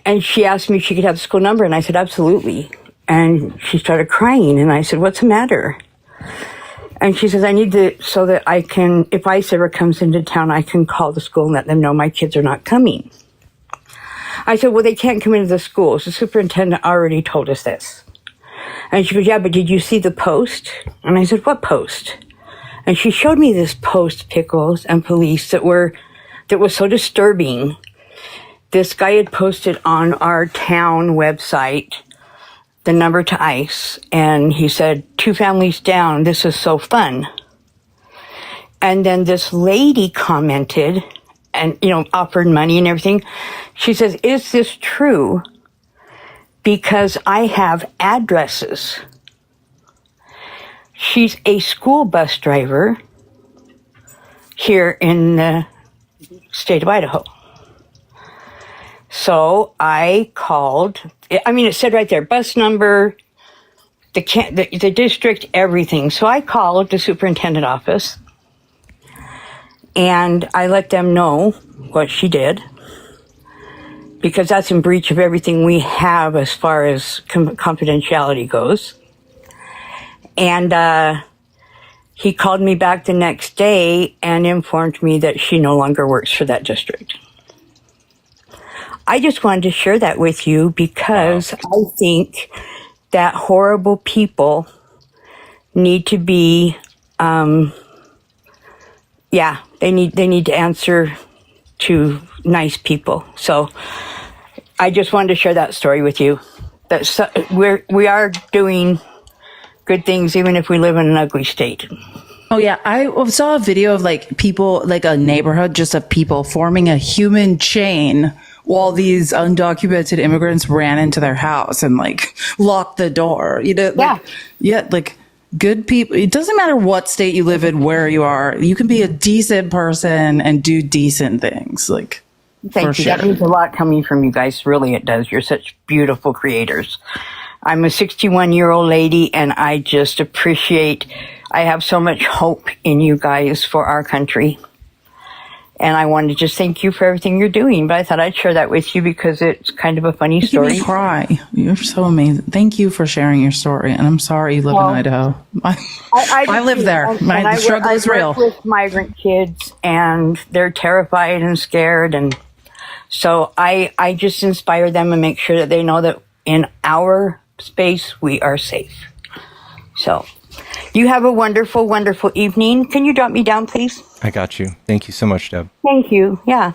and she asked me if she could have the school number, and I said, absolutely. And she started crying, and I said, what's the matter? And she says, I need to, so that I can, if ICE ever comes into town, I can call the school and let them know my kids are not coming. I said, well, they can't come into the schools. The superintendent already told us this. And she goes, yeah, but did you see the post? And I said, what post? And she showed me this post, Pickles and police, that was so disturbing. This guy had posted on our town website the number to ICE, and he said, 2 families down, this is so fun. And then this lady commented and, offered money and everything. She says, is this true? Because I have addresses. She's a school bus driver here in the state of Idaho. So I called, it said right there, bus number, the district, everything. So I called the superintendent office and I let them know what she did, because that's in breach of everything we have as far as confidentiality goes. And he called me back the next day and informed me that she no longer works for that district. I just wanted to share that with you because I think that horrible people need to be, they need to answer to nice people. So I just wanted to share that story with you. We are doing good things even if we live in an ugly state. Oh yeah, I saw a video of people, a neighborhood just of people forming a human chain while these undocumented immigrants ran into their house and locked the door. Good people. It doesn't matter what state you live in, where you are. You can be a decent person and do decent things. Thank you. Sure. That means a lot coming from you guys. Really, it does. You're such beautiful creators. I'm a 61-year-old lady, and I just appreciate. I have so much hope in you guys for our country. And I wanted to just thank you for everything you're doing. But I thought I'd share that with you because it's kind of a funny story. You cry. You're so amazing. Thank you for sharing your story. And I'm sorry you live in Idaho. I live there. The struggle is real. I work with migrant kids, and they're terrified and scared. And so I just inspire them and make sure that they know that in our space, we are safe. So you have a wonderful, wonderful evening. Can you drop me down, please? I got you. Thank you so much, Deb. Thank you. Yeah.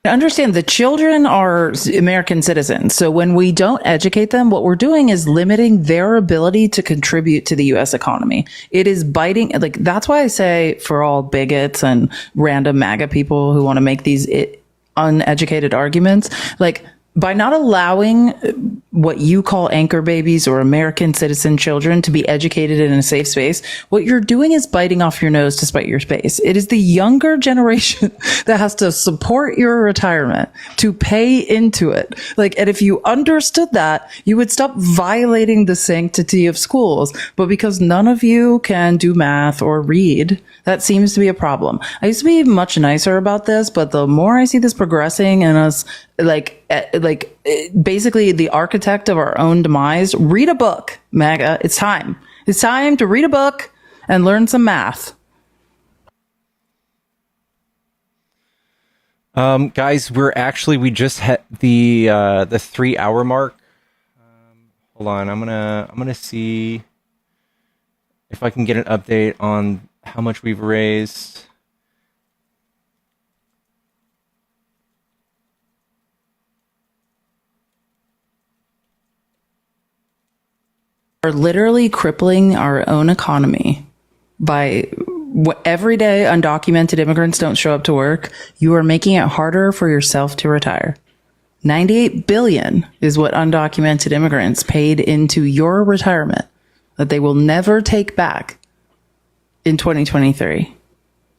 I understand the children are American citizens. So when we don't educate them, what we're doing is limiting their ability to contribute to the U.S. economy. It is biting. That's why I say for all bigots and random MAGA people who want to make these uneducated arguments, by not allowing what you call anchor babies or American citizen children to be educated in a safe space, what you're doing is biting off your nose to spite your face. It is the younger generation that has to support your retirement, to pay into it. And if you understood that, you would stop violating the sanctity of schools. But because none of you can do math or read, that seems to be a problem. I used to be much nicer about this, but the more I see this progressing and us basically the architect of our own demise. Read a book, MAGA. It's time. It's time to read a book and learn some math. Guys, we just hit the 3 hour mark. Hold on, I'm gonna see if I can get an update on how much we've raised. Are literally crippling our own economy by every day undocumented immigrants don't show up to work. You are making it harder for yourself to retire. 98 billion is what undocumented immigrants paid into your retirement that they will never take back in 2023.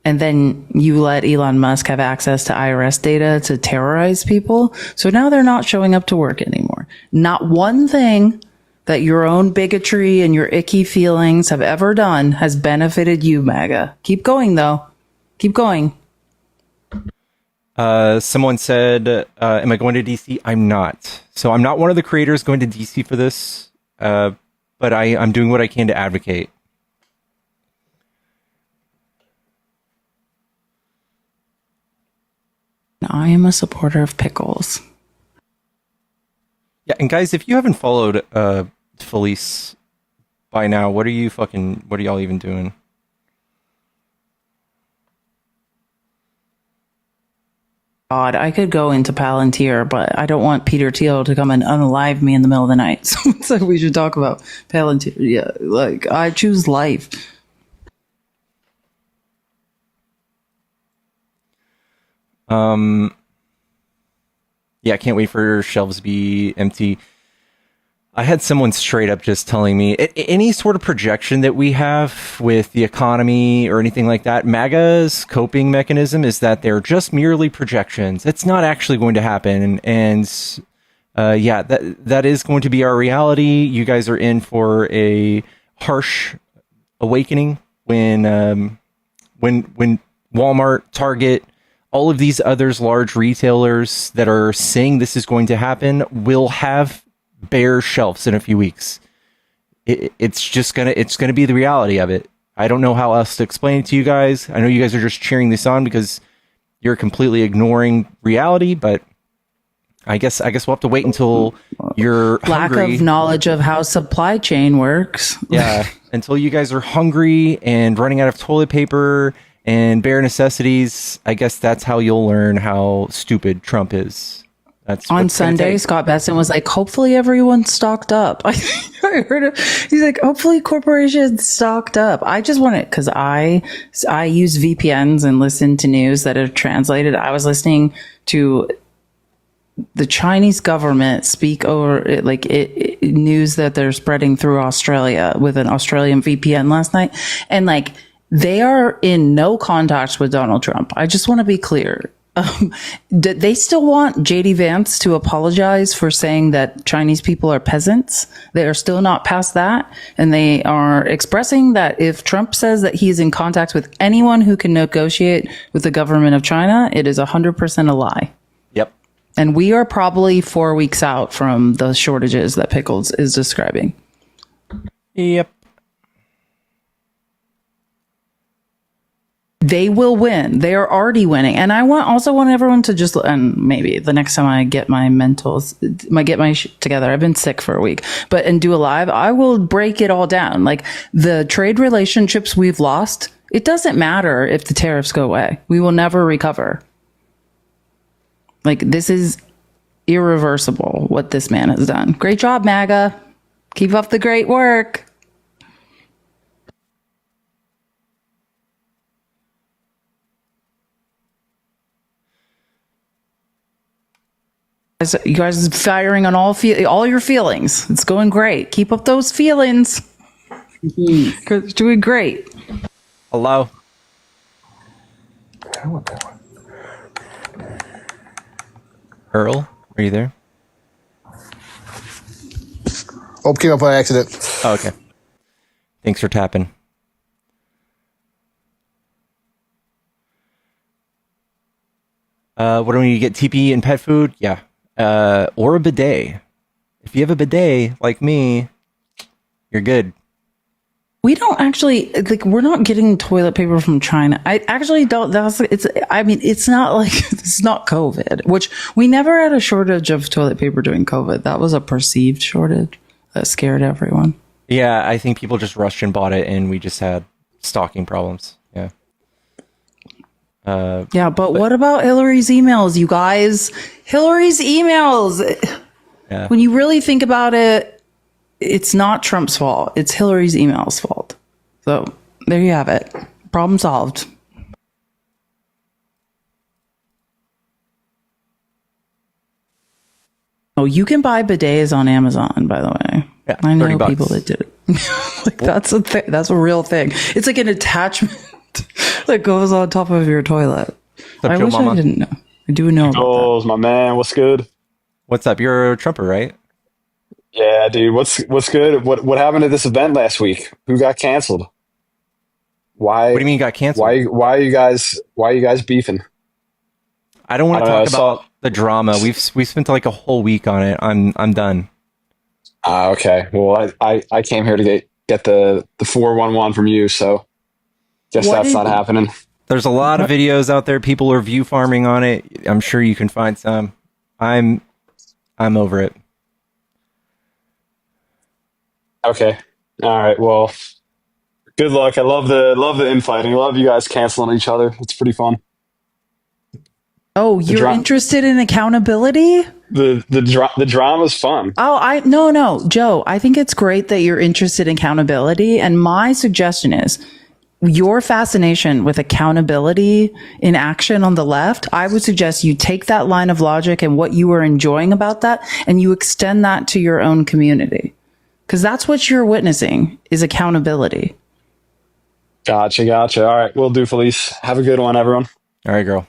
And then you let Elon Musk have access to IRS data to terrorize people. So now they're not showing up to work anymore. Not one thing that your own bigotry and your icky feelings have ever done has benefited you, MAGA. Keep going, though. Keep going. Someone said, am I going to DC? I'm not. So I'm not one of the creators going to DC for this, but I'm doing what I can to advocate. I am a supporter of pickles. Yeah, and guys, if you haven't followed Felice by now, what are y'all even doing? God, I could go into Palantir, but I don't want Peter Thiel to come and unalive me in the middle of the night. So we should talk about Palantir. Yeah, like, I choose life. Yeah, I can't wait for shelves to be empty. I had someone straight up just telling me any sort of projection that we have with the economy or anything like that, MAGA's coping mechanism is that they're just merely projections. It's not actually going to happen. And yeah, that is going to be our reality. You guys are in for a harsh awakening when Walmart, Target, all of these others large retailers that are saying this is going to happen will have bare shelves in a few weeks. It's gonna be the reality of it. I don't know how else to explain it to you guys. I know you guys are just cheering this on because you're completely ignoring reality, but I guess we'll have to wait until you're lack hungry. of knowledge of how supply chain works. Yeah, until you guys are hungry and running out of toilet paper and bare necessities. I guess that's how you'll learn how stupid Trump is. That's on Sunday, Scott Besson was like, hopefully everyone's stocked up. I heard it. He's like, hopefully corporations stocked up. I just want it because I use VPNs and listen to news that are translated. I was listening to the Chinese government speak over news that they're spreading through Australia with an Australian VPN last night. And like, they are in no contact with Donald Trump. I just want to be clear. They still want JD Vance to apologize for saying that Chinese people are peasants. They are still not past that. And they are expressing that if Trump says that he is in contact with anyone who can negotiate with the government of China, it is 100% a lie. Yep. And we are probably 4 weeks out from the shortages that Pickles is describing. Yep. They will win. They are already winning. And I also want everyone to just, and maybe the next time I get my shit together, I've been sick for a week, and do a live, I will break it all down. Like the trade relationships we've lost, it doesn't matter if the tariffs go away. We will never recover. Like this is irreversible what this man has done. Great job, MAGA. Keep up the great work. You guys are firing on all your feelings. It's going great. Keep up those feelings. It's doing great. Hello. Earl, are you there? Oh, came up by accident. Oh, okay. Thanks for tapping. What do we need to get? TP and pet food? Yeah, or a bidet. If you have a bidet like me, you're good. We don't actually, like, we're not getting toilet paper from China. I actually don't. It's not like, it's not COVID, which we never had a shortage of toilet paper during COVID. That was a perceived shortage that scared everyone. Yeah, I think people just rushed and bought it, and we just had stocking problems. Yeah. But what about Hillary's emails, you guys? Hillary's emails. Yeah. When you really think about it, it's not Trump's fault. It's Hillary's emails' fault. So there you have it. Problem solved. Oh, you can buy bidets on Amazon, by the way. Yeah, I know $30. people that did it. Like, that's a thing. That's a real thing. It's like an attachment that goes on top of your toilet. Up, I Joe wish Mama? I didn't know. I do know about my man. What's good? What's up? You're a Trumper, right? Yeah, dude. What's good? What happened at this event last week? Who got canceled? Why? What do you mean got canceled? Why are you guys beefing? I don't want to I talk about the drama. We've spent like a whole week on it. I'm done. Okay. Well, I came here to get the 411 from you, so guess that's not happening. There's a lot of videos out there. People are view farming on it. I'm sure you can find some. I'm over it. Okay. All right. Well, good luck. I love the infighting. I love you guys canceling each other. It's pretty fun. Oh, you're interested in accountability? The drama's fun. Oh, no, Joe, I think it's great that you're interested in accountability. And my suggestion is your fascination with accountability in action on the left. I would suggest you take that line of logic and what you are enjoying about that, and you extend that to your own community. Because that's what you're witnessing is accountability. Gotcha. All right. Will do, Felice. Have a good one, everyone. All right, girl.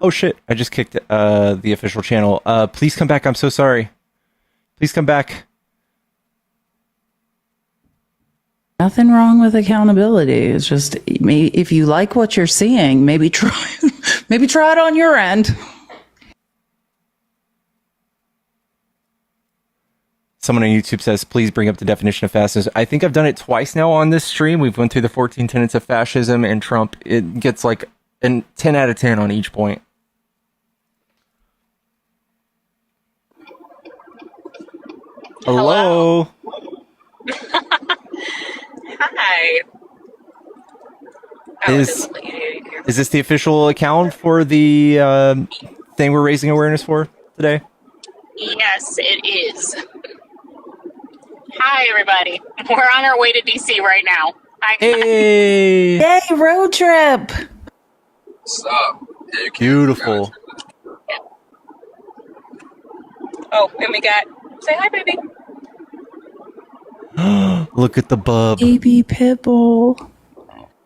Oh shit! I just kicked the official channel. Please come back. I'm so sorry. Please come back. Nothing wrong with accountability. It's just if you like what you're seeing, maybe try it on your end. Someone on YouTube says, please bring up the definition of fascism. I think I've done it twice now on this stream. We've went through the 14 tenets of fascism, and Trump, it gets like a 10 out of 10 on each point. Hello. Hi. Is this the official account for the thing we're raising awareness for today? Yes, it is. Hi, everybody. We're on our way to DC right now. Hey! Yay, road trip! What's up? Beautiful. Oh, and we got... Say hi, baby. Look at the bub. Baby Pitbull.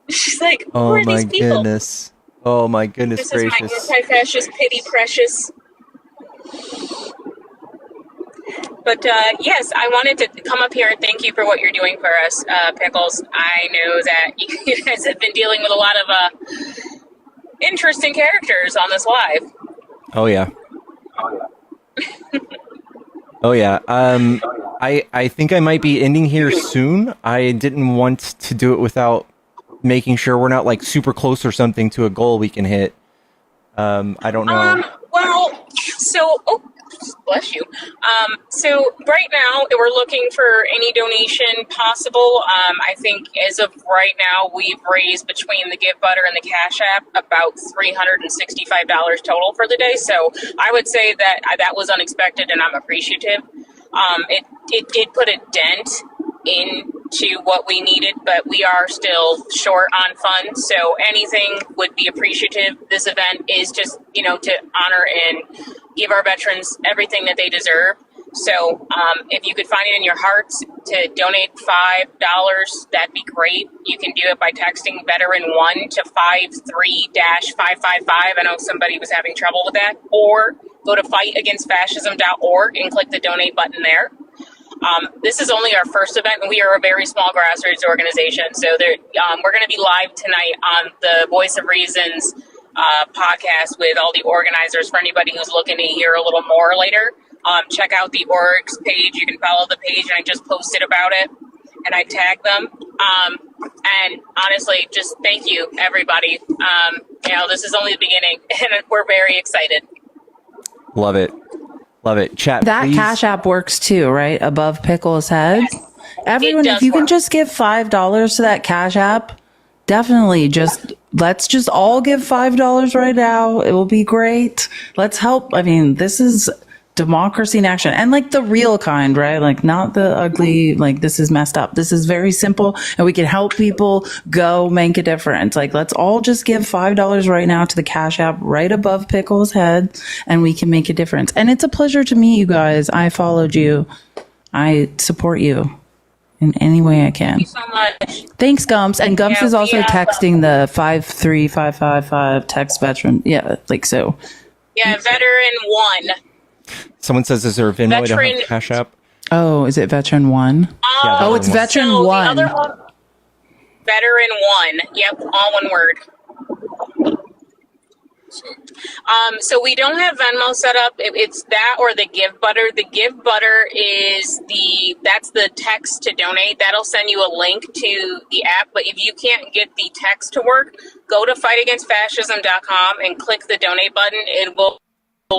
She's like, who Oh are my these people? goodness. Oh my goodness This gracious. is my anti-fascist pity precious. But yes, I wanted to come up here and thank you for what you're doing for us, Pickles. I know that you guys have been dealing with a lot of interesting characters on this live. Oh yeah. Oh yeah. I think I might be ending here soon. I didn't want to do it without making sure we're not like super close or something to a goal we can hit. I don't know. Well, so bless you. So right now we're looking for any donation possible. I think as of right now we've raised between the Give Butter and the Cash App about $365 total for the day. So I would say that was unexpected, and I'm appreciative. It did put a dent into what we needed, but we are still short on funds, so anything would be appreciative. This event is just, to honor and give our veterans everything that they deserve. So if you could find it in your hearts to donate $5, that'd be great. You can do it by texting veteran1 to 53-555. I know somebody was having trouble with that. Or go to fightagainstfascism.org and click the donate button there. This is only our first event, and we are a very small grassroots organization. So we're going to be live tonight on the Voice of Reason's podcast with all the organizers for anybody who's looking to hear a little more later. Check out the orgs page. You can follow the page, and I just posted about it, and I tagged them. And honestly, just thank you, everybody. This is only the beginning, and we're very excited. Love it. Love it. Chat, that please. Cash App works too, right? Above Pickles' head. Yes, everyone, if you can just give $5 to that Cash App, definitely let's just all give $5 right now. It will be great. Let's help. I mean, this is democracy in action, and like the real kind, right? Like not the ugly, like this is messed up. This is very simple, and we can help people go make a difference. Like let's all just give $5 right now to the Cash App right above Pickles' head, and we can make a difference. And it's a pleasure to meet you guys. I followed you. I support you in any way I can. Thank you so much. Thanks, Gumps. And Gumps is also texting the 53555 text veteran. Yeah, like so. Yeah, veteran 1. Someone says, is there a Venmo? I don't Veteran- have Cash App. Oh, is it veteran 1? Yeah, it's veteran so 1. The other one, veteran 1. Yep, all one word. So we don't have Venmo set up. It's that or the Give Butter. The Give Butter is that's the text to donate. That'll send you a link to the app. But if you can't get the text to work, go to fightagainstfascism.com and click the donate button. It will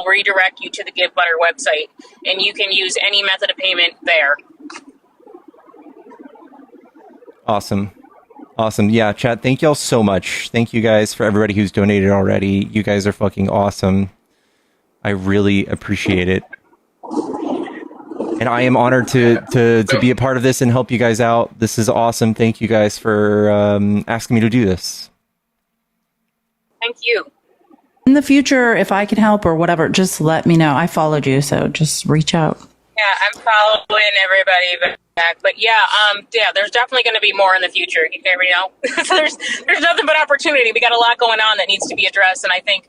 redirect you to the Give Butter website, and you can use any method of payment there. Awesome. Yeah, chat, thank y'all so much. Thank you guys for everybody who's donated already. You guys are fucking awesome. I really appreciate it. And I am honored to be a part of this and help you guys out. This is awesome. Thank you guys for asking me to do this. Thank you. In the future, if I can help or whatever, just let me know. I followed you, so just reach out. Yeah, I'm following everybody back, but there's definitely going to be more in the future. You know, there's nothing but opportunity. We got a lot going on that needs to be addressed, and I think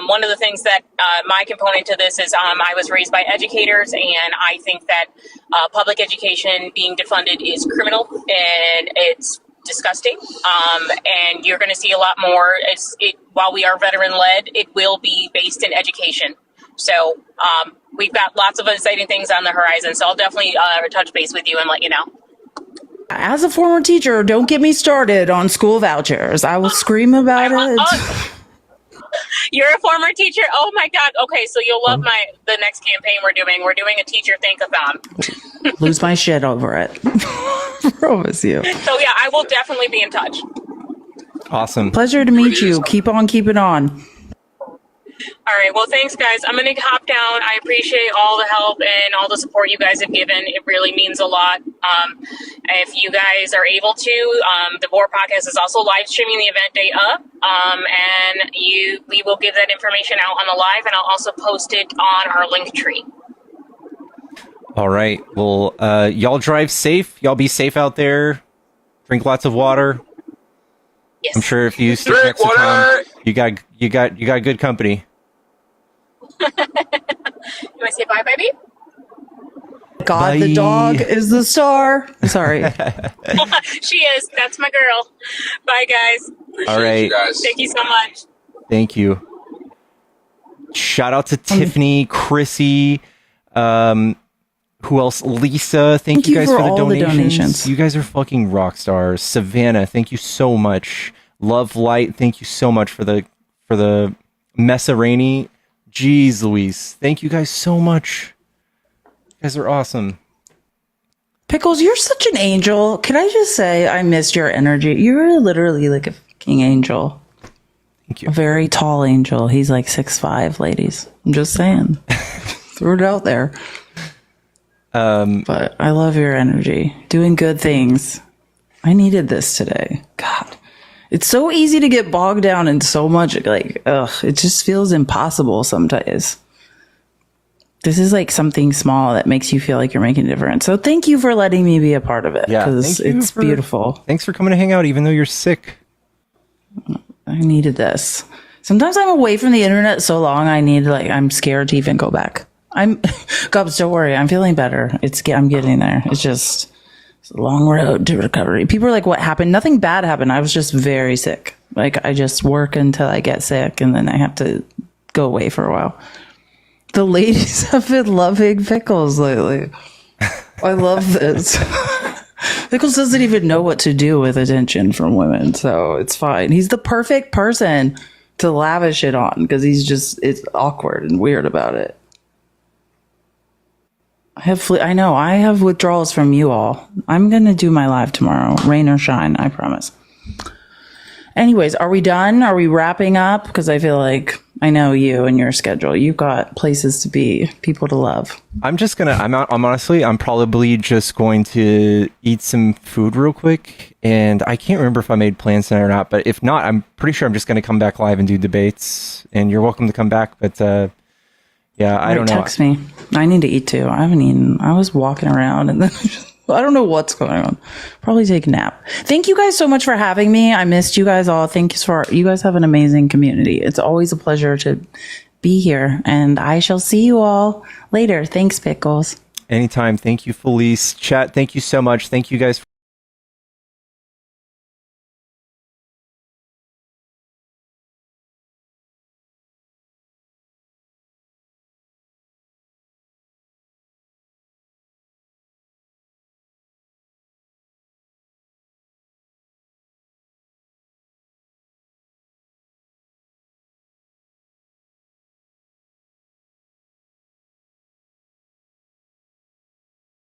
one of the things that my component to this is I was raised by educators, and I think that public education being defunded is criminal, and it's disgusting. And you're going to see a lot more. While we are veteran led, it will be based in education. So we've got lots of exciting things on the horizon. So I'll definitely touch base with you and let you know. As a former teacher, don't get me started on school vouchers. I will scream about it. You're a former teacher? Oh my God. Okay, so you'll love the next campaign we're doing. We're doing a teacher think-a-thon. Lose my shit over it. Promise you. So yeah, I will definitely be in touch. Awesome. Pleasure to meet you. Keep on keeping on. All right. Well, thanks, guys. I'm going to hop down. I appreciate all the help and all the support you guys have given. It really means a lot. If you guys are able to, the War Podcast is also live streaming the event day up. And we will give that information out on the live, and I'll also post it on our link tree. All right. Well, y'all drive safe. Y'all be safe out there. Drink lots of water. Yes. I'm sure if you sit next to Tom, you got good company. You want to say bye, baby? God, Bye. the dog is the star. Sorry. She is. That's my girl. Bye, guys. All right. Thank you so much. Thank you. Shout out to Tiffany, Chrissy, who else? Lisa. Thank you guys for the all the donations. You guys are fucking rock stars. Savannah, thank you so much. Love Light, thank you so much for the Messa Rainey. Jeez Louise, thank you guys so much. You guys are awesome. Pickles, you're such an angel. Can I just say I missed your energy? You're literally like a fucking angel. Thank you. A very tall angel. He's like 6'5", ladies. I'm just saying. Threw it out there. But I love your energy. Doing good things. I needed this today. God. It's so easy to get bogged down in so much, like, it just feels impossible sometimes. This is like something small that makes you feel like you're making a difference. So thank you for letting me be a part of it. Yeah, because it's beautiful. Thanks for coming to hang out, even though you're sick. I needed this. Sometimes I'm away from the internet so long, I'm scared to even go back. Gubs, don't worry. I'm feeling better. I'm getting there. It's a long road to recovery. People are like, what happened? Nothing bad happened. I was just very sick. Like, I just work until I get sick, and then I have to go away for a while. The ladies have been loving Pickles lately. I love this. Pickles doesn't even know what to do with attention from women, so it's fine. He's the perfect person to lavish it on because it's awkward and weird about it. I know I have withdrawals from you all. I'm going to do my live tomorrow, rain or shine, I promise. Anyways, are we done? Are we wrapping up? Because I feel like I know you and your schedule. You've got places to be, people to love. I'm probably just going to eat some food real quick. And I can't remember if I made plans tonight or not. But if not, I'm pretty sure I'm just going to come back live and do debates. And you're welcome to come back. But yeah, I don't know. Text me. I need to eat too. I haven't eaten. I was walking around and then I don't know what's going on. Probably take a nap. Thank you guys so much for having me. I missed you guys all. You guys have an amazing community. It's always a pleasure to be here, and I shall see you all later. Thanks, Pickles. Anytime. Thank you, Felice. Chat, thank you so much. Thank you guys for